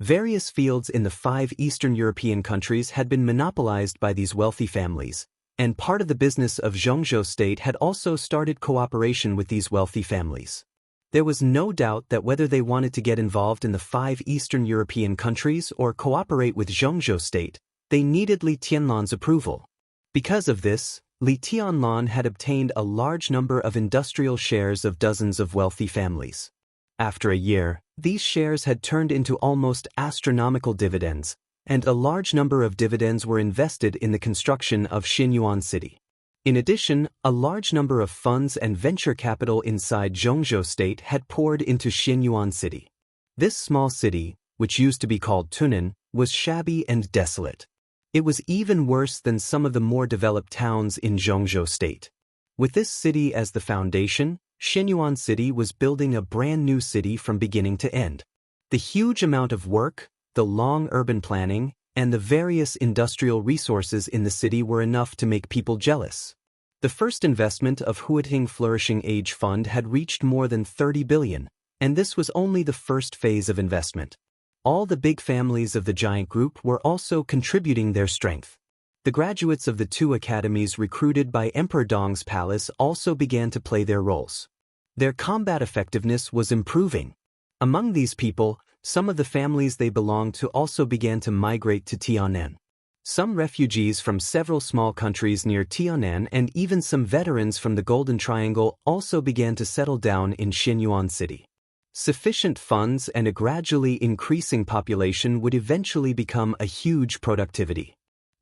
Various fields in the 5 Eastern European countries had been monopolized by these wealthy families, and part of the business of Zhongzhou state had also started cooperation with these wealthy families. There was no doubt that whether they wanted to get involved in the 5 Eastern European countries or cooperate with Zhongzhou state, they needed Li Tianlan's approval. Because of this, Li Tianlan had obtained a large number of industrial shares of dozens of wealthy families. After a year, these shares had turned into almost astronomical dividends, and a large number of dividends were invested in the construction of Xianyuan City. In addition, a large number of funds and venture capital inside Zhongzhou state had poured into Xianyuan City. This small city, which used to be called Tunan, was shabby and desolate. It was even worse than some of the more developed towns in Zhongzhou state. With this city as the foundation, Xianyuan City was building a brand new city from beginning to end. The huge amount of work, the long urban planning, and the various industrial resources in the city were enough to make people jealous. The first investment of Huating Flourishing Age Fund had reached more than 30 billion, and this was only the first phase of investment. All the big families of the giant group were also contributing their strength. The graduates of the 2 academies recruited by Emperor Dong's palace also began to play their roles. Their combat effectiveness was improving. Among these people, some of the families they belonged to also began to migrate to Tianan. Some refugees from several small countries near Tianan and even some veterans from the Golden Triangle also began to settle down in Xianyuan City. Sufficient funds and a gradually increasing population would eventually become a huge productivity.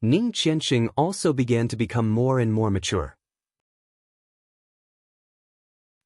Ning Qianxing also began to become more and more mature.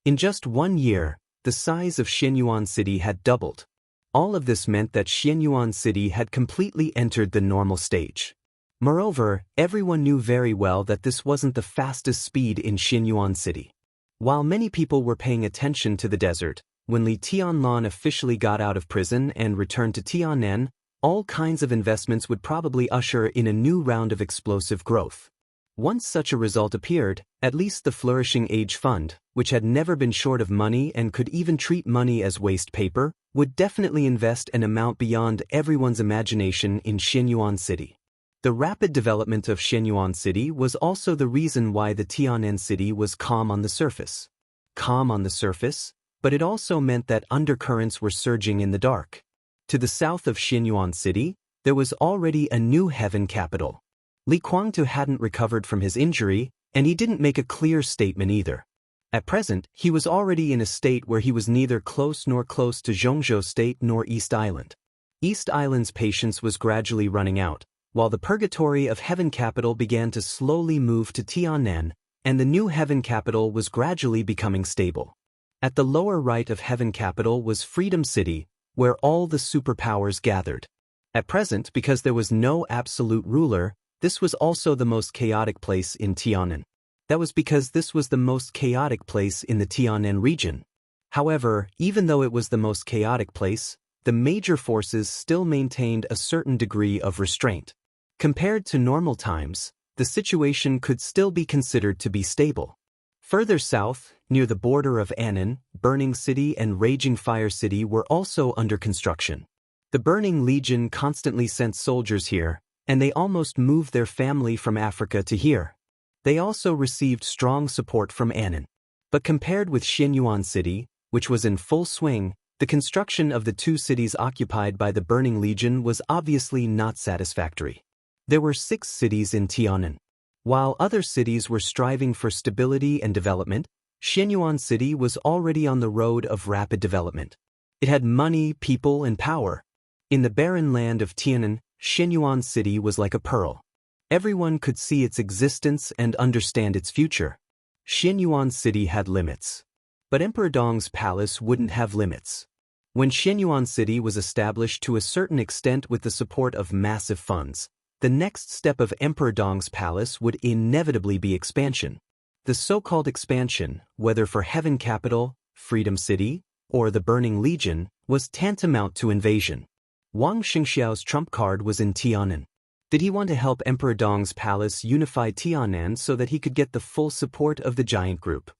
In just 1 year, the size of Xianyuan City had doubled. All of this meant that Xianyuan City had completely entered the normal stage. Moreover, everyone knew very well that this wasn't the fastest speed in Xianyuan City. While many people were paying attention to the desert, when Li Tianlan officially got out of prison and returned to Tianan, all kinds of investments would probably usher in a new round of explosive growth. Once such a result appeared, at least the Flourishing Age Fund, which had never been short of money and could even treat money as waste paper, would definitely invest an amount beyond everyone's imagination in Xianyuan City. The rapid development of Xianyuan City was also the reason why the Tianan city was calm on the surface. Calm on the surface, but it also meant that undercurrents were surging in the dark. To the south of Xianyuan City, there was already a new heaven capital. Li Kuangtu hadn't recovered from his injury, and he didn't make a clear statement either. At present, he was already in a state where he was neither close to Zhongzhou State nor East Island. East Island's patience was gradually running out, while the purgatory of Heaven Capital began to slowly move to Tianan, and the new Heaven Capital was gradually becoming stable. At the lower right of Heaven Capital was Freedom City, where all the superpowers gathered. At present, because there was no absolute ruler, this was also the most chaotic place in Tianan. That was because this was the most chaotic place in the Tianan region. However, even though it was the most chaotic place, the major forces still maintained a certain degree of restraint. Compared to normal times, the situation could still be considered to be stable. Further south, near the border of Annan, Burning City and Raging Fire City were also under construction. The Burning Legion constantly sent soldiers here, and they almost moved their family from Africa to here. They also received strong support from Annan. But compared with Xianyuan City, which was in full swing, the construction of the 2 cities occupied by the Burning Legion was obviously not satisfactory. There were 6 cities in Tianan. While other cities were striving for stability and development, Xianyuan City was already on the road of rapid development. It had money, people, and power. In the barren land of Tianan, Xianyuan City was like a pearl. Everyone could see its existence and understand its future. Xianyuan City had limits. But Emperor Dong's palace wouldn't have limits. When Xianyuan City was established to a certain extent with the support of massive funds, the next step of Emperor Dong's palace would inevitably be expansion. The so-called expansion, whether for Heaven Capital, Freedom City, or the Burning Legion, was tantamount to invasion. Wang Xingxiao's trump card was in Tianan. Did he want to help Emperor Dong's palace unify Tianan so that he could get the full support of the giant group?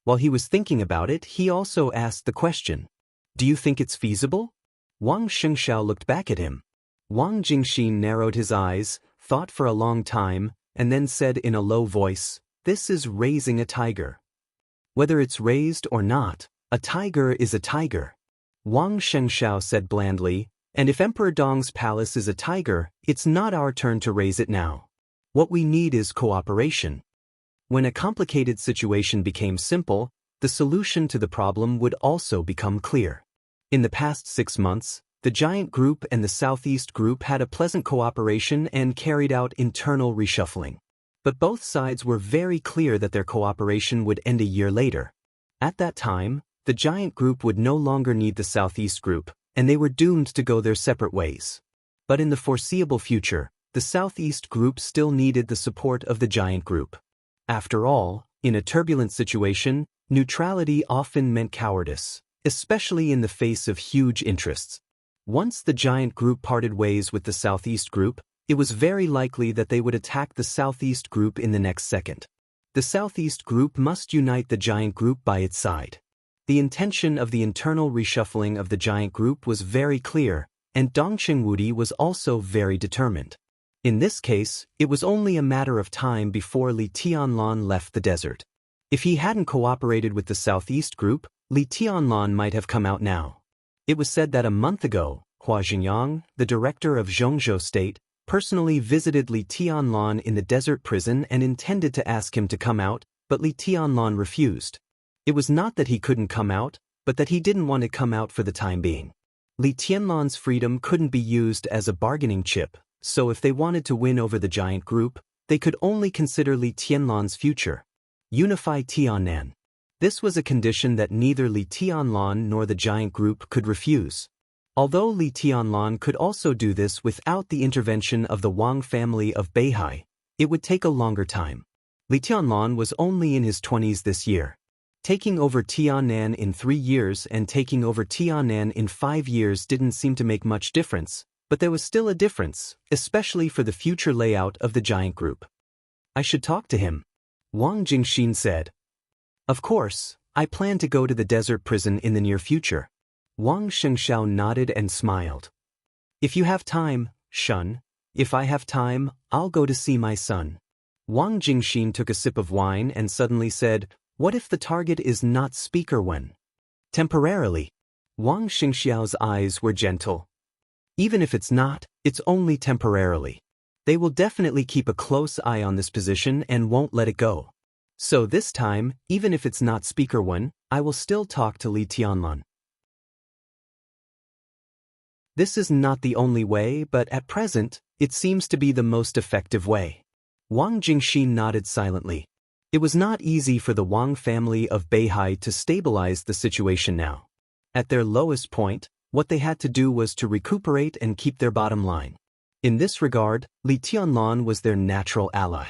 While he was thinking about it, he also asked the question, "Do you think it's feasible?" Wang Xingxiao looked back at him. Wang Jingxin narrowed his eyes, thought for a long time, and then said in a low voice, "This is raising a tiger. Whether it's raised or not, a tiger is a tiger." Wang Xianxia said blandly, "And if Emperor Dong's palace is a tiger, it's not our turn to raise it now. What we need is cooperation." When a complicated situation became simple, the solution to the problem would also become clear. In the past 6 months, the Giant Group and the Southeast Group had a pleasant cooperation and carried out internal reshuffling. But both sides were very clear that their cooperation would end a year later. At that time, the Giant Group would no longer need the Southeast Group, and they were doomed to go their separate ways. But in the foreseeable future, the Southeast Group still needed the support of the Giant Group. After all, in a turbulent situation, neutrality often meant cowardice, especially in the face of huge interests. Once the Giant Group parted ways with the Southeast Group, it was very likely that they would attack the Southeast Group in the next second. The Southeast Group must unite the Giant Group by its side. The intention of the internal reshuffling of the Giant Group was very clear, and Dongqing Wudi was also very determined. In this case, it was only a matter of time before Li Tianlan left the desert. If he hadn't cooperated with the Southeast Group, Li Tianlan might have come out now. It was said that a month ago, Hua Xingyang, the director of Zhongzhou State, personally visited Li Tianlan in the desert prison and intended to ask him to come out, but Li Tianlan refused. It was not that he couldn't come out, but that he didn't want to come out for the time being. Li Tianlan's freedom couldn't be used as a bargaining chip, so if they wanted to win over the Giant Group, they could only consider Li Tianlan's future. Unify Tiannan. This was a condition that neither Li Tianlan nor the Giant Group could refuse. Although Li Tianlan could also do this without the intervention of the Wang family of Beihai, it would take a longer time. Li Tianlan was only in his 20s this year. Taking over Tiannan in 3 years and taking over Tiannan in 5 years didn't seem to make much difference, but there was still a difference, especially for the future layout of the Giant Group. "I should talk to him," Wang Jingxin said. "Of course, I plan to go to the desert prison in the near future." Wang Xianxiao nodded and smiled. "If you have time, Shun. If I have time, I'll go to see my son." Wang Jingxin took a sip of wine and suddenly said, "What if the target is not Speaker Wen?" "Temporarily." Wang Xianxiao's eyes were gentle. "Even if it's not, it's only temporarily. They will definitely keep a close eye on this position and won't let it go. So this time, even if it's not Speaker Wen, I will still talk to Li Tianlan." This is not the only way, but at present, it seems to be the most effective way. Wang Jingxin nodded silently. It was not easy for the Wang family of Beihai to stabilize the situation now. At their lowest point, what they had to do was to recuperate and keep their bottom line. In this regard, Li Tianlan was their natural ally.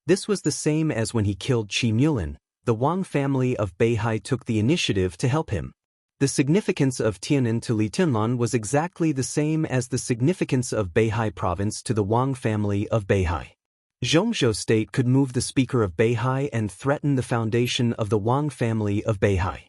This was the same as when he killed Qi Mulin. The Wang family of Beihai took the initiative to help him. The significance of Tiannan to Li Tianlan was exactly the same as the significance of Beihai province to the Wang family of Beihai. Zhongzhou State could move the speaker of Beihai and threaten the foundation of the Wang family of Beihai.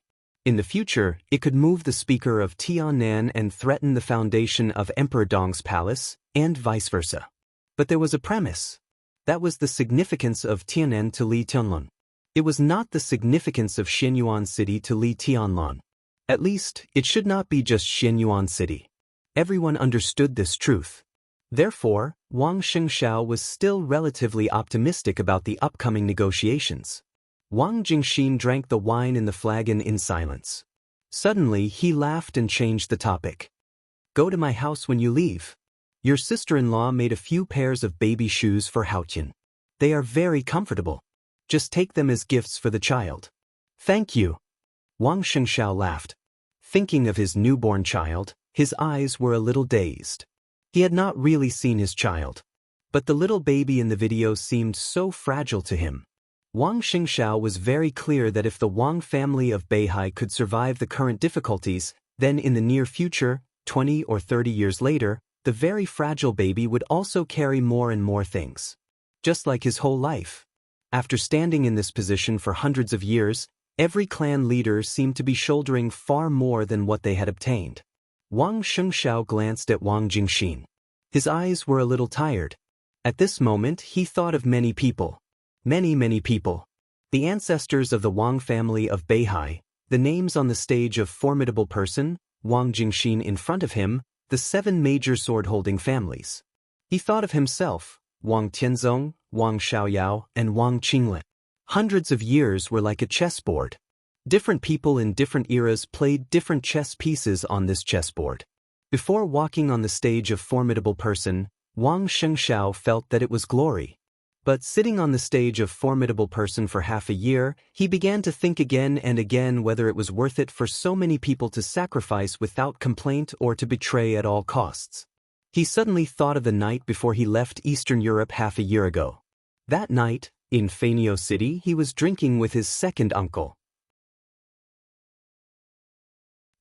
In the future, it could move the speaker of Tiannan and threaten the foundation of Emperor Dong's palace, and vice versa. But there was a premise. That was the significance of Tiannan to Li Tianlan. It was not the significance of Xianyuan City to Li Tianlan. At least, it should not be just Xianyuan City. Everyone understood this truth. Therefore, Wang Xianxiao was still relatively optimistic about the upcoming negotiations. Wang Jingxin drank the wine in the flagon in silence. Suddenly, he laughed and changed the topic. "Go to my house when you leave. Your sister-in-law made a few pairs of baby shoes for Haotian. They are very comfortable. Just take them as gifts for the child." "Thank you." Wang Xianxiao laughed. Thinking of his newborn child, his eyes were a little dazed. He had not really seen his child. But the little baby in the video seemed so fragile to him. Wang Xianxiao was very clear that if the Wang family of Beihai could survive the current difficulties, then in the near future, 20 or 30 years later, the very fragile baby would also carry more and more things. Just like his whole life. After standing in this position for hundreds of years, every clan leader seemed to be shouldering far more than what they had obtained. Wang Xianxiao glanced at Wang Jingxin. His eyes were a little tired. At this moment he thought of many people. Many people. The ancestors of the Wang family of Beihai, the names on the stage of formidable person, Wang Jingxin in front of him, the 7 major sword-holding families. He thought of himself, Wang Tianzong, Wang Xiaoyao, and Wang Qinglin. Hundreds of years were like a chessboard. Different people in different eras played different chess pieces on this chessboard. Before walking on the stage of formidable person, Wang Xianxia felt that it was glory. But sitting on the stage of formidable person for half a year, he began to think again and again whether it was worth it for so many people to sacrifice without complaint or to betray at all costs. He suddenly thought of the night before he left Eastern Europe half a year ago. That night, in Fanio City, he was drinking with his second uncle.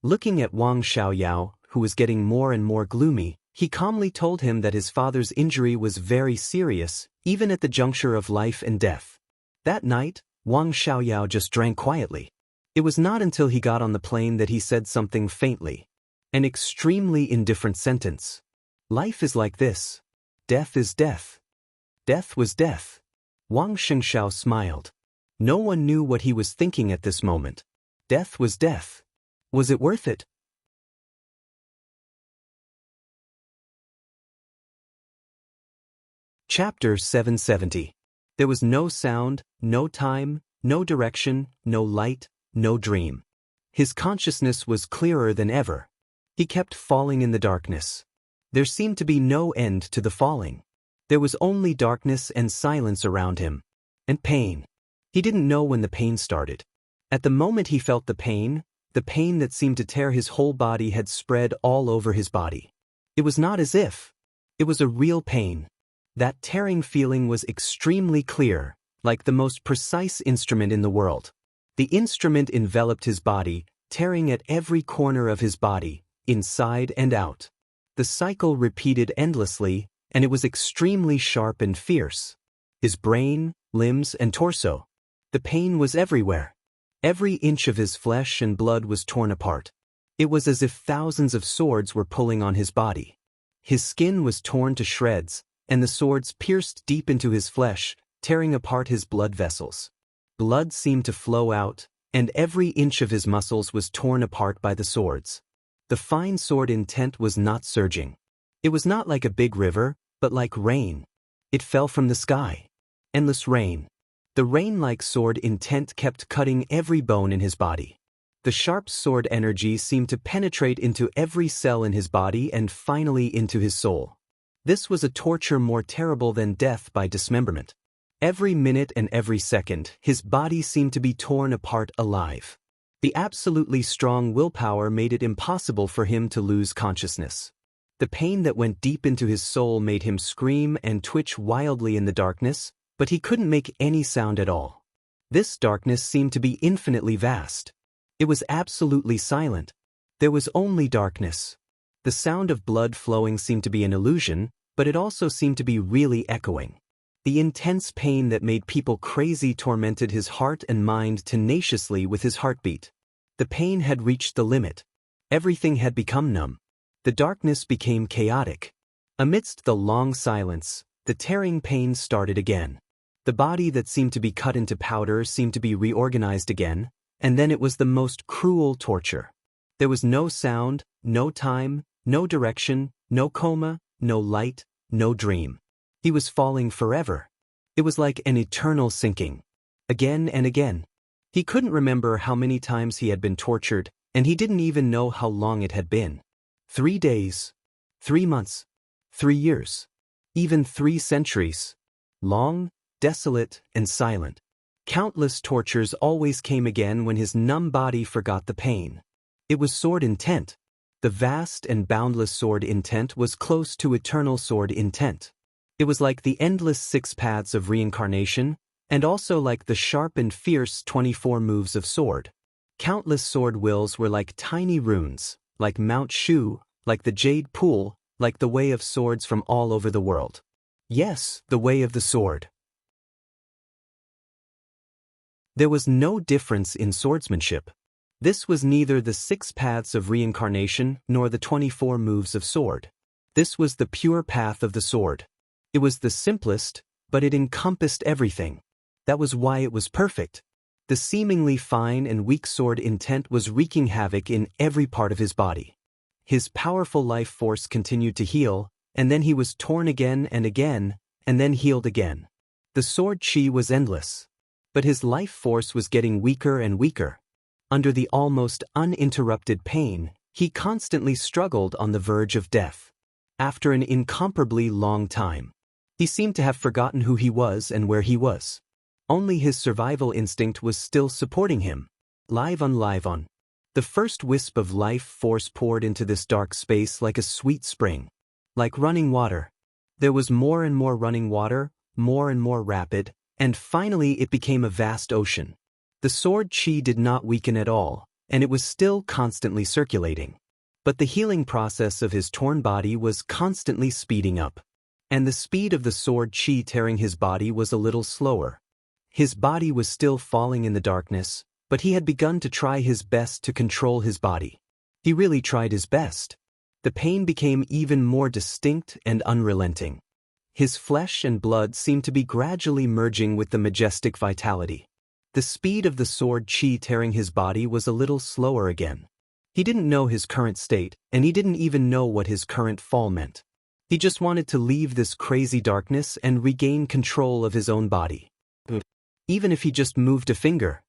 Looking at Wang Xiaoyao, who was getting more and more gloomy, he calmly told him that his father's injury was very serious, even at the juncture of life and death. That night, Wang Xiaoyao just drank quietly. It was not until he got on the plane that he said something faintly. An extremely indifferent sentence. Life is like this. Death is death. Death was death. Wang Xianxiao smiled. No one knew what he was thinking at this moment. Death was death. Was it worth it? Chapter 770. There was no sound, no time, no direction, no light, no dream. His consciousness was clearer than ever. He kept falling in the darkness. There seemed to be no end to the falling. There was only darkness and silence around him. And pain. He didn't know when the pain started. At the moment he felt the pain that seemed to tear his whole body had spread all over his body. It was not as if. It was a real pain. That tearing feeling was extremely clear, like the most precise instrument in the world. The instrument enveloped his body, tearing at every corner of his body, inside and out. The cycle repeated endlessly, and it was extremely sharp and fierce. His brain, limbs, and torso. The pain was everywhere. Every inch of his flesh and blood was torn apart. It was as if thousands of swords were pulling on his body. His skin was torn to shreds, and the swords pierced deep into his flesh, tearing apart his blood vessels. Blood seemed to flow out, and every inch of his muscles was torn apart by the swords. The fine sword intent was not surging. It was not like a big river, but like rain. It fell from the sky. Endless rain. The rain-like sword intent kept cutting every bone in his body. The sharp sword energy seemed to penetrate into every cell in his body and finally into his soul. This was a torture more terrible than death by dismemberment. Every minute and every second, his body seemed to be torn apart alive. The absolutely strong willpower made it impossible for him to lose consciousness. The pain that went deep into his soul made him scream and twitch wildly in the darkness, but he couldn't make any sound at all. This darkness seemed to be infinitely vast. It was absolutely silent. There was only darkness. The sound of blood flowing seemed to be an illusion, but it also seemed to be really echoing. The intense pain that made people crazy tormented his heart and mind tenaciously with his heartbeat. The pain had reached the limit. Everything had become numb. The darkness became chaotic. Amidst the long silence, the tearing pain started again. The body that seemed to be cut into powder seemed to be reorganized again, and then it was the most cruel torture. There was no sound, no time, no direction, no coma, no light, no dream. He was falling forever. It was like an eternal sinking. Again and again. He couldn't remember how many times he had been tortured, and he didn't even know how long it had been. 3 days. 3 months. 3 years. Even 3 centuries. Long, desolate, and silent. Countless tortures always came again when his numb body forgot the pain. It was sword intent. The vast and boundless sword intent was close to eternal sword intent. It was like the endless 6 paths of reincarnation, and also like the sharp and fierce 24 moves of sword. Countless sword wills were like tiny runes, like Mount Shu, like the Jade Pool, like the way of swords from all over the world. Yes, the way of the sword. There was no difference in swordsmanship. This was neither the 6 paths of reincarnation nor the 24 moves of sword. This was the pure path of the sword. It was the simplest, but it encompassed everything. That was why it was perfect. The seemingly fine and weak sword intent was wreaking havoc in every part of his body. His powerful life force continued to heal, and then he was torn again, and then healed again. The sword chi was endless. But his life force was getting weaker and weaker. Under the almost uninterrupted pain, he constantly struggled on the verge of death. After an incomparably long time, he seemed to have forgotten who he was and where he was. Only his survival instinct was still supporting him. Live on. The first wisp of life force poured into this dark space like a sweet spring. Like running water. There was more and more running water, more and more rapid, and finally it became a vast ocean. The sword chi did not weaken at all, and it was still constantly circulating. But the healing process of his torn body was constantly speeding up. And the speed of the sword chi tearing his body was a little slower. His body was still falling in the darkness, but he had begun to try his best to control his body. He really tried his best. The pain became even more distinct and unrelenting. His flesh and blood seemed to be gradually merging with the majestic vitality. The speed of the sword chi tearing his body was a little slower again. He didn't know his current state, and he didn't even know what his current fall meant. He just wanted to leave this crazy darkness and regain control of his own body. Even if he just moved a finger.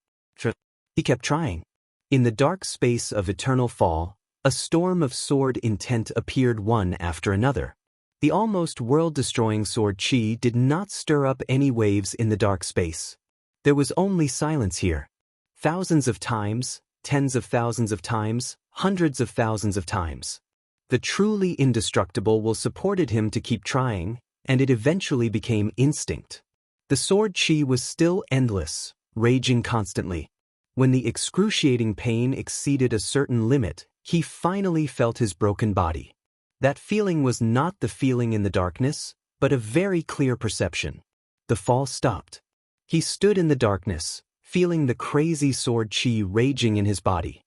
He kept trying. In the dark space of eternal fall, a storm of sword intent appeared one after another. The almost world-destroying sword chi did not stir up any waves in the dark space. There was only silence here. Thousands of times, tens of thousands of times, hundreds of thousands of times. The truly indestructible will supported him to keep trying, and it eventually became instinct. The sword chi was still endless, raging constantly. When the excruciating pain exceeded a certain limit, he finally felt his broken body. That feeling was not the feeling in the darkness, but a very clear perception. The fall stopped. He stood in the darkness, feeling the crazy sword chi raging in his body.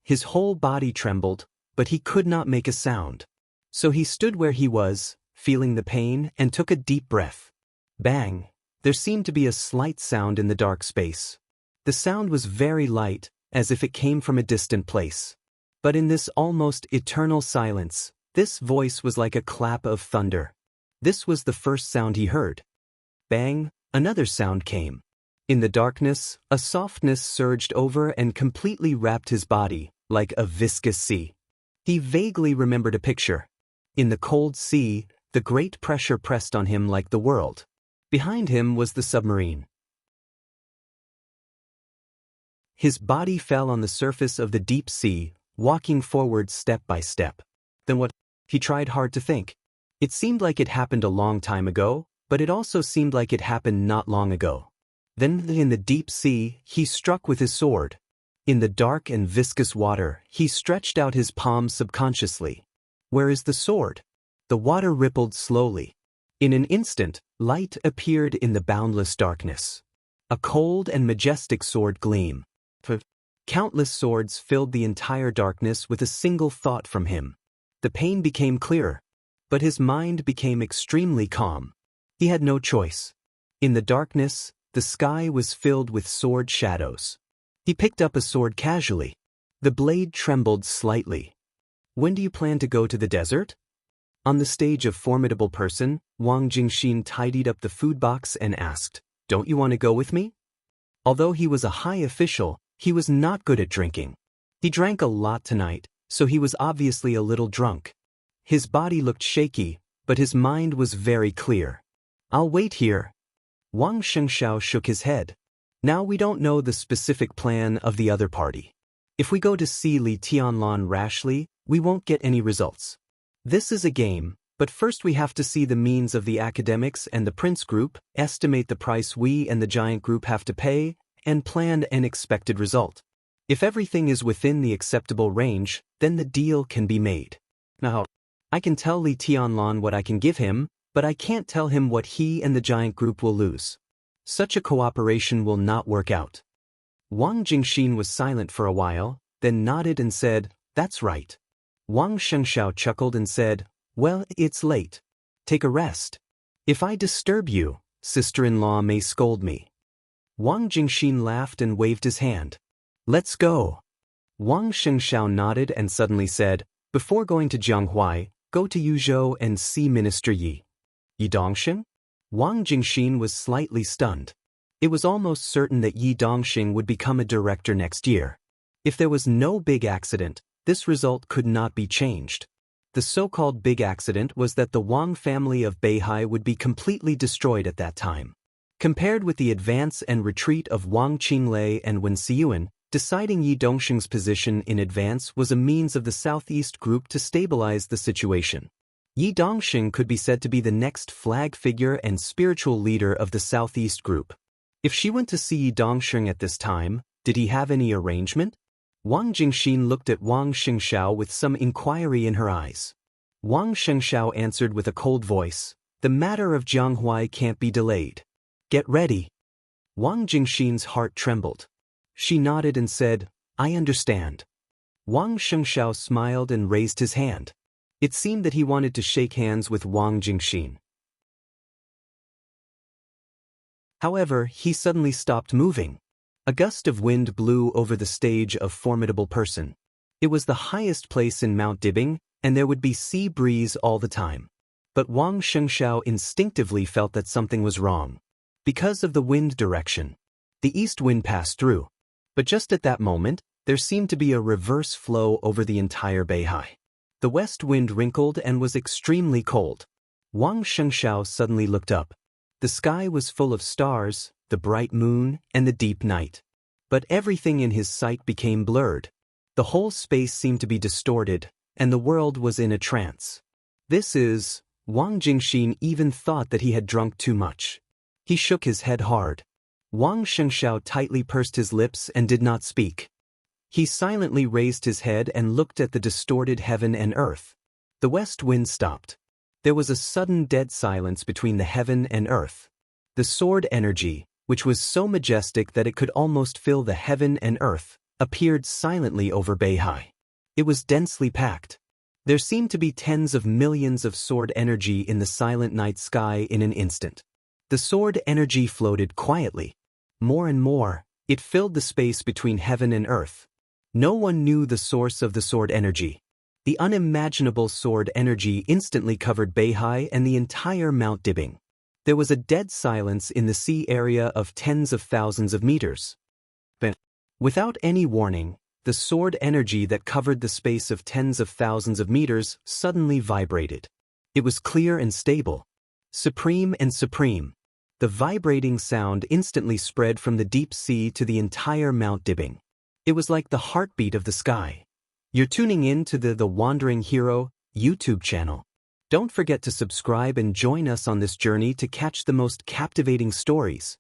His whole body trembled, but he could not make a sound. So he stood where he was, feeling the pain, and took a deep breath. Bang! There seemed to be a slight sound in the dark space. The sound was very light, as if it came from a distant place. But in this almost eternal silence, this voice was like a clap of thunder. This was the first sound he heard. Bang! Another sound came. In the darkness, a softness surged over and completely wrapped his body, like a viscous sea. He vaguely remembered a picture. In the cold sea, the great pressure pressed on him like the world. Behind him was the submarine. His body fell on the surface of the deep sea, walking forward step by step. Then what? He tried hard to think. It seemed like it happened a long time ago, but it also seemed like it happened not long ago. Then in the deep sea, he struck with his sword. In the dark and viscous water, he stretched out his palm subconsciously. Where is the sword? The water rippled slowly. In an instant, light appeared in the boundless darkness. A cold and majestic sword gleam. Countless swords filled the entire darkness with a single thought from him. The pain became clearer, but his mind became extremely calm. He had no choice. In the darkness, the sky was filled with sword shadows. He picked up a sword casually. The blade trembled slightly. When do you plan to go to the desert? On the stage of Formidable Person, Wang Jingxin tidied up the food box and asked, "Don't you want to go with me?" Although he was a high official, he was not good at drinking. He drank a lot tonight, so he was obviously a little drunk. His body looked shaky, but his mind was very clear. "I'll wait here." Wang Xianxia shook his head. "Now we don't know the specific plan of the other party. If we go to see Li Tianlan rashly, we won't get any results. This is a game, but first we have to see the means of the academics and the prince group, estimate the price we and the giant group have to pay, and plan an expected result. If everything is within the acceptable range, then the deal can be made. Now, I can tell Li Tianlan what I can give him, but I can't tell him what he and the giant group will lose. Such a cooperation will not work out." Wang Jingxin was silent for a while, then nodded and said, "That's right." Wang Xianxia chuckled and said, "Well, it's late. Take a rest." If I disturb you, sister-in-law may scold me. Wang Jingxin laughed and waved his hand. Let's go. Wang Xianxia nodded and suddenly said, before going to Jianghuai, go to Yuzhou and see Minister Yi. Yi Dongxing? Wang Jingxin was slightly stunned. It was almost certain that Yi Dongxing would become a director next year. If there was no big accident, this result could not be changed. The so-called big accident was that the Wang family of Beihai would be completely destroyed at that time. Compared with the advance and retreat of Wang Qinglei and Wen Xiyuan, deciding Yi Dongxing's position in advance was a means of the Southeast Group to stabilize the situation. Yi Dongxing could be said to be the next flag figure and spiritual leader of the Southeast Group. If she went to see Yi Dongxing at this time, did he have any arrangement? Wang Jingxin looked at Wang Xianxiao with some inquiry in her eyes. Wang Xianxiao answered with a cold voice, the matter of Jianghuai can't be delayed. Get ready. Wang Jingxin's heart trembled. She nodded and said, I understand. Wang Xianxiao smiled and raised his hand. It seemed that he wanted to shake hands with Wang Jingxin. However, he suddenly stopped moving. A gust of wind blew over the stage of Formidable Person. It was the highest place in Mount Dibing, and there would be sea breeze all the time. But Wang Xianxiao instinctively felt that something was wrong. Because of the wind direction, the east wind passed through. But just at that moment, there seemed to be a reverse flow over the entire Beihai. The west wind wrinkled and was extremely cold. Wang Xianxiao suddenly looked up. The sky was full of stars, the bright moon, and the deep night. But everything in his sight became blurred. The whole space seemed to be distorted, and the world was in a trance. Wang Jingxin even thought that he had drunk too much. He shook his head hard. Wang Xianxiao tightly pursed his lips and did not speak. He silently raised his head and looked at the distorted heaven and earth. The west wind stopped. There was a sudden dead silence between the heaven and earth. The sword energy, which was so majestic that it could almost fill the heaven and earth, appeared silently over Beihai. It was densely packed. There seemed to be tens of millions of sword energy in the silent night sky in an instant. The sword energy floated quietly. More and more, it filled the space between heaven and earth. No one knew the source of the sword energy. The unimaginable sword energy instantly covered Beihai and the entire Mount Dibing. There was a dead silence in the sea area of tens of thousands of meters. But, without any warning, the sword energy that covered the space of tens of thousands of meters suddenly vibrated. It was clear and stable. Supreme and supreme. The vibrating sound instantly spread from the deep sea to the entire Mount Dibing. It was like the heartbeat of the sky. You're tuning in to the Wandering Hero YouTube channel. Don't forget to subscribe and join us on this journey to catch the most captivating stories.